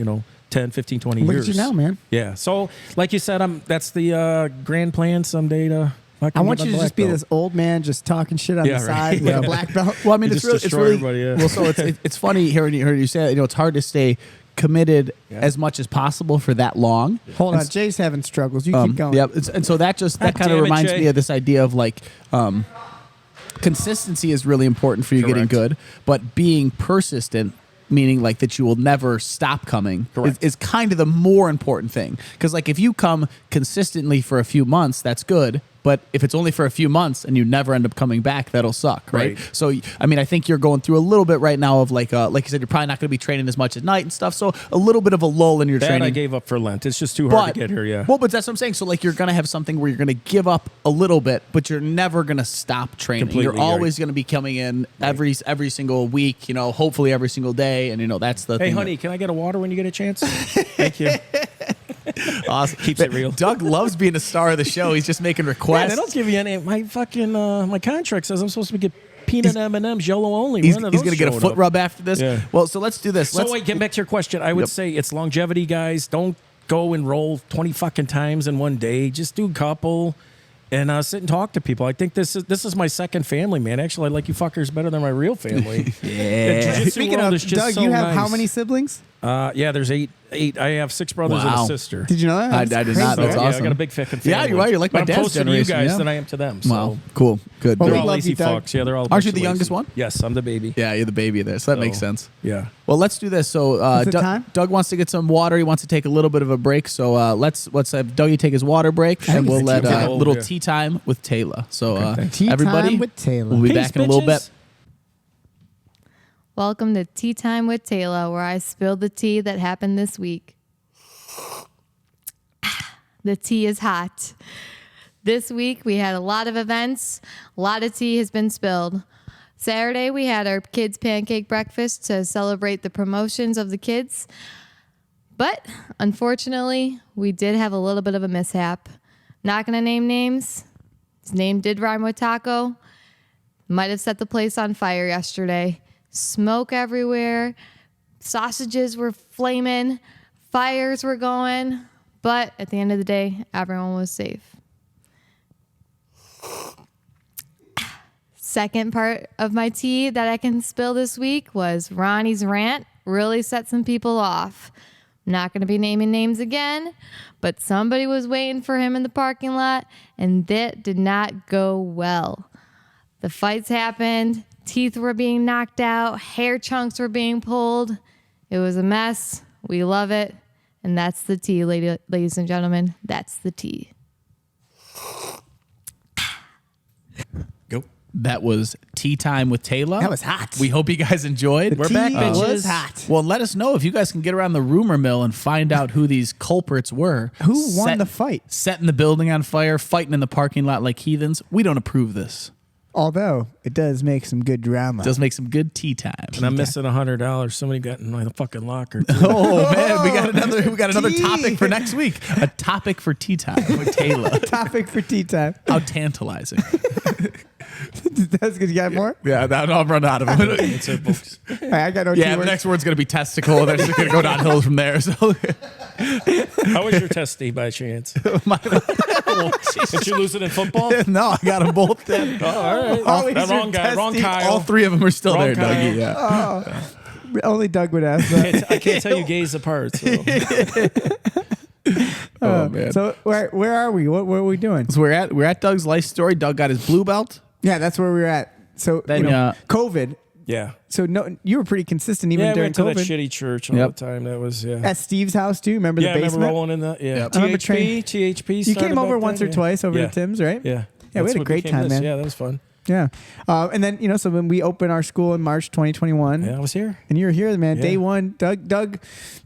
10, 15, 20 Look years. at you now, man. Yeah. So, like you said, that's the grand plan someday to fucking I want get you my to just black be belt. this old man just talking shit on Yeah, the right. side with a black belt. Well, I mean, You it's just really, it's destroy really everybody, yeah. well. So it's funny hearing you say that. It's hard to stay committed as much as possible for that long. Hold on, Jay's having struggles. You keep going. Yep. And so that kind of Damn it, reminds Jay. me of this idea of like consistency is really important for you getting Correct. good, but being persistent, meaning like that you will never stop coming, Correct. is kind of the more important thing. Because like if you come consistently for a few months, that's good. But if it's only for a few months and you never end up coming back, that'll suck, right? Right. So, I mean, I think you're going through a little bit right now of like you said, you're probably not going to be training as much at night and stuff. So a little bit of a lull in your That training. I gave up for Lent. It's just too hard to get here, yeah. Well, but that's what I'm saying. So like you're gonna have something where you're gonna give up a little bit, but you're never gonna stop training. Completely, you're always right. gonna be coming in every single week. Hopefully every single day, and that's the Hey, thing. honey, can I get a water when you get a chance? Thank you. Awesome. Keeps it real. Doug loves being a star of the show. He's just making Yeah, requests. they don't give you any. My fucking my contract says I'm supposed to get peanut M&Ms, yellow only. He's When are gonna those get a showing foot up? rub after this. Yeah. Well, so let's do this. So wait, get back to your question. I would Yep. say it's longevity, guys. Don't go and roll 20 fucking times in one day. Just do a couple and sit and talk to people. I think this is my second family, man. Actually, I like you fuckers better than my real family. Yeah. Speaking of, Doug, you have how many siblings? Yeah, there's eight. I have 6 brothers and Wow. a sister. Did you know that? I That's did not. crazy. That's Yeah, awesome. I got a big fucking family. Yeah, you're right. You're like my But dad's I'm closer generation, to you guys yeah. than I am to them. So. Wow. Cool. Good. Well, They're we all love lazy you, Doug. fucks. Yeah, they're all. a Aren't you bunch the of youngest lazy- one? Yes, I'm the baby. Yeah, you're the baby there, so that makes So, sense. Yeah. Well, let's do this. So Is it time? Doug wants to get some water. He wants to take a little bit of a break. So let's have Dougie take his water break, and think we'll it's let tea time. little Yeah. tea time with Taylor. So Tea everybody, time with Taylor. we'll be Peace, back in a little bitches. bit. Welcome to Tea Time with Taylor, where I spilled the tea that happened this week. The tea is hot. This week we had a lot of events. A lot of tea has been spilled. Saturday we had our kids' pancake breakfast to celebrate the promotions of the kids. But unfortunately, we did have a little bit of a mishap. Not going to name names. His name did rhyme with taco. Might have set the place on fire yesterday. Smoke everywhere. Sausages were flaming. Fires were going. But at the end of the day, everyone was safe. second part of my tea that I can spill this week was Ronnie's rant really set some people off. I'm not going to be naming names again, but somebody was waiting for him in the parking lot, and that did not go well. The fights happened. Teeth were being knocked out. Hair chunks were being pulled. It was a mess. We love it. And that's the tea, ladies and gentlemen. That's the tea. Go. That was Tea Time with Taylor. That was hot. We hope you guys enjoyed. We're back, Tea bitches. was hot. Well, let us know if you guys can get around the rumor mill and find out who these culprits were. Who won the fight? Setting the building on fire, fighting in the parking lot like heathens. We don't approve this. Although it does make some good drama. Does make some good tea time. And I'm missing $100. Somebody got in my fucking locker. Oh man, we got another Tea. topic for next week. A topic for tea time with Taylor. Topic for tea time. How tantalizing. That's good. You got more? Yeah, I'll run out of them. That's it, folks. All right, I got no Yeah, the keywords. next word's gonna be testicle. They're just gonna go downhill from there. So How was your testy by chance? Did you lose it in football? no, I got them both. Then. Oh, all right. Always That wrong your guy. Wrong testy. Kyle. All three of them are still Wrong there, Kyle. Dougie. Yeah. Only Doug would ask that. I can't tell you gays apart. So. Oh man. So where are we? What are we doing? So we're at Doug's life story. Doug got his blue belt. Yeah, that's where we're at. So Then, COVID. Yeah. So no, you were pretty consistent even Yeah, we during went to that COVID. shitty church all Yep. the time. That was, yeah. At Steve's house too. Remember Yeah, I the remember basement? rolling in the, yeah. Yep. I remember THP You started came over back once then, or yeah. twice over Yeah. to Tim's, right? Yeah. Yeah, we That's had a what great became time, this. man. Yeah, that was fun. Yeah. And then so when we opened our school in March 2021, Yeah, I was here. and you were here, man, Yeah. day one, Doug,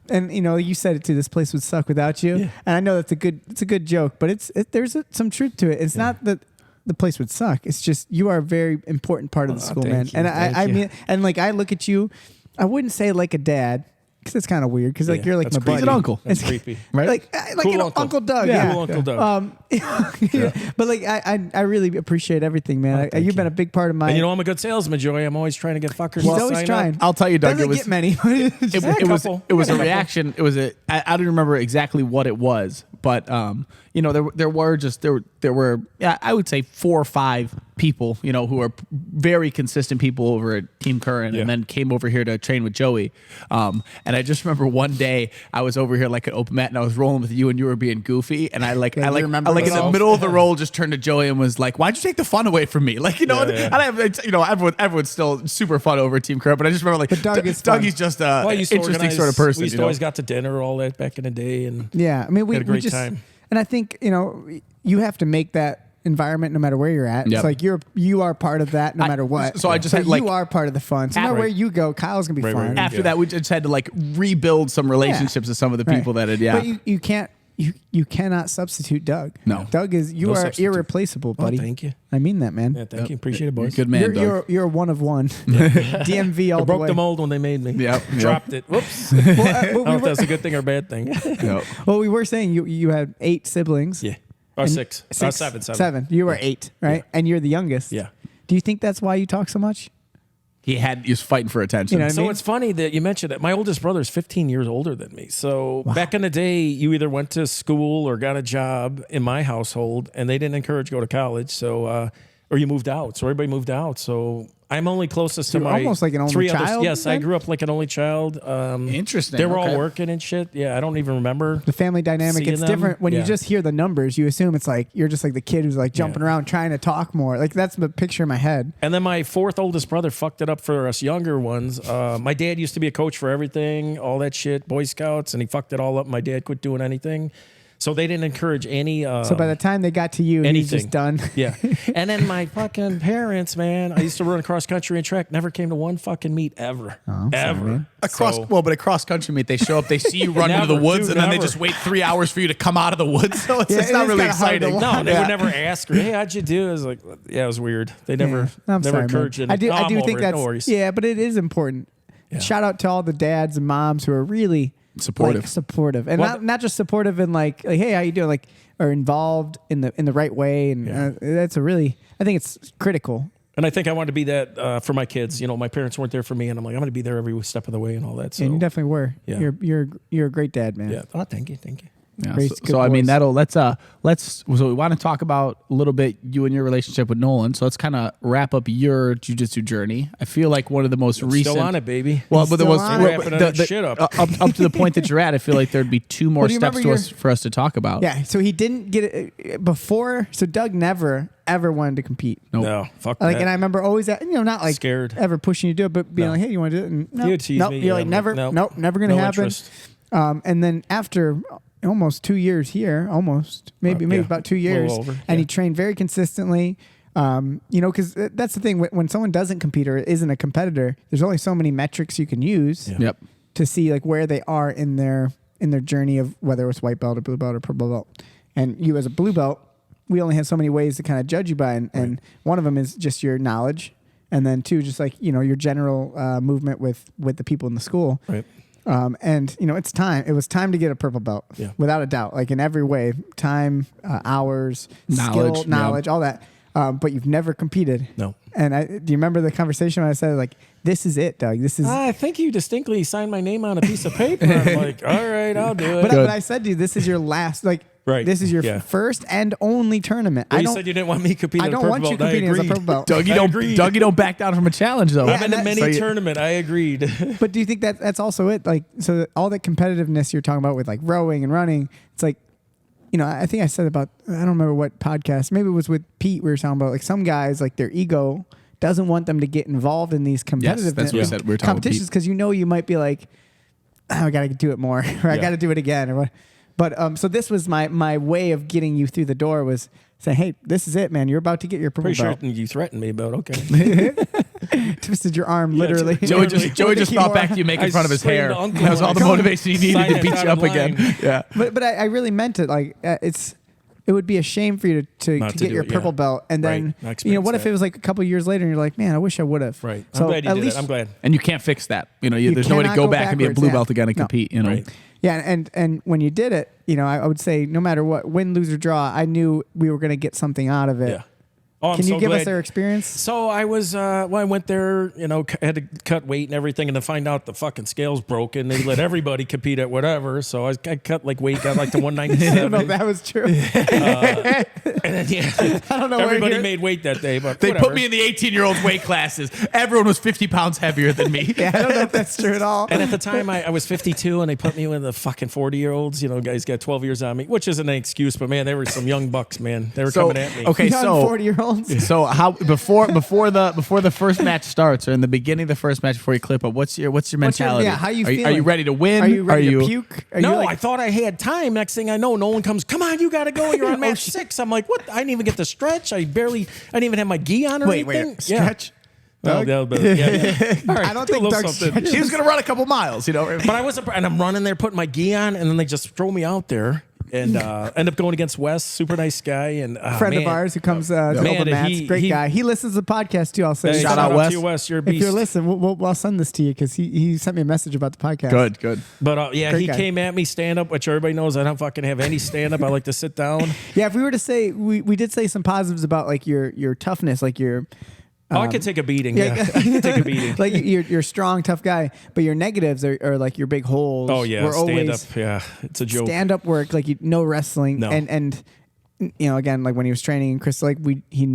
and you said it too. This place would suck without you, Yeah. and I know it's a good joke, but there's some truth to it. It's not that the place would suck. It's just you are a very important part of the school, thank man. you, And thank I you. mean, and like I look at you, I wouldn't say like a dad. Because it's kind of weird. Because like Yeah, you're like that's my buddy. He's an uncle. That's It's- creepy. Right? Like Cool you know, uncle. Uncle Doug. Yeah. Yeah. Cool Uncle Doug. Yeah. But like I really appreciate everything, man. thank You've been you. a big part of my. And you know, I'm a good salesman, Joey. I'm always trying to get fuckers he's to always sign trying. up. I'll tell you, Doug. Doesn't It was get many. it was couple. it was a Couple. reaction. It was I don't remember exactly what it was, but there were I would say 4 or 5 people who are very consistent people over at Team Current, Yeah. and then came over here to train with Joey. And I just remember one day I was over here like an open mat, and I was rolling with you, and you were being goofy, and I remember in the yourself? middle of the roll just turned to Joey and was like, "Why'd you take the fun away from me?" Like Yeah. and I have everyone's still super fun over at Team Current, but I just remember like But Doug is fun. Dougie's just Well, I used to interesting organize- sort of person. We used to always got to dinner, all that back in the day. And Yeah, I mean, we Had a great we just, time. and I think you have to make that environment no matter where you're at. Yep. It's like you are part of that no matter what. so I just had, like- you are part of the fun. So no matter Right. where you go, Kyle's gonna be Right, fun. right. After Yeah. that, we just had to like rebuild some relationships with some of the people that had. But you can't. You cannot substitute Doug. No. Doug is No are substitute. irreplaceable, buddy. thank you. I mean that, man. Yeah, thank you. Appreciate it, boys. Good man, Doug. You're one of one. DMV all I the broke way. the mold when they made me. Yep. Dropped it. Whoops. Well, I don't know we if that's a good thing or a bad thing. No. well, we were saying you had 8 siblings. Yeah. Or And six. Seven. Seven. You were 8, right? And you're the youngest. Yeah. Do you think that's why you talk so much? He was fighting for attention. You know what I So mean? it's funny that you mentioned that. My oldest brother is 15 years older than me. So back in the day, you either went to school or got a job in my household, and they didn't encourage go to college. So, or you moved out. So everybody moved out. So I'm only closest to you're my almost like an only 3 others. child, Yes, I then? grew up like an only child. Interesting. They were Okay. all working and shit. Yeah, I don't even remember. The family dynamic, Seeing it's them? different when you Yeah. just hear the numbers. You assume it's like you're just like the kid who's like jumping Yeah. around trying to talk more. Like that's the picture in my head. And then my 4th oldest brother fucked it up for us younger ones. My dad used to be a coach for everything, all that shit, Boy Scouts, and he fucked it all up. My dad quit doing anything. So they didn't encourage any. So by the time they got to you, he's anything. just done. Yeah. And then my fucking parents, man, I used to run cross country and track, never came to one fucking meet ever. I'm sorry, ever. man. But a cross country meet, they show up, they see you run into the Never, woods, dude, and then they never. just wait 3 hours for you to come out of the woods. So it's, Yeah, it's it not is really kinda hard to exciting. watch. No, they Yeah. would never ask her, hey, how'd you do? I was like, yeah, it was weird. They never, I'm never sorry, man. encouraged it. I do. No, I I'm do over think it. that's No worries. yeah, but it is important. Yeah. Shout out to all the dads and moms who are really Supportive. supportive, and Well, not just supportive in like hey, how you doing? Like are involved in the right way, and Yeah. that's a really. I think it's critical. And I think I wanted to be that for my kids. You know, my parents weren't there for me, and I'm like, I'm going to be there every step of the way and all that. So, And you definitely were. Yeah. You're a great dad, man. yeah. Oh, thank you. Yeah, Raised good so I mean, boys. let's so we want to talk about a little bit you and your relationship with Nolan. So let's kind of wrap up your jiu-jitsu journey. I feel like one of the most recent. Still on it, baby. Well, but there Still was on it. Wrapping that shit up. up to the point that you're at. I feel like there'd be two more do you steps remember for us to talk about. Yeah, so he didn't get it before. So Doug never ever wanted to compete. Nope. No, fuck Like, that. and I remember always, not like Scared. ever pushing you to do it, but being No. like, hey, you want to do it? And He would tease nope. me, You're yeah, like, I'm never, like, nope, never going to no happen. interest. And then after almost 2 years here, maybe yeah, about 2 a years, little over, and yeah. he trained very consistently. Because that's the thing when someone doesn't compete or isn't a competitor, there's only so many metrics you can use Yep. to see like where they are in their journey of whether it's white belt or blue belt or purple belt. And you as a blue belt, we only have so many ways to kind of judge you by, and one of them is just your knowledge, and then two, just like your general movement with the people in the school. Right. And it's time. It was time to get a purple belt, without a doubt. Like in every way, time, hours, skill, knowledge, all that. But you've never competed. No. And do you remember the conversation when I said like, "This is it, Doug. This is." I think you distinctly signed my name on a piece of paper. I'm like, all right, I'll do it. But I said to you, this is your last. Like, Right. this is your Yeah. first and only tournament. Well, I you don't. said you didn't want me competing. I in a don't purple want you belt, and I competing as a agreed. purple belt. Dougie don't back down from a challenge though. I'm in a and mini tournament. I agreed. But do you think that that's also it? Like, so all that competitiveness you're talking about with like rowing and running, it's like, I think I said about, I don't remember what podcast, maybe it was with Pete, we were talking about like some guys, like their ego doesn't want them to get involved in these competitive that's what we said. We were talking about competitions because you might be like, oh, I got to do it more, or I got to do it again, or what. But so this was my way of getting you through the door was saying, hey, this is it, man. You're about to get your purple Pretty sure belt. you threatened me, but okay. Twisted your arm, literally. Joey just thought back to you making I fun of his sprained hair. the uncle That was all the line. motivation you needed Sign to that beat you dotted up again. line. Yeah. But I really meant it. Like it would be a shame for you to Not to get do your it, purple yeah. belt, and Right. then I experienced what if that. it was like a couple years later, and you're like, man, I wish I would have. Right. So I'm glad you at did least it. I'm glad. And you can't fix that. There's no way to cannot go go back and be a backwards, blue yeah. belt again and No. compete. Right. Yeah, and when you did it, I would say no matter what, win, lose or draw, I knew we were going to get something out of it. Yeah. Oh, I'm Can you so give us glad. their experience? So I was, I went there, had to cut weight and everything, and then find out the fucking scale's broken. They let everybody compete at whatever. So I cut like weight, got like to I don't know 197. if that was true. And then, I don't know. where everybody you're- made weight that day, but They whatever. put me in the 18-year-old weight classes. Everyone was 50 pounds heavier than me. Yeah, I don't know if that's true at all. And at the time, I was 52, and they put me with the fucking 40-year-olds. Guys got 12 years on me, which isn't an excuse, but man, they were some young bucks, man. They were coming at me. Okay, Young so 40-year-olds. So how before the first match starts or in the beginning of the first match before you clip up, what's your mentality? How you are feeling? you ready to win? Are you ready to puke? Are No, you like, I thought I had time. Next thing I know, Nolan comes, come on, you got to go. You're on match 6. I'm like, what? I didn't even get to stretch. I didn't even have my gi on or anything. stretch. Well, yeah, but, yeah. All right, I don't do a think little Doug something. stretches. He was gonna run a couple miles, But I wasn't, and I'm running there, putting my gi on, and then they just throw me out there, and end up going against Wes, super nice guy, and Friend of ours who comes to Man, open mats, he- great he- guy. He listens to the podcast too. I'll say Hey, Shout shout out out Wes. to you, Wes. You're a if beast. you're listening, we'll send this to you because he sent me a message about the podcast. Good. But yeah, Great he guy. came at me stand up, which everybody knows I don't fucking have any stand up. I like to sit down. Yeah, if we were to say we did say some positives about like your toughness, like your I could take a beating. Yeah, I could take a beating. like you're a strong, tough guy, but your negatives are like your big holes. Oh yeah, We're stand always up. Yeah, it's a joke. stand up work, like no wrestling, No. and again, like when he was training in Crystal Lake, you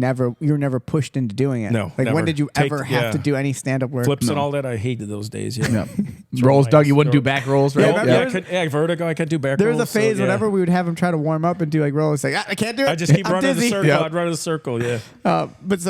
were never pushed into doing it. No, like never. when did you ever have yeah. to do any stand up work? Flips and all that. I hated those days. Yeah. Yeah. Rolls, Doug. You wouldn't do back rolls, right? Yeah, Yeah, vertigo. I could do back There was a rolls, so, phase yeah. whenever we would have him try to warm up and do like rolls. Like I can't do it. I just keep I'm running the dizzy. circle. Yeah. I'd run in the circle. Yeah. But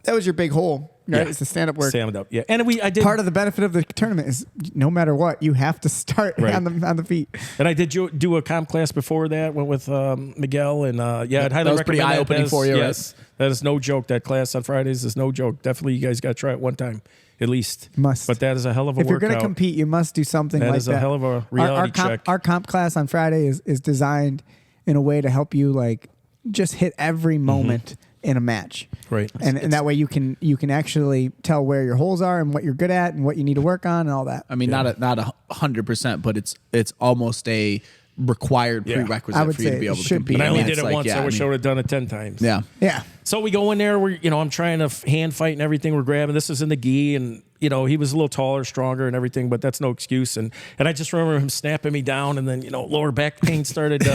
that was your big hole, right? Yeah. It's the stand up work. Stand up. Yeah. And I did. Part of the benefit of the tournament is no matter what, you have to start Right. on the feet. And I did do a comp class before that. Went with Miguel, and yeah, I'd highly That was pretty recommend eye-opening That for you, right? Yes, that is no joke. That class on Fridays is no joke. Definitely, you guys got to try it one time at least. Must. But that is a hell of a If you're workout. going to compete, you must do something That like is that. a hell of a reality check. Our comp class on Friday is designed in a way to help you like just hit every moment in a match. Right. And that way you can actually tell where your holes are and what you're good at and what you need to work on and all that. I mean, not 100%, but it's almost a required Yeah. I prerequisite would for you to say be it able to should be. compete. And I only mean, did it's it like, once. yeah, I wish I mean, would have done it 10 times. yeah. Yeah. So we go in there. I'm trying to hand fight and everything. We're grabbing. This is in the gi, and you know, he was a little taller, stronger and everything, but that's no excuse. And I just remember him snapping me down, and then, you know, lower back pain started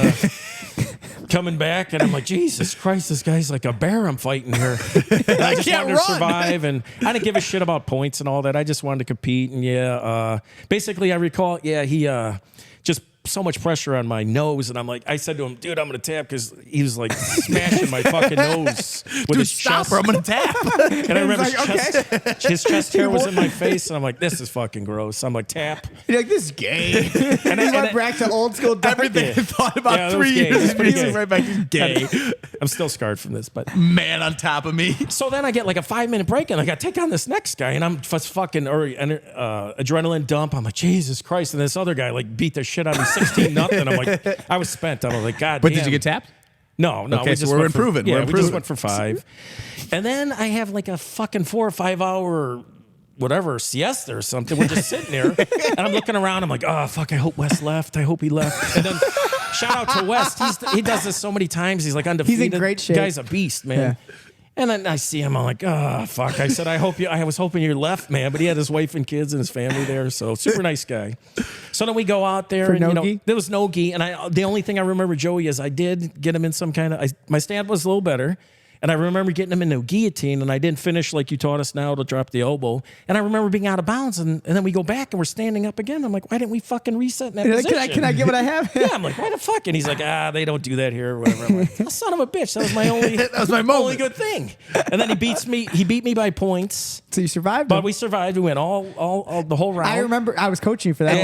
coming back, and I'm like, Jesus Christ, this guy's like a bear I'm fighting here. And I just wanted to survive, and I didn't give a shit about points and all that. I just wanted to compete, and basically I recall, he just so much pressure on my nose, and I'm like, I said to him, dude, I'm gonna tap, because he was like smashing my fucking nose with his chest. Or I'm gonna tap. And I remember his chest hair was in my face, and I'm like, this is fucking gross. I'm like, tap. You're like, this is gay. And I went back to old school. Everything I thought about 3 years. He's right back to gay. I'm still scarred from this, but man on top of me. So then I get like a 5-minute break, and I got to take on this next guy, and I'm just fucking adrenaline dump. I'm like, Jesus Christ. And this other guy like beat the shit out of me 16-0. I'm like, I was spent. I was like, God damn. But did you get tapped? No. Okay, so we're improving. We just went for 5. And then I have like a fucking 4 or 5 hour whatever siesta or something. We're just sitting there, and I'm looking around. I'm like, oh fuck, I hope Wes left. I hope he left. And then shout out to Wes. He does this so many times. He's like undefeated. He's in great shape. Guy's a beast, man. Yeah. And then I see him, I'm like, oh, fuck. I said, I was hoping you left, man. But he had his wife and kids and his family there. So super nice guy. So then we go out there, For and, you know, no-gi? there was no gi. And the only thing I remember, Joey, is I did get him in some kind of, my stand was a little better. And I remember getting him into a guillotine, and I didn't finish like you taught us now to drop the elbow. And I remember being out of bounds, and then we go back, and we're standing up again. I'm like, why didn't we fucking reset in that position? Like, can I get what I have? Yeah, I'm like, why the fuck? And he's like, they don't do that here or whatever. I'm like, oh, son of a bitch, that was my only, only good thing. And then he beat me by points. So you survived. But we survived. We went all the whole round. I remember I was coaching you for that. And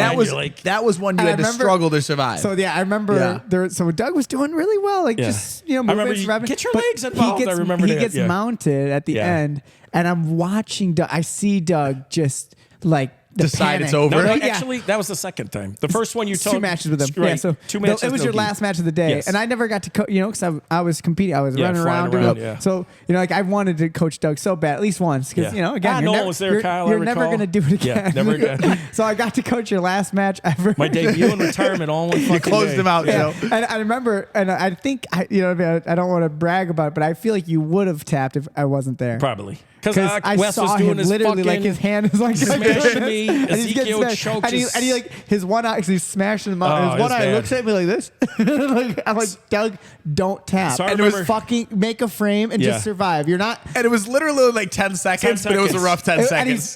that was one you had to struggle to survive. So yeah, I remember so Doug was doing really well. Like just, you know, I remember get your legs involved. I remember he that. gets mounted at the end, and I'm watching Doug. I see Doug just like decide it's over. No, actually, that was the second time. The first one you told 2 matches with him. Right. Yeah, so 2 matches. It was your last match of the day, and I never got to coach. You know, because I was competing. I was running around doing it. So you know, like I wanted to coach Doug so bad, at least once, because you know, again, Nolan was there. Kyle, you're never going to do it again. Yeah, never again. So I got to coach your last match ever. My debut in retirement, all in one fucking You closed him out, Joe. And I remember, and I think, you know, I don't want to brag about it, but I feel like you would have tapped if I wasn't there. Probably. Because I Wes saw was him doing his literally like his hand is like smashing me. and he's getting Ezekiel smashed. choked and he like his one eye, he's smashing him out. His one eye looks at me like this. I'm like, Doug, don't tap. So and it was fucking make a frame and just survive. You're not. And it was literally like 10 seconds, but it was a rough 10 seconds.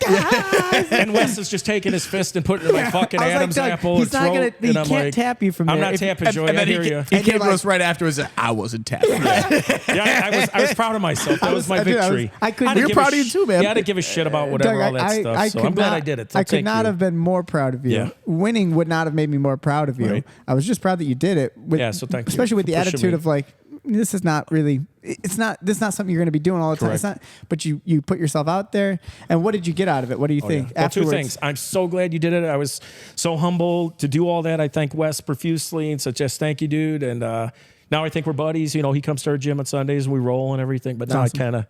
And Wes is just taking his fist and putting it in my fucking Adam's apple. He's not gonna. He can't tap you from there. I'm not tapping, Joey. And then I hear you. He came to us right afterwards. I wasn't tapping. Yeah, I was proud of myself. That was my victory. We're proud of you too, man. Yeah, I didn't give a shit about whatever, Doug, all that stuff. So I'm glad I did it. So I could not have been more proud of you. Yeah. Winning would not have made me more proud of you. Right. I was just proud that you did it. So thank you. Especially with for the pushing attitude me. of like, this is not really. This is not something you're going to be doing all the time. It's not. But you put yourself out there. And what did you get out of it? What do you think? Yeah. Well, 2 things. I'm so glad you did it. I was so humble to do all that. I thank Wes profusely and said, just thank you, dude. And now I think we're buddies. You know, he comes to our gym on Sundays and we roll and everything. But now awesome.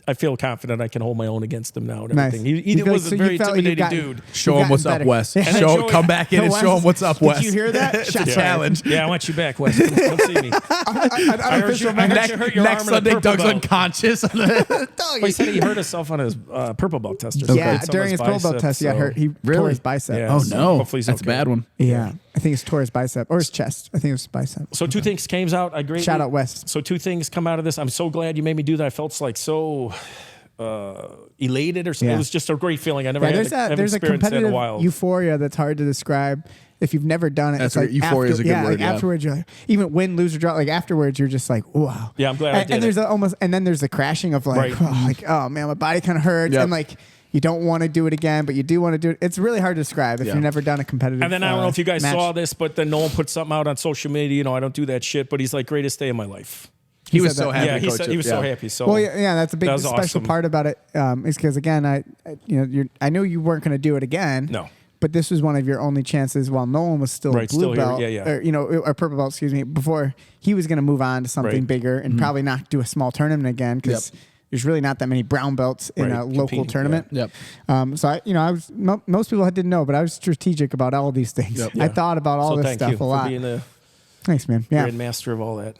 I feel confident I can hold my own against him now and Nice. everything. He was a very intimidating dude. Show him what's up, Wes. Come back in and show him what's up, Wes. Did you hear that? It's a challenge. Yeah, I want you back, Wes. Come see me. I heard you hurt your arm Next in a Sunday, purple Doug's belt. unconscious. Well, he said he hurt himself on his purple belt test. Or Yeah, something. during his purple belt test, he got hurt. He tore his bicep. Yeah, Oh so no, hopefully he's that's okay. a bad one. Yeah, I think it's tore his bicep or his chest. I think it was his bicep. So 2 things came out. I greatly Shout out Wes. So 2 things come out of this. I'm so glad you made me do that. I felt like so elated or something. Yeah. It was just a great feeling. I never had there's a experienced that in competitive a while. euphoria that's hard to describe if you've never done it. That's it's like euphoria is a good word. Like afterwards, you're like, even win, lose, or draw. Like afterwards, you're just like, wow. Yeah, I'm glad I did And there's it. and then there's the crashing of like, oh man, my body kind of hurts, Yep. and like you don't want to do it again, but you do want to do it. It's really hard to describe if you've never done a competitive. And then I don't know if you guys match. saw this, but then Nolan put something out on social media. You know, I don't do that shit, but he's like, greatest day of my life. He was said so that. happy. Yeah, to coach he was it. so happy. So Well, yeah, that's a big That was special awesome. part about it. Is because again, I know you weren't going to do it again. No. But this was one of your only chances while Nolan was still Right, blue still here. belt, Yeah. or purple belt, excuse me, before he was going to move on to something Right. bigger and probably not do a small tournament again because there's really not that many brown belts in Right, a local competing, tournament. yeah. So I was most people didn't know, but I was strategic about all these things. Yep. I thought about all So this thank stuff you a for lot. being Thanks, man. Yeah. Grandmaster of all that.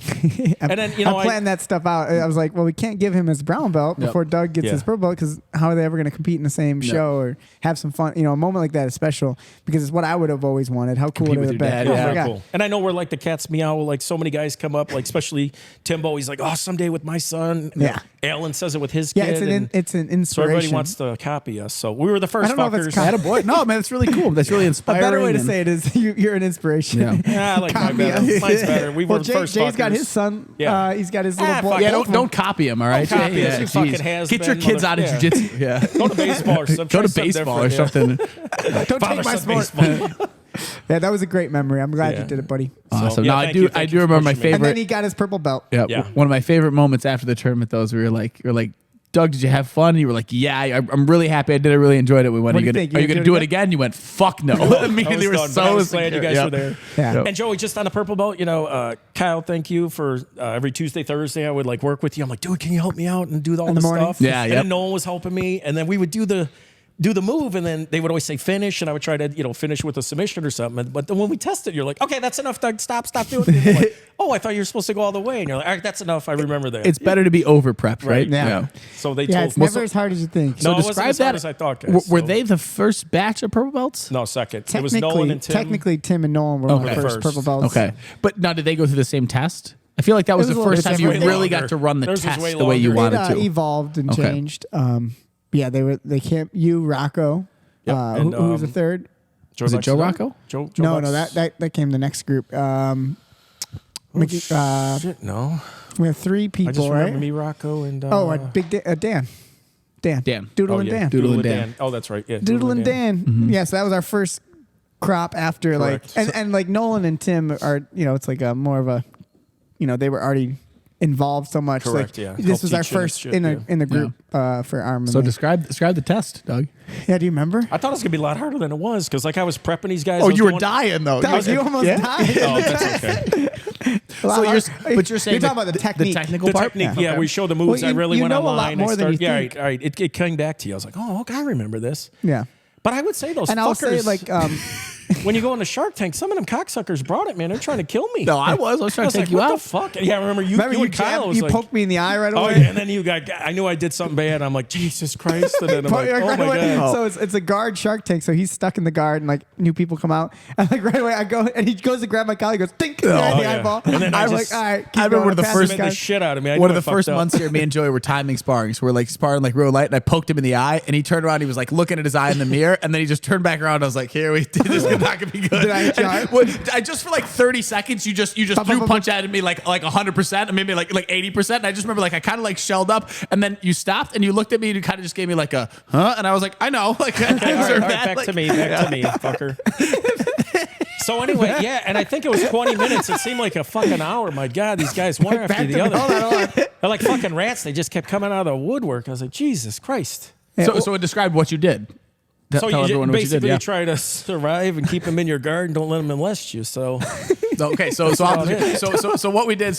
I, And then, you know, I planned that stuff out. I was like, well, we can't give him his brown belt before Doug gets Yeah. his purple belt because how are they ever going to compete in the same show or have some fun? You know, a moment like that is special because it's what I would have always wanted. How cool Compete would with it your have dad, been? yeah. Oh my Very God. cool. And I know we're like the cat's meow. Like so many guys come up, like especially Timbo. He's like, oh, someday with my son. Yeah. Alan says it with his Yeah, kid. it's an inspiration. so everybody wants to copy us. So we were the first I don't know if fuckers. it's copy. Attaboy. No, man, it's really cool. That's really A inspiring. better way to and- say it is you're an inspiration. Yeah. Yeah, I like my Copy better. us. Mine's better. We were Well, the first Jay's got fuckers. his son. Yeah. He's got his little boy. fuck Yeah, it. don't copy him, all right? Don't copy us, you geez. fucking has-been Get your kids out of mother- jiu-jitsu. Yeah. Go to baseball or something. Go to Try something baseball or different, something. Don't Father take my son sport. baseball. Yeah, that was a great memory. I'm glad Yeah. you did it, buddy. Awesome. yeah, Now I thank do you. I Thank do you for remember my pushing me. And then favorite. he got his purple belt. Yeah, Yeah. one of my favorite moments after the tournament, though, is we were like, Doug, did you have fun? You were like, yeah, I'm really happy. I did. I really enjoyed it. We went. What Are do you you gonna, think? are You you gonna gonna do do it it again? You went, fuck no. Immediately I we're was so done, but I was glad you guys insecure. were there. Yeah. And Joey, just on the purple belt, you know, Kyle, thank you for every Tuesday, Thursday, I would like work with you. I'm like, dude, can you help me out and do all In the the morning? stuff? Yeah, And yep. then Nolan was helping me, and then we would do the move, and then they would always say finish, and I would try to finish with a submission or something. But then when we tested, you're like, okay, that's enough, Doug. Stop doing it. And I'm like, oh, I thought you were supposed to go all the way, and you're like, all right, that's enough. I remember that. It's better to be over prepped, right? Yeah. So they Yeah, told it's me. never as hard as you think. No, it wasn't describe as hard that. as I thought, guys. Were So- they the first batch of purple belts? No, second. It was Nolan and Tim. Technically, Tim and Nolan were one of the Okay. first First. purple belts. Okay, but now did they go through the same test? I feel like that was It the was a first little time you different. really Way got to run the longer. Theirs was test way the way you longer. wanted It to. evolved and Okay. changed. Yeah, they came. You, Rocco. Yep. And, Who was the third? Was it Joe Rocco? Joe No, Bucks? that came the next group. Mickey, Shit, no. we have three I people, just remember right? me, Rocco, and Dan. Dan. Doodle and Dan. Doodle and Dan. Oh, that's right. Yeah, Doodle and Dan. Yeah, so that was our first crop after Correct. like and like Nolan and Tim are it's like a more of a they were already involved so much. Correct, Like, yeah. This Help was our teach and first shit, in yeah. the group for RMMA. So describe the test, Doug. Yeah, do you remember? I thought it was gonna be a lot harder than it was because like I was prepping these guys. Oh, I was you were doing- dying though. Doug, you almost died. Oh, that's okay. So you're saying you're talking about the technique. The technical The part. technique, Yeah. yeah, we showed the moves. Well, I really you went know a lot online. more I than you started, yeah, think. all right. It came back to you. I was like, oh, okay, I remember this. Yeah. But I would say those And fuckers. I'll say like when you go on the Shark Tank, some of them cocksuckers brought it, man. They're trying to kill me. No, I was trying to take like, you what out. the fuck? Yeah, I remember you. remember you and Kyle was you like, poked me in the eye right oh away. yeah, and then you got. I knew I did something bad. I'm like, Jesus Christ, and then I'm like, oh my god. So it's a guard Shark Tank. So he's stuck in the guard, and like new people come out, and like right away I go, and he goes to grab my collar, he goes, "Tink!" in the yeah. eyeball. And then I I'm just- like, all right. I keep remember going. one of the Pass first this Made the guy. shit out of me. I One knew of I the first fucked up. months here, me and Joey were timing sparring. So we're like sparring like real light, and I poked him in the eye, and he turned around. He was like looking at his eye in the mirror, and then he just turned back around. I was like, "Here, this is not gonna be good." Did I hit you hard? I just for like 30 seconds, you just threw a punch at me like 100%, and maybe like 80%. And I just remember like I kind of like shelled up, and then you stopped and you looked at me and you kind of just gave me like a huh, and I was like, I know, like I Okay, all right, deserve all right, that. back Like, to me, fucker. So anyway, yeah, and I think it was 20 minutes. It seemed like a fucking hour. My God, these guys one after the other. Hold on. They're like fucking rats. They just kept coming out of the woodwork. I was like, Jesus Christ. So it described what you did. So Tell you everyone what you basically did. Yeah. try to survive and keep them in your guard and don't let them molest you. So Okay, so what we did,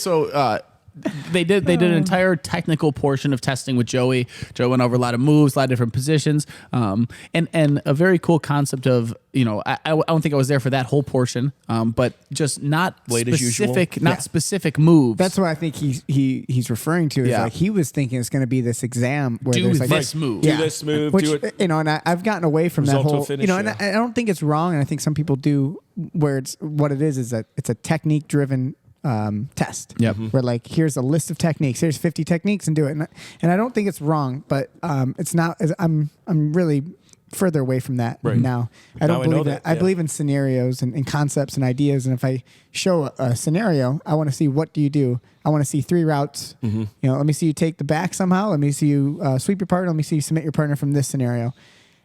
they did an entire technical portion of testing with Joey. Joe went over a lot of moves, a lot of different positions, and a very cool concept of I don't think I was there for that whole portion, but just not Late as usual. Yeah. moves. That's what I think he's referring to. Is Yeah. like he was thinking it's going to be this exam where Do there's like this move. Do this move, which do it. and I've gotten away from that Result will whole. finish, And yeah. I don't think it's wrong, and I think some people do. Where it's what it is that it's a technique driven test. Yep. Where like here's a list of techniques. Here's 50 techniques and do it. And I don't think it's wrong, but it's not. I'm really further away from that Right. now. I don't Now I know believe that, that. I yeah. believe in scenarios and concepts and ideas. And if I show a scenario, I want to see what do you do. I want to see 3 routes. Mm-hmm. Let me see you take the back somehow. Let me see you sweep your partner. Let me see you submit your partner from this scenario.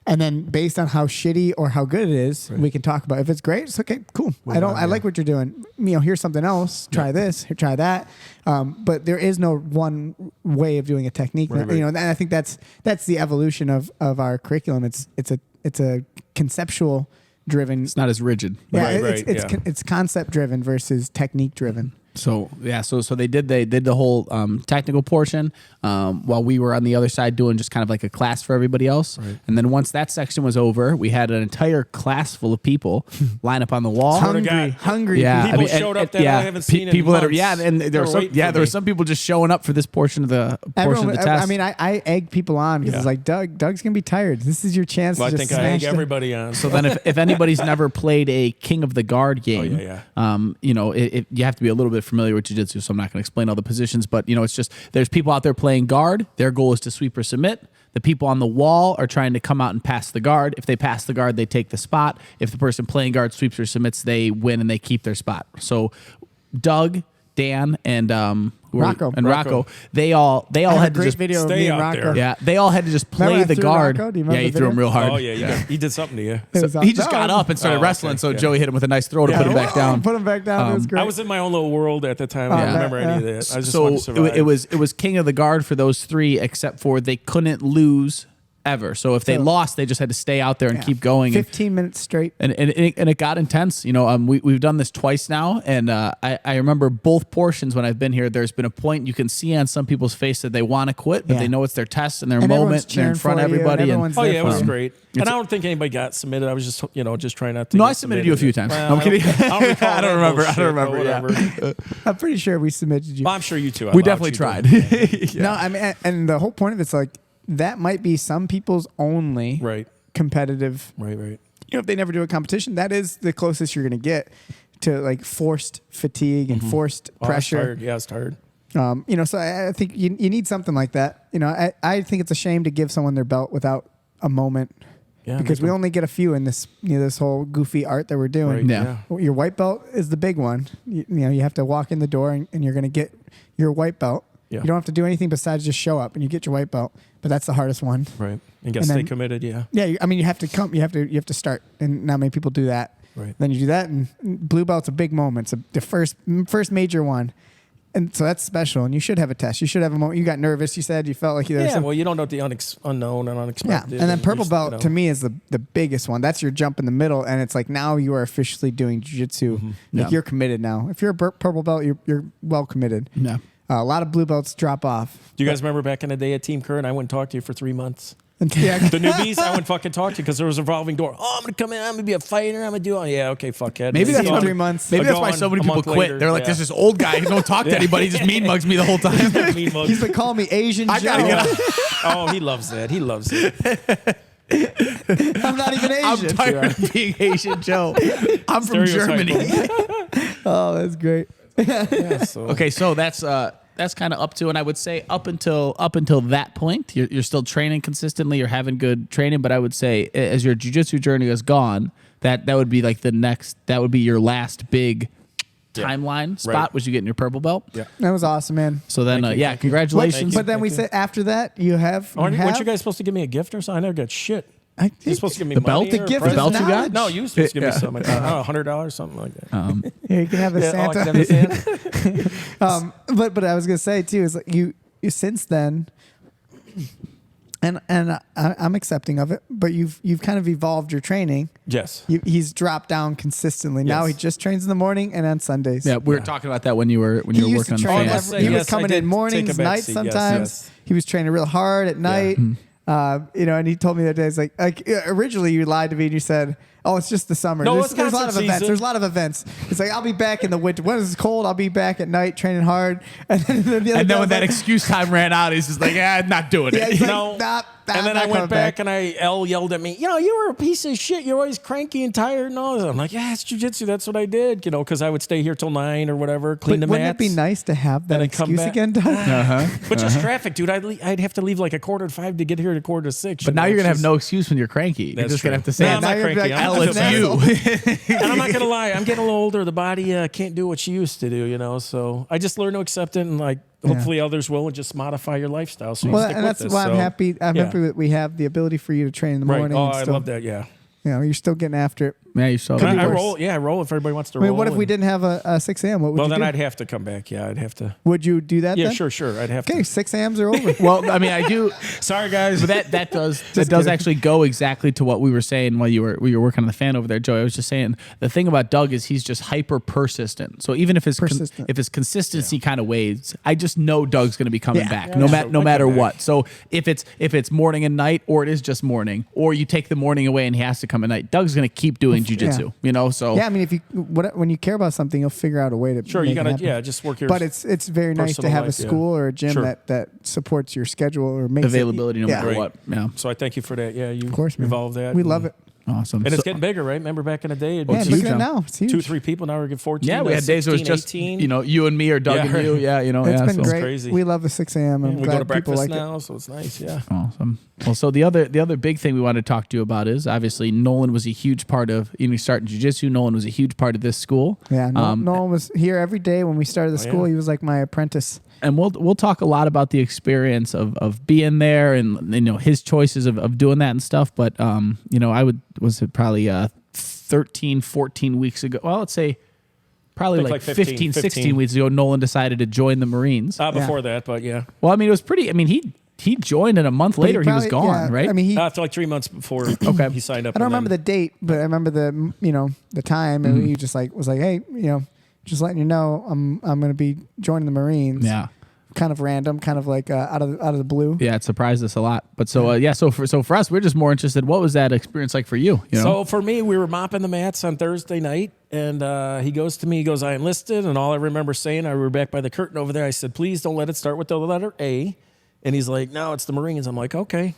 And then based on how shitty or how good it is, we can talk about it. If it's great, it's okay, cool. I like what you're doing. Here's something else. Try this, try that. But there is no one way of doing a technique. Right. And I think that's the evolution of our curriculum. It's a conceptual driven. It's not as rigid. Yeah, Right, it's yeah. it's concept driven versus technique driven. So they did the whole technical portion while we were on the other side doing just kind of like a class for everybody else. Right. And then once that section was over, we had an entire class full of people line up on the wall. Hungry. Yeah, People showed up that I haven't seen in people months. and there were some people just showing up for this portion of the test. I mean, I egg people on because it's like Doug's gonna be tired. This is your chance. Well, to I just think I egg smash everybody on. So then, if anybody's never played a King of the Guard game, you have to be a little bit familiar with jiu-jitsu, so I'm not going to explain all the positions, but it's just there's people out there playing guard. Their goal is to sweep or submit. The people on the wall are trying to come out and pass the guard. If they pass the guard, they take the spot. If the person playing guard sweeps or submits, they win and they keep their spot. So Doug, Dan, and Rocco, they all had to just video stay of me and out Rocco. there. Yeah, they all had to just play Remember I the threw guard. Rocco? Do you remember Yeah, he the threw him video? real hard. Oh yeah, he did something to you. It was He just got up and started wrestling, so Joey hit him with a nice throw to put him back down. Put him back down. It was great. I was in my own little world at the time. I don't remember any of that. I just So wanted to survive. it was King of the Guard for those three, except for they couldn't lose ever. So if they lost, they just had to stay out there and keep going. 15 minutes straight. And it got intense. We've done this twice now, and I remember both portions when I've been here. There's been a point you can see on some people's face that they want to quit, but they know it's their test and their moment. They're in front of everybody. It was great. And I don't think anybody got submitted. I was just trying not to. No, I submitted you a few times. Well, I'm kidding. I don't remember. Yeah. I'm pretty sure we submitted you. Well, I'm sure you too. We definitely tried. No, I mean, and the whole point of it's like that might be some people's only competitive. Right. If they never do a competition, that is the closest you're going to get to like forced fatigue and forced pressure. I was tired. So I think you need something like that. I think it's a shame to give someone their belt without a moment. Yeah, because we only get a few in this this whole goofy art that we're doing. Right, yeah. Your white belt is the big one. You have to walk in the door and you're going to get your white belt. Yeah. You don't have to do anything besides just show up and you get your white belt. But that's the hardest one. Right. And stay committed. Yeah. Yeah. You have to come. You have to start. And not many people do that. Right. Then you do that, and blue belt's a big moment. It's the first major one. And so that's special, and you should have a test. You should have a moment. You got nervous. You said you felt like well, you don't know the unknown and unexpected. Yeah, and then purple belt to me is the biggest one. That's your jump in the middle, and it's like now you are officially doing jiu-jitsu. Like you're committed now. If you're a purple belt, you're well committed. Yeah. A lot of blue belts drop off. Do you guys remember back in the day at Team Kerr, and I wouldn't talk to you for 3 months? Yeah. The newbies, I wouldn't fucking talk to you because there was a revolving door. Oh, I'm going to come in. I'm going to be a fighter. I'm going to do it. Yeah, okay, fuckhead. Maybe that's 3 months. Maybe that's why so many people quit. They're like, there's this old guy who don't talk to anybody. He just mean mugs me the whole time. He's like, call me Asian Joe. I gotta get out. Oh, he loves that. He loves it. I'm not even Asian. I'm tired of being Asian Joe. I'm from Germany. Oh, that's great. Okay, so that's kind of up to, and I would say up until that point, you're still training consistently. You're having good training, but I would say as your jiu-jitsu journey has gone, that would be like the next. That would be your last big timeline spot. Was you getting your purple belt? Yeah, that was awesome, man. So then, congratulations. But then we said after that, you have. Weren't you guys supposed to give me a gift or something? I never got shit. You're supposed to give me the money belt. The gift the belt is you got? No, you were supposed to give me something. $100, something like that. Here, you can have the Santa. But I was gonna say too is like you since then, and I'm accepting of it. But you've kind of evolved your training. Yes. He's dropped down consistently. Now he just trains in the morning and on Sundays. Yeah, we were talking about that when you were working on the fans. He was coming in mornings, nights sometimes. Yes. He was training real hard at night. And he told me that day, it's like originally you lied to me and you said, oh, it's just the summer. No, there's a lot of events. There's a lot of events. It's like, I'll be back in the winter. When it's cold, I'll be back at night training hard. And then when that excuse time ran out, he's just like, not doing it. Yeah, he's like, and then I went back and Elle yelled at me, you were a piece of shit. You're always cranky and tired and all that. I'm like, it's jiu-jitsu. That's what I did, because I would stay here till 9 or whatever, clean the mats. Wouldn't it be nice to have that excuse again, Doug? But just traffic, dude. I'd have to leave like 4:45 to get here at 4:45. But now you're going to have no excuse when you're cranky. You're just going to have to say, I'm not cranky. Elle, it's you. And I'm not going to lie. I'm getting a little older. The body can't do what she used to do, So I just learned to accept it and hopefully others will, and just modify your lifestyle. So and that's why I'm happy. I'm happy that we have the ability for you to train in the morning. Oh, I love that. Yeah. You're still getting after it. Yeah, you saw I that. roll. Yeah, I roll if everybody wants to I roll. mean, what if we and- didn't have a 6 a.m.? What would Well, you then do? I'd have to come back. Yeah, I'd have to. Would you do that? Yeah, then? sure. I'd have Okay, to. 6 a.m.s are over. Well, I mean, I do. Sorry, guys. But that does kidding. actually go exactly to what we were saying while you were working on the fan over there, Joey. I was just saying the thing about Doug is he's just hyper persistent. So even if his Persistent. if his consistency kind of waves, I just know Doug's going to be coming Yeah. back Yeah, no sure. no Might matter come back. what. So if it's morning and night, or it is just morning, or you take the morning away and he has to come at night, Doug's going to keep doing jujitsu. You know, so Yeah, I mean, when you care about something, you'll figure out a way to. Sure, make you it gotta happen. just work your. But it's very nice to personal have a life, yeah. school or a gym Sure. that supports your schedule or makes availability no matter Right. what. Yeah, So I thank you for that. Yeah, you Of course, man. evolved that. We love it. awesome. And it's So- getting bigger, right? Remember back in the day, it'd Yeah, be look huge, at it huh? now. It's huge. 2-3 people. Now we're getting 14. yeah, we had days where it was 16, just 18. you and me or Doug Yeah. and you. Yeah, It's been so. great. crazy. We love the 6 a.m. I'm We go to glad people breakfast like now, so it's nice. Yeah. Awesome. Well, so the other big thing we wanted to talk to you about is obviously Nolan was a huge part of starting jiu-jitsu. Nolan was a huge part of this school. it. Yeah, Nolan was here every day when we started the school. yeah. He was like my apprentice. And we'll talk a lot about the experience of being there and his choices of doing that and stuff. But was it probably 13, 14 weeks ago? Well, let's say probably like 15, 16 weeks ago, Nolan decided to join the Marines. Before that, but yeah. Well, I mean, it was pretty. I mean, he joined, and a month later he was probably- gone, yeah, right? I mean, After like 3 months before he signed up. I don't and remember the then- date, but I remember the time, and he just was like, hey, just letting you know, I'm going to be joining the Marines. yeah. Kind of random, kind of like out of the blue. Yeah, it surprised us a lot. But so for us, we're just more interested. What was that experience like for you? So for me, we were mopping the mats on Thursday night, and he goes to me, he goes, I enlisted, and all I remember saying, we were back by the curtain over there, I said, please don't let it start with the letter A. And he's like, no, it's the Marines. I'm like, okay.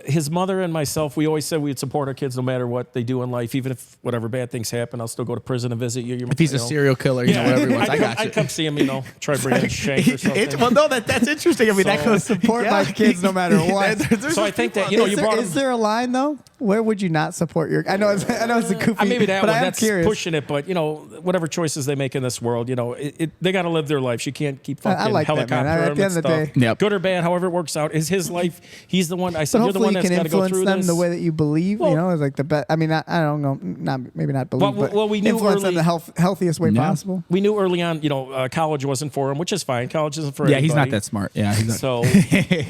His mother and myself, we always said we'd support our kids no matter what they do in life, even if whatever bad things happen, I'll still go to prison and visit you. if he's a serial killer, whatever he wants, I got you. I'd come see him, try to bring in a shank or something. Well, no, that's interesting. I mean, that goes Support my kids no matter what. So I think that, you brought Is him. there a line though? Where would you not support your? I know it's a goofy. Maybe that but one. I am That's curious. pushing it, but whatever choices they make in this world, they got to live their life. She can't keep fucking I like that, helicopter man. At them the and end of the stuff. day. Yep. Good or bad, however it works out, is his life. He's the one. I said, But you're the hopefully one you that's can got to go influence through them this. the way that you believe. Well- Is like the best. I mean, I don't know, maybe not believe, but we knew influence them early- the healthiest way Yeah. possible. We knew early on, college wasn't for him, which is fine. College isn't for Yeah, everybody. he's not that smart. Yeah, he's not. So,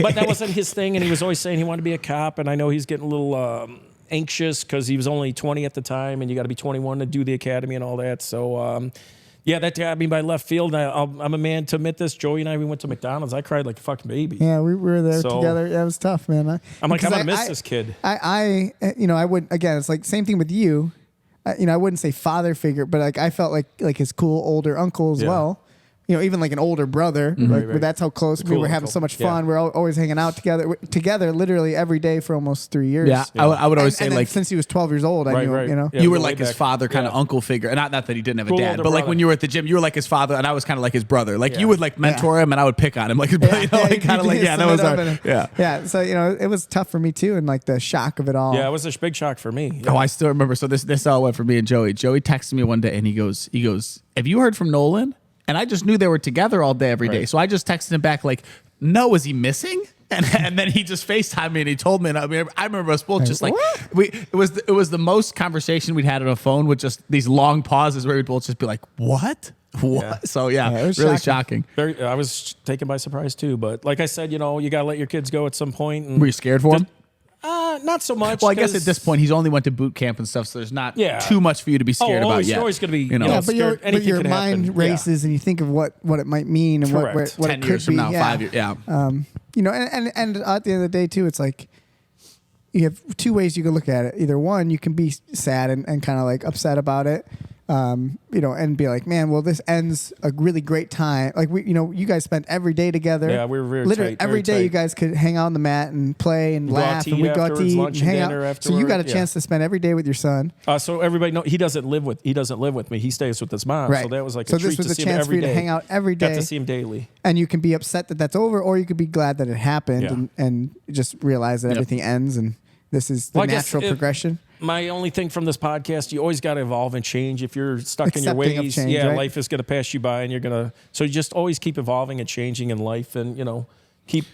but that wasn't his thing, and he was always saying he wanted to be a cop. And I know he's getting a little anxious because he was only 20 at the time, and you got to be 21 to do the academy and all that. So, that got me by left field. I'm a man to admit this. Joey and we went to McDonald's. I cried like a fucking baby. Yeah, we were there So- together. Yeah, it was tough, man. I'm like, I'm because gonna miss this kid. I would again. It's like same thing with you. I wouldn't say father figure, but like I felt like his cool older uncle as Yeah. well. Even like an older brother. right. But that's how close we Cool were having uncle. so much Yeah. fun. We're always hanging out together, literally every day for almost 3 years. Yeah, I would always say And then like since he was 12 years old, I Right, knew right. him. Yeah. you were way like his back. father, kind of Yeah. uncle figure. And not that he didn't have a Cool dad, older but like brother. when you were at the gym, you were like his father, and I was kind of like his brother. Like Yeah. you would like mentor him, and I would pick on him like his brother. Kind of like that was our Yeah. So it was tough for me too, and like the shock of it all. Yeah, it was a big shock for me. Oh, I still remember. So this all went for me and Joey. Joey texted me one day and he goes, have you heard from Nolan? And I just knew they were together all day, every day. Right. So I just texted him back like, no, is he missing? And then he just FaceTimed me and he told me. And I remember us both just like, what? it was the most conversation we'd had on a phone with just these long pauses where we'd both just be like, what? Yeah. So Yeah, it was really shocking. shocking. I was taken by surprise too. But like I said, you got to let your kids go at some point. And Were you scared for him? not so much. Well, I guess 'cause- at this point he's only went to boot camp and stuff, so there's not Yeah. too much for you to be scared about always, yet. You're always going to be, you know. Yeah, but scared. Anything your could mind happen. races and you think of what it might mean and what Correct. it 10 could years from be. now, Yeah. 5 years. Yeah. And at the end of the day too, it's like you have two ways you can look at it. Either one, you can be sad and kind of like upset about it, and be like, man, well, this ends a really great time. Like you guys spent every day together. Yeah, we were very literally tight, every very day. tight. You guys could hang out on the mat and play and Go out laugh, to and eat we got to afterwards, eat and lunch and hang out. dinner So you got a afterward, chance to spend every day with your son. So everybody know he doesn't live with me. He stays with his mom. Right. So that was like So a treat this was to a see him chance for every you to day. hang out every Got day. to see him daily. And you can be upset that that's over, or you could be glad that it happened Yeah. and just realize that Yep. everything ends and this is the Well, I guess natural if- progression. My only thing from this podcast, you always got to evolve and change. If you're stuck in your Accepting of ways, change, right? life is going to pass you by, and you're going to. So you just always keep evolving and changing in life, and keep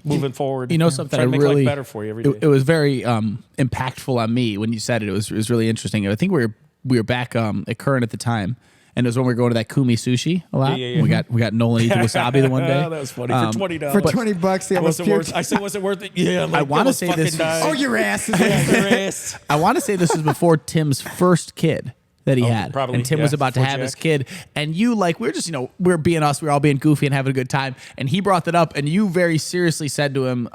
moving forward. You know something try to I make really life better for you every day. It was very impactful on me when you said it. It was really interesting. I think we were back at Current at the time. And it was when we were going to that Kumi Sushi a lot. Yeah. We got Nolan eating wasabi the one day. That was funny. For $20. For $20, he almost puked. I said, was it worth it? Yeah. I want to say this. Oh, your ass is Your ass. I want to say this was before Tim's first kid that he had. Probably, and Tim was about to before have Jack. his kid. And you, we were just, we were being us. We were all being goofy and having a good time. And he brought that up. And you very seriously said to him,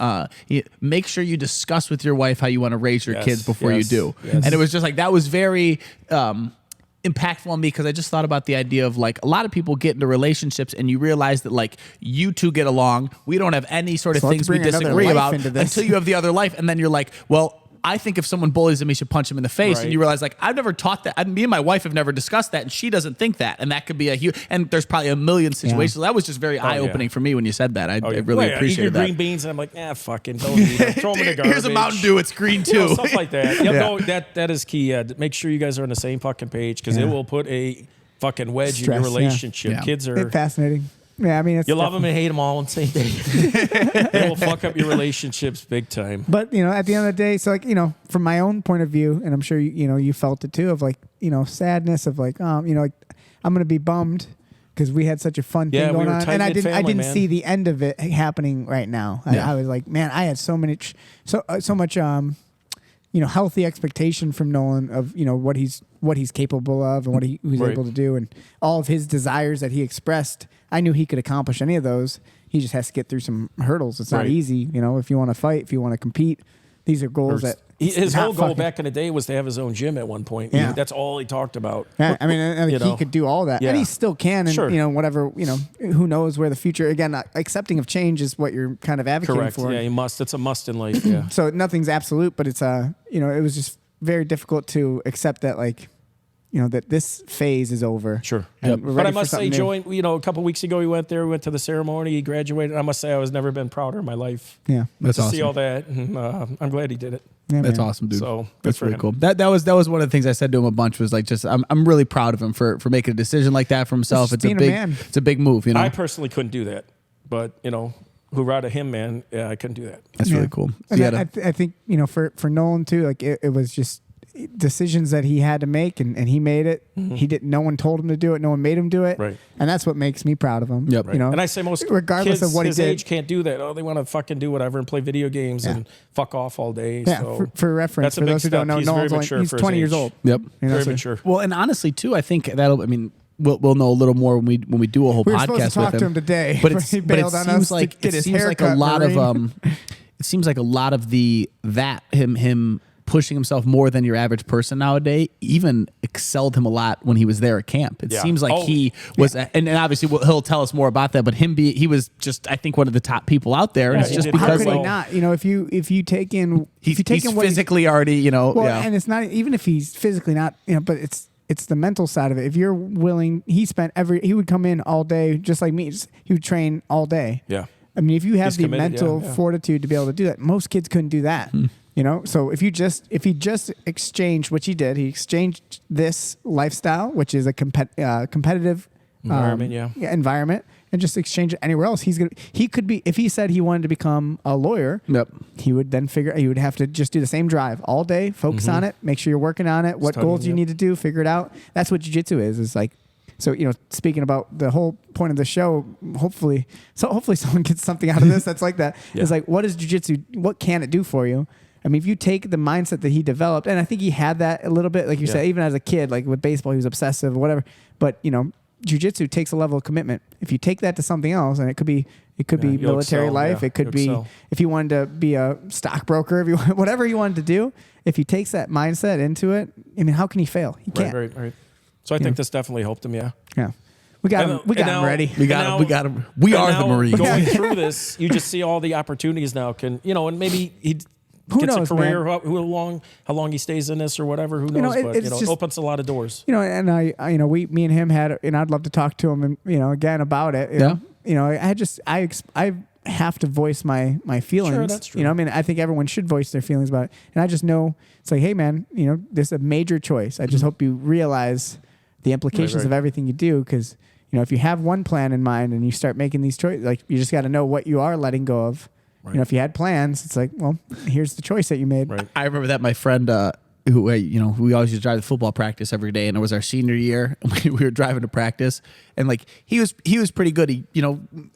make sure you discuss with your wife how you want to raise your kids before you do. Yes. And it was just that was very impactful on me because I just thought about the idea of a lot of people get into relationships and you realize that you two get along. We don't have any sort of So let's things we bring another disagree life about into this. until you have the other life. And then you're like, well, I think if someone bullies him, he should punch him in the face. Right. And you realize, I've never taught that. Me and my wife have never discussed that, and she doesn't think that. And that could be a huge. And there's probably a million situations. That was just very eye-opening for me when you said that. I really appreciate eat your that. green beans, and I'm like, fucking don't eat them. Throw them in the garbage. Here's a Mountain Dew. It's green too. Stuff like that. Yep, no, that is key. Make sure you guys are on the same fucking page because it will put a fucking wedge in your relationship. Yeah. Kids It's are. fascinating. Yeah, I mean, it's You love them and hate them all on the same day. It will fuck up your relationships big time. But at the end of the day, so from my own point of view, and I'm sure you felt it too, of sadness of I'm gonna be bummed because we had such a fun thing going on, and I didn't see the end of it happening right now. I was like, man, I had so much healthy expectation from Nolan of what he's capable of and what he's able to do, and all of his desires that he expressed. I knew he could accomplish any of those. He just has to get through some hurdles. It's not easy, if you want to fight, if you want to compete. These are goals that his whole goal back in the day was to have his own gym at one point. Yeah. That's all he talked about. Yeah, I mean, he could do all that, and he still can. And whatever, who knows where the future. Again, accepting of change is what you're kind of advocating Correct. for. Yeah, you must. It's a must in life. Yeah. So nothing's absolute, but it's it was just very difficult to accept that that this phase is over. Sure. And we're But ready I for must say, something new. Joe, a couple weeks ago, we went to the ceremony, he graduated. I must say, I was never been prouder in my life. Yeah, That's to awesome. see all that. And, I'm glad he did it. Yeah, That's man. awesome, dude. So, that's good for really him. cool. That was one of the things I said to him a bunch was I'm really proud of him for making a decision like that for himself. Just It's a being a big man. it's a big move, I personally couldn't do that. But, hoorah to him, man. Yeah, I couldn't do that. That's really cool. So And you had I think for Nolan too, it was just decisions that he had to make, and he made it. He didn't. No one told him to do it. No one made him do it. Right. And that's what makes me proud of him. Yep. Right. And I say most regardless kids of what he his did, age can't do that. Oh, they want to fucking do whatever and play video games and fuck off all day. Yeah. So For reference, that's a for big those who don't step. know, He's very Nolan's mature he's for his 20 years age. old. Yep. Very so- mature. Well, and honestly too, I think we'll know a little more when we do a whole We were podcast supposed to talk with to him today, But but it's he but it bailed on seems us to like get it his seems like a haircut, lot of Marine. it seems like a lot of him pushing himself more than your average person nowadays even excelled him a lot when he was there at camp. It seems like he was, and obviously he'll tell us more about that, but he was just, I think, one of the top people out there. And it's he just did How because could he well. not? If you take in, he's what he- physically already, well, yeah. and it's not even if he's physically not, but it's the mental side of it. If you're willing, he would come in all day just like me. He would train all day. Yeah. I mean, if you have He's the committed, mental yeah. fortitude to be able to do that, most kids couldn't do that. So if he just exchanged, which he did, he exchanged this lifestyle, which is a competitive Environment, environment, and just exchange it anywhere else. He could be, if he said he wanted to become a lawyer, Yep. he would then he would have to just do the same drive all day, focus on it, make sure you're working on it, what Studying, goals you yep. need to do, figure it out. That's what jiu-jitsu is like. So, speaking about the whole point of the show, hopefully someone gets something out of this that's like that. Yeah. It's like, what is jiu-jitsu? What can it do for you? I mean, if you take the mindset that he developed, and I think he had that a little bit, like you said, even as a kid, like with baseball, he was obsessive or whatever. But, jiu-jitsu takes a level of commitment. If you take that to something else, and it could be you'll military excel, life, yeah, it could you'll be excel. if you wanted to be a stockbroker, whatever you wanted to do, if he takes that mindset into it, I mean, how can he fail? He can't. Right. So I think this definitely helped him, yeah. Yeah. We got him. We got him ready. We got him. We are the Marines. Going through this, you just see all the opportunities now. And maybe he Who gets knows, a career. man? How long he stays in this or whatever. Who knows? But it's just- opens a lot of doors. And me and him had, and I'd love to talk to him, and again about it. You know, I have to voice my feelings. Sure, that's true. I mean, I think everyone should voice their feelings about it. And I just know it's like, hey, man, this is a major choice. I just hope you realize the implications Right. of everything you do, because if you have one plan in mind and you start making these choices, like you just got to know what you are letting go of. Right. If you had plans, it's like, well, here's the choice that you made. Right. I remember that my friend, who we always used to drive to football practice every day, and it was our senior year. And we were driving to practice, and like he was pretty good. He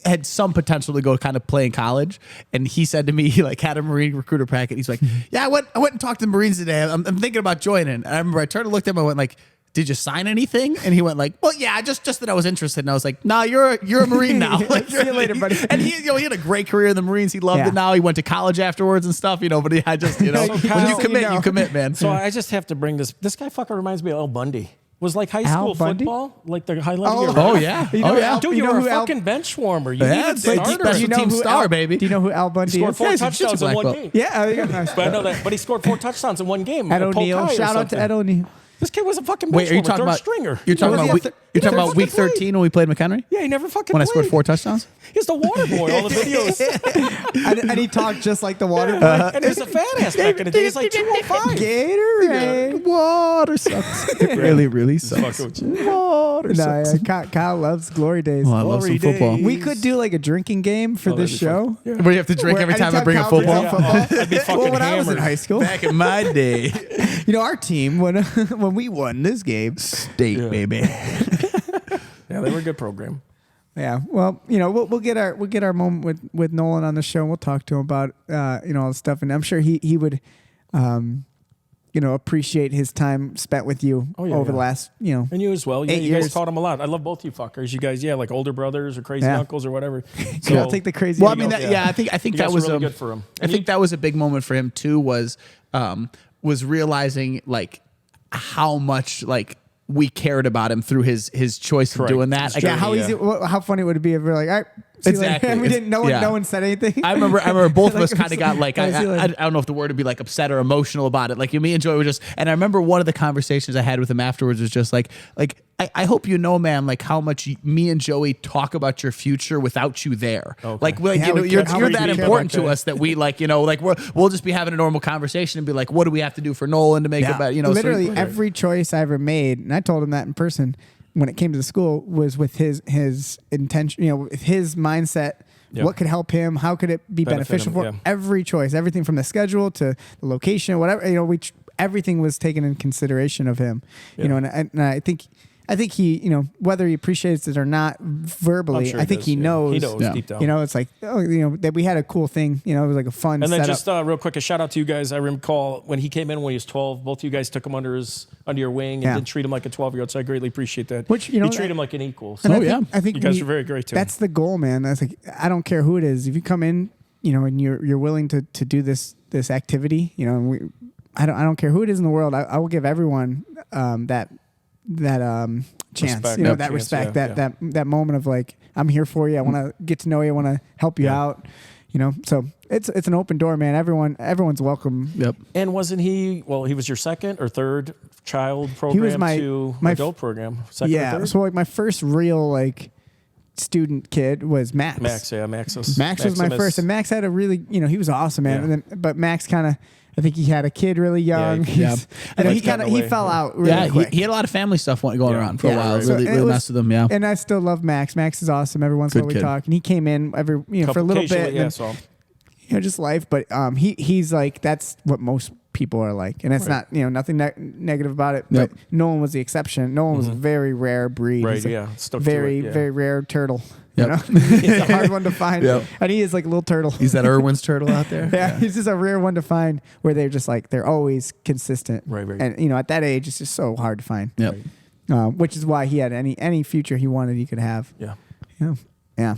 had some potential to go kind of play in college. And he said to me, he like had a Marine recruiter packet. He's like, yeah, I went and talked to the Marines today. I'm thinking about joining. And I remember I turned and looked at him. I went like, did you sign anything? And he went like, well, yeah, just that I was interested. And I was like, nah, you're a Marine now. Like, See you later, buddy. And he had a great career in the Marines. He loved it now. He went to college afterwards and stuff, but I just, when you commit, you commit, man. So I just have to bring this guy fucking reminds me of Al Bundy. Was like high Al school Bundy? football, like the highlight of your Oh, life. yeah. You know Oh, yeah. Dude, You you know were who a Al- fucking bench warmer. You Yeah, needed it's like starter. special team star, baby. Do you know who Al Bundy Scored is? 4 Yeah, he's a jiu-jitsu touchdowns in black one belt. game. Yeah, there you go. But I know that. But he scored 4 touchdowns in one game. Ed at Polk O'Neill. High or Shout out to something. Ed O'Neill. This kid was a fucking Wait, bench are you warmer, talking third about stringer. You're talking Was about he week, a th- you're talking never about week fucking played. 13 when we played McHenry? Yeah, he never fucking When I played. scored 4 touchdowns? He's the water boy. All the videos. And he talked just like the water boy. And he was a fat ass back in the day. He's like 205. Gatorade. Water sucks. It really, really sucks. Water No, sucks. yeah, Kyle loves glory days. Oh, I love some Glory days. football. We could do like a drinking game for this that'd be fun. show. Where you have to drink Where every time I anytime bring a Kyle brings football? up football. I'd be fucking Well, when I was in hammered. high school, Back in my day. our team when we won this game. State, baby. Yeah, they were a good program. Yeah, well, we'll get our moment with Nolan on the show. And we'll talk to him about all the stuff, and I'm sure he would, appreciate his time spent with you over the last And you as well. Yeah, 8 you guys years. taught him a lot. I love both you fuckers. You guys, like older brothers or crazy Yeah. uncles or whatever. So I'll take the crazy. Well, I angle. mean, I think You that guys was were really good for him. I think that was a big moment for him too. Was realizing like how much like we cared about him through his choice of Correct. doing that. It's Like, true. how easy, how funny would it be if we're like, all right, see you later. Exactly. And we didn't. No one, Yeah. no one said anything. I remember both of us Like, kind of got like I see, I don't know if the word would be like upset or emotional about it. Like me and Joey were just, and I remember one of the conversations I had with him afterwards was just like I hope you know, man, like how much me and Joey talk about your future without you there. Okay. Like Yeah, we you're care- that we care important about to that. us that we we'll just be having a normal conversation and be like, what do we have to do for Nolan to make it better? Literally so, every choice I ever made, and I told him that in person when it came to the school, was with his intention, with his mindset. Yeah. What could help him? How could it be Benefit beneficial him, for yeah. every choice? Everything from the schedule to the location, whatever. Everything was taken in consideration of him. Yeah. And I think he, whether he appreciates it or not verbally, I'm sure I think does, he yeah. knows. He knows Yeah. deep down. It's like, that we had a cool thing. It was like a fun And then setup. just real quick, a shout out to you guys. I recall when he came in when he was 12, both of you guys took him under your wing and Yeah. didn't treat him like a 12-year-old. So I greatly appreciate that. Which, you treat him like an equal. So And Oh, I think you guys are very great too. That's the goal, man. That's like, I don't care who it is. If you come in, and you're willing to do this activity, and I don't care who it is in the world. I will give everyone that chance, Respect. that Chance, respect, yeah. that moment of like, I'm here for you. I want to get to know you. I want to help you out. So it's an open door, man. Everyone's welcome. Yep. And wasn't he? Well, he was your second or third child program was my adult program. Second or Yeah. third? So like my first real student kid was Max. Max was Max was my Maximus. first, and Max had a really, he was awesome, man. Yeah. And then, but Max kind of, I think he had a kid really young. Yeah, And Life he got in the he way. fell out really Yeah, quick. he had a lot of family stuff going Yeah. around for a Yeah, while. right. So Really, it really was- messed with him. Yeah. And I still love Max. Max is awesome. Every once in a Good while we kid. talk, and he came in every for a little bit. Occasionally, and yeah, then, so just life. But he's like, that's what most people are like, and it's Right. not nothing negative about it. Yep. But Nolan was the exception. Nolan was a very rare breed. Right, He's a yeah. Stuck to very it, yeah. very rare turtle. Yep. He's a hard one to find, Yep. and he is like a little turtle. He's that Irwin's turtle out there. Yeah, he's just a rare one to find where they're just like they're always consistent. Right. And at that age, it's just so hard to find. Yep. Which is why he had any future he wanted, he could have. Yeah. Yeah.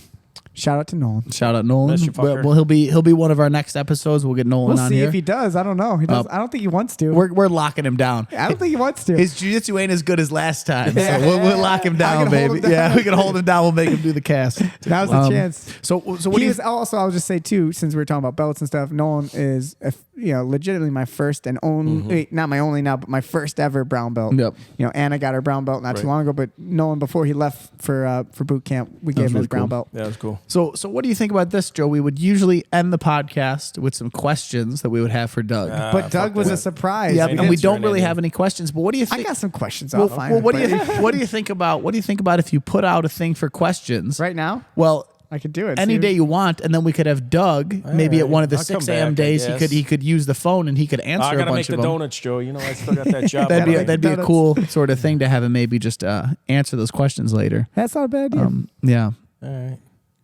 Shout out to Nolan. Shout out Nolan. Miss you, fucker. Well, he'll be one of our next episodes. We'll get Nolan We'll on see here. if he does. I don't know. He does. I don't think he wants to. We're locking him down. I don't think he wants to. His jiu-jitsu ain't as good as last time, Yeah. so we'll lock him I down, can hold baby. him down. Yeah, we can hold him down. We'll make him do the cast. Now's the chance. So what He do you? is also, I'll just say too, since we were talking about belts and stuff, Nolan is, legitimately my first and only, not my only now, but my first ever brown belt. Yep. Anna got her brown belt not too Right. long ago, but Nolan, before he left for boot camp, we gave was him his really brown cool. belt. Yeah, it was cool. So what do you think about this, Joe? We would usually end the podcast with some questions that we would have for Doug. But Doug was a surprise. Yeah, We and we didn't- don't really have any questions. But what do you I think? got some questions. Well, I'll find well, what do them, you what do you think about if you put out a thing for questions right now? Well, I could do it. any See? day you want, and then we could have Doug maybe at right. one of the I'll come 6 a.m. back, I days. guess. He could use the phone and he could answer I a gotta bunch make the of them. donuts, Joe. You know, I still got that job. That'd be Gotta make a donuts. cool sort of thing to have him maybe just answer those questions later. That's not a bad idea. Yeah. All right.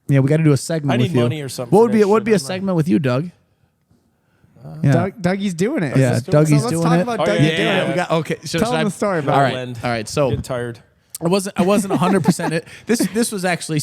Yeah, we got to do a segment I with need you. money or something What for would be that what would be a shit. I'm segment with you, Doug? Yeah. Dougie's doing it. Yeah, So Dougie's let's doing talk it. about Oh, Dougie yeah, doing yeah, it. We got okay. Tell him the story about all it. right. Lend. All right. So Getting tired. I wasn't 100%. This was actually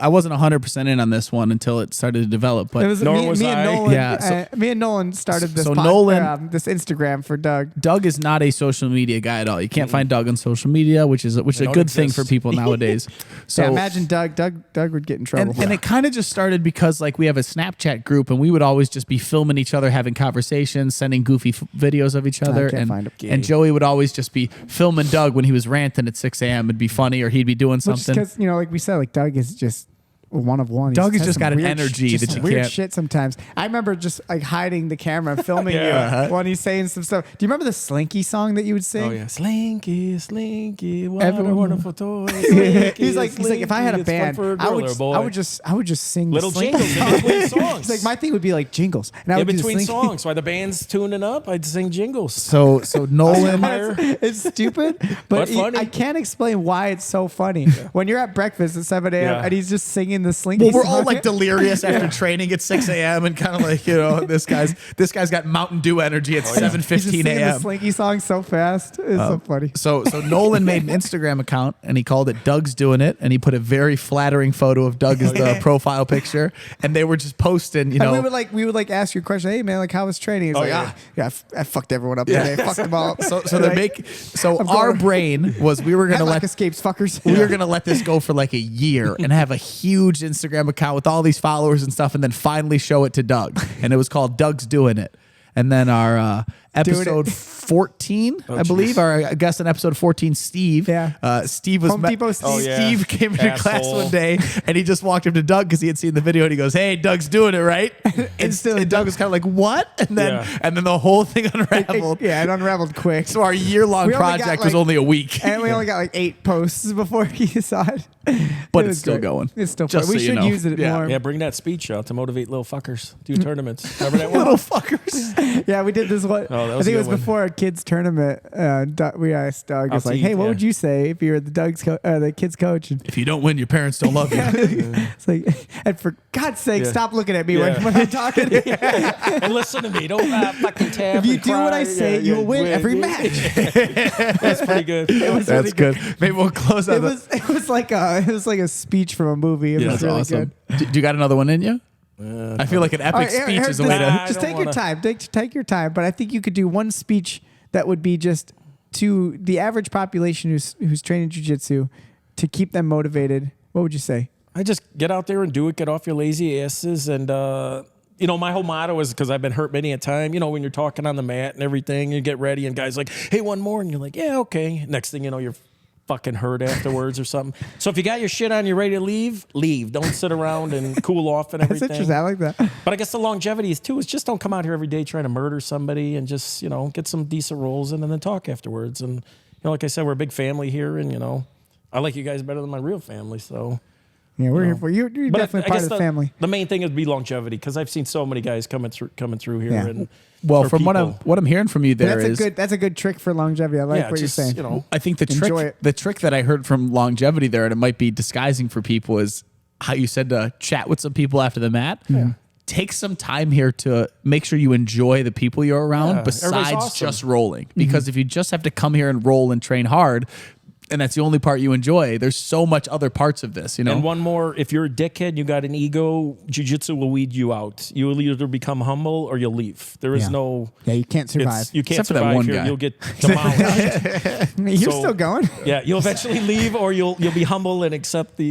I wasn't 100% in on this one until it started to develop. But It was Nor me, was me and I. Nolan. Yeah, Me and Nolan started this. so Nolan- this Instagram for Doug. Doug is not a social media guy at all. You can't find Doug on social media, which is a don't good thing for exist. people nowadays. So Yeah, imagine Doug. Doug would get in trouble. and it kind of just started because like we have a Snapchat group and we would always just be filming each other having conversations, sending goofy videos of each other. can't And, find it. and Joey would always just be filming Doug when he was ranting at 6 a.m. It'd be funny, or he'd be doing something. because like we said, like Doug is just one of one. Doug has has just some got an weird energy just that you weird can't- shit sometimes. I remember just like hiding the camera, and filming Yeah. you when he's saying some stuff. Do you remember the Slinky song that you would sing? Oh yeah, Slinky, Slinky, what Everyone- a wonderful toy. He's like, if I had a Slinky, it's fun band, for a I girl would, or a boy. I would just sing Little the Slinky jingles in song. between songs. He's like, my thing would be like jingles, and I in would do between Slinky. songs, while the band's tuning up, I'd sing jingles. So Nolan. It's stupid, but But funny. I can't explain why it's so funny. When you're at breakfast at 7 a.m. Yeah. and he's just singing the Slinky Well, we're song. all like delirious after training at 6 a.m. and kind of like, this guy's got Mountain Dew energy at He's just 7:15 singing the a.m. Slinky song so fast. It's so funny. So Nolan made an Instagram account and he called it Doug's Doing It, and he put a very flattering photo of Doug as the profile picture, and they were just posting, And we would like ask you a question. Hey man, like how was training? He's like, yeah. I fucked everyone up today. Fucked them all. So they Like, our brain was we were gonna Headlock let escapes fuckers. we were gonna let this go for like a year and have a huge Instagram account with all these followers and stuff, and then finally show it to Doug, and it was called Doug's Doing It. And then our episode 14, I believe, our guest on episode 14, Steve. Yeah. Steve was Home Depot Steve. Oh, yeah. Steve came into class Asshole. one day and he just walked up to Doug because he had seen the video and he goes, "Hey, Doug's doing it, right?" Instantly, and Doug was kind of like, "What?" And then the whole thing unraveled. Yeah, it unraveled quick. So our year-long We only got, project was like- only a week. And we only got like 8 posts before he saw it. But It it's was still great. going. It's still Just fun. We so you should know. use it Yeah. more. Yeah, bring that speech out to motivate little fuckers. Do tournaments. Remember that one? Little fuckers. Yeah, we did this one. Oh, that I was think a it was good one. before a kids tournament. We asked Doug, it's like, see, hey, what yeah. would you say if you were the the kids coach? And If you don't win, your parents don't love you. it's like, and for God's sake, Yeah. stop looking at me Yeah. when I'm talking. And listen to me. Don't fucking tap. If you and do what cry. I say, Yeah, you will yeah, win yeah, every yeah. match. That's pretty good. That's good. Maybe we'll close out. It was like a speech from a movie. It Yeah, was that's really awesome. good. Do you got another one in you? I feel like an epic All right, speech Eric, is a way to. I just don't take your wanna- time. Take your time. But I think you could do one speech that would be just to the average population who's training jiu-jitsu to keep them motivated. What would you say? I just get out there and do it. Get off your lazy asses. And, my whole motto is, because I've been hurt many a time, when you're talking on the mat and everything, you get ready and guys like, hey, one more. And you're like, yeah, okay. Next thing you know, you're fucking hurt afterwards or something. So if you got your shit on, you're ready to leave, leave. Don't sit around and cool off and That's everything. interesting. I like that. But I guess the longevity is too, is just don't come out here every day trying to murder somebody, and just, get some decent rolls in and then talk afterwards. And, like I said, we're a big family here, and, I like you guys better than my real family. So, Yeah, we're here for you. You're but definitely I part guess of the family. The main thing would be longevity, because I've seen so many guys coming through here. Yeah. And Well, for from people. what I'm hearing from you But there is, that's a good trick for longevity. I like Yeah, what just, you're saying. I think Enjoy the it. trick that I heard from longevity there, and it might be disguising for people, is how you said to chat with some people after the mat. Yeah. Take some time here to make sure you enjoy the people you're around Yeah, besides everybody's awesome. just rolling. Because if you just have to come here and roll and train hard, and that's the only part you enjoy, there's so much other parts of this, And one more, if you're a dickhead, you got an ego, jiu-jitsu will weed you out. You will either become humble or you'll leave. There is Yeah. no... Yeah, you can't survive. You can't Except for that survive one here. guy. You'll get demolished. You're so- still going. Yeah, you'll eventually leave, or you'll be humble and accept the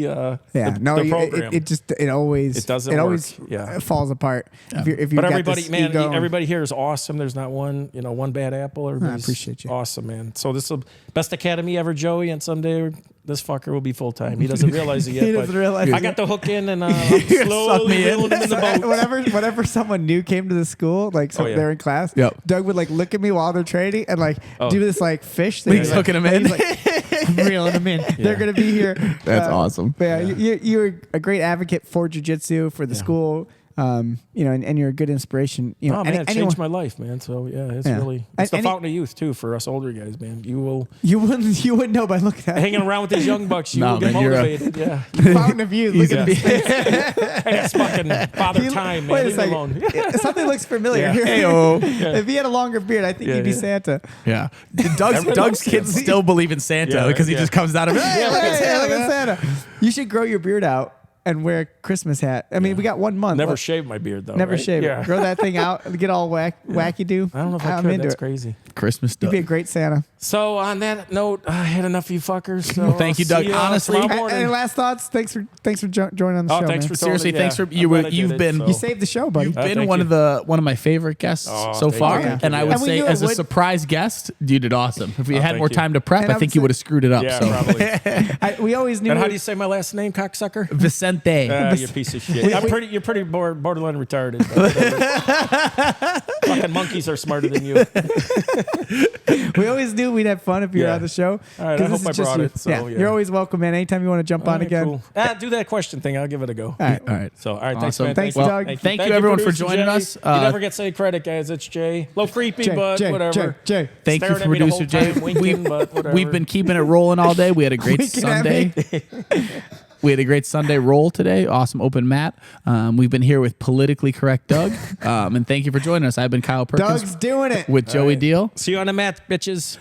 Yeah, the, no, the program. it always It doesn't always work. Yeah. falls apart. If you But got everybody, this man, ego. everybody here is awesome. There's not one bad apple. Everybody's appreciate you. Awesome, man. So this is the best academy ever, Joey, and someday this fucker will be full time. He doesn't realize it yet. He doesn't but realize I it. got the hook in, and I'm Suck slowly me in. reeling him in the boat. Whenever someone new came to the school, like so Oh, yeah. they're in class, Yep. Doug would like look at me while they're training and like Oh. do this like fish thing. He's like, hooking 'em and in. He's like, I'm reeling them in. They're gonna be here. That's awesome. But yeah, you're a great advocate for jiu-jitsu, for the school. And you're a good inspiration. You know, Oh man, it anyone, changed my life, man. So yeah, it's Yeah. really And it's the any- fountain of youth too for us older guys, man. You will you wouldn't know by looking at hanging around with these young bucks. You No, will get man, you're a- motivated. Yeah, the fountain of youth. Look Yeah. at me. hey, it's fucking father time, man. Wait a Leave me second. alone. Something looks familiar. Yeah. Hey-o. If he had a longer beard, I think Yeah, he'd be yeah. Santa. Yeah. Doug's loves kids him. still believe in Santa Yeah, because he yeah. just comes out of it. Hey, look at Santa. Look at Santa. You should grow your beard out and wear a Christmas hat. I mean, we got 1 month. Never left. shave my beard though. Never right? shave Yeah. it. Grow that thing out and get all wacky do. I don't know if I I'm could. into That's it. crazy. Christmas You'd Doug. be a great Santa. So on that note, I had enough of you fuckers. So Thank you, I'll Doug. see ya Honestly- tomorrow morning. And last thoughts? Thanks for joining on the Oh, show. thanks man. for Seriously, totally, thanks for- I'm you glad were- I you've did it, been- so. You saved the show, buddy. You've been thank one you. of my favorite guests Oh, so thank far, you. Thank and you. I would And we say knew it as a would- surprise guest, you did awesome. If we had thank more you. time to prep, And I I think would you say- would have screwed it up. Yeah, so probably. We always knew. And how it- do you say my last name, cocksucker? Vicente. You piece of shit. You're pretty borderline retarded. But whatever. Fucking monkeys are smarter than you. We always knew we'd have fun if you were Yeah. on the show. All right, 'Cause I this hope I is just brought you. it, so, yeah. You're always welcome, man. Anytime you want to jump on All right, again. cool. Do that question thing. I'll give it a go. All right. All right. So, all right, thanks, Awesome. man. Thanks, Thank you. Doug. Thank you, everyone, for producer joining Jay. us. You never get any credit, guys. It's Jay. A little creepy, but whatever. Jay. Thank you, Staring at me the producer whole Jay. time, winking, but whatever. We've been keeping it rolling all day. We had a great Winking at Sunday. We had a great Sunday roll today. Awesome open mat. We've been here with politically correct Doug. And thank you for joining us. I've been Kyle Perkins Doug's doing it. with Joey Deal. See you on the mat, bitches.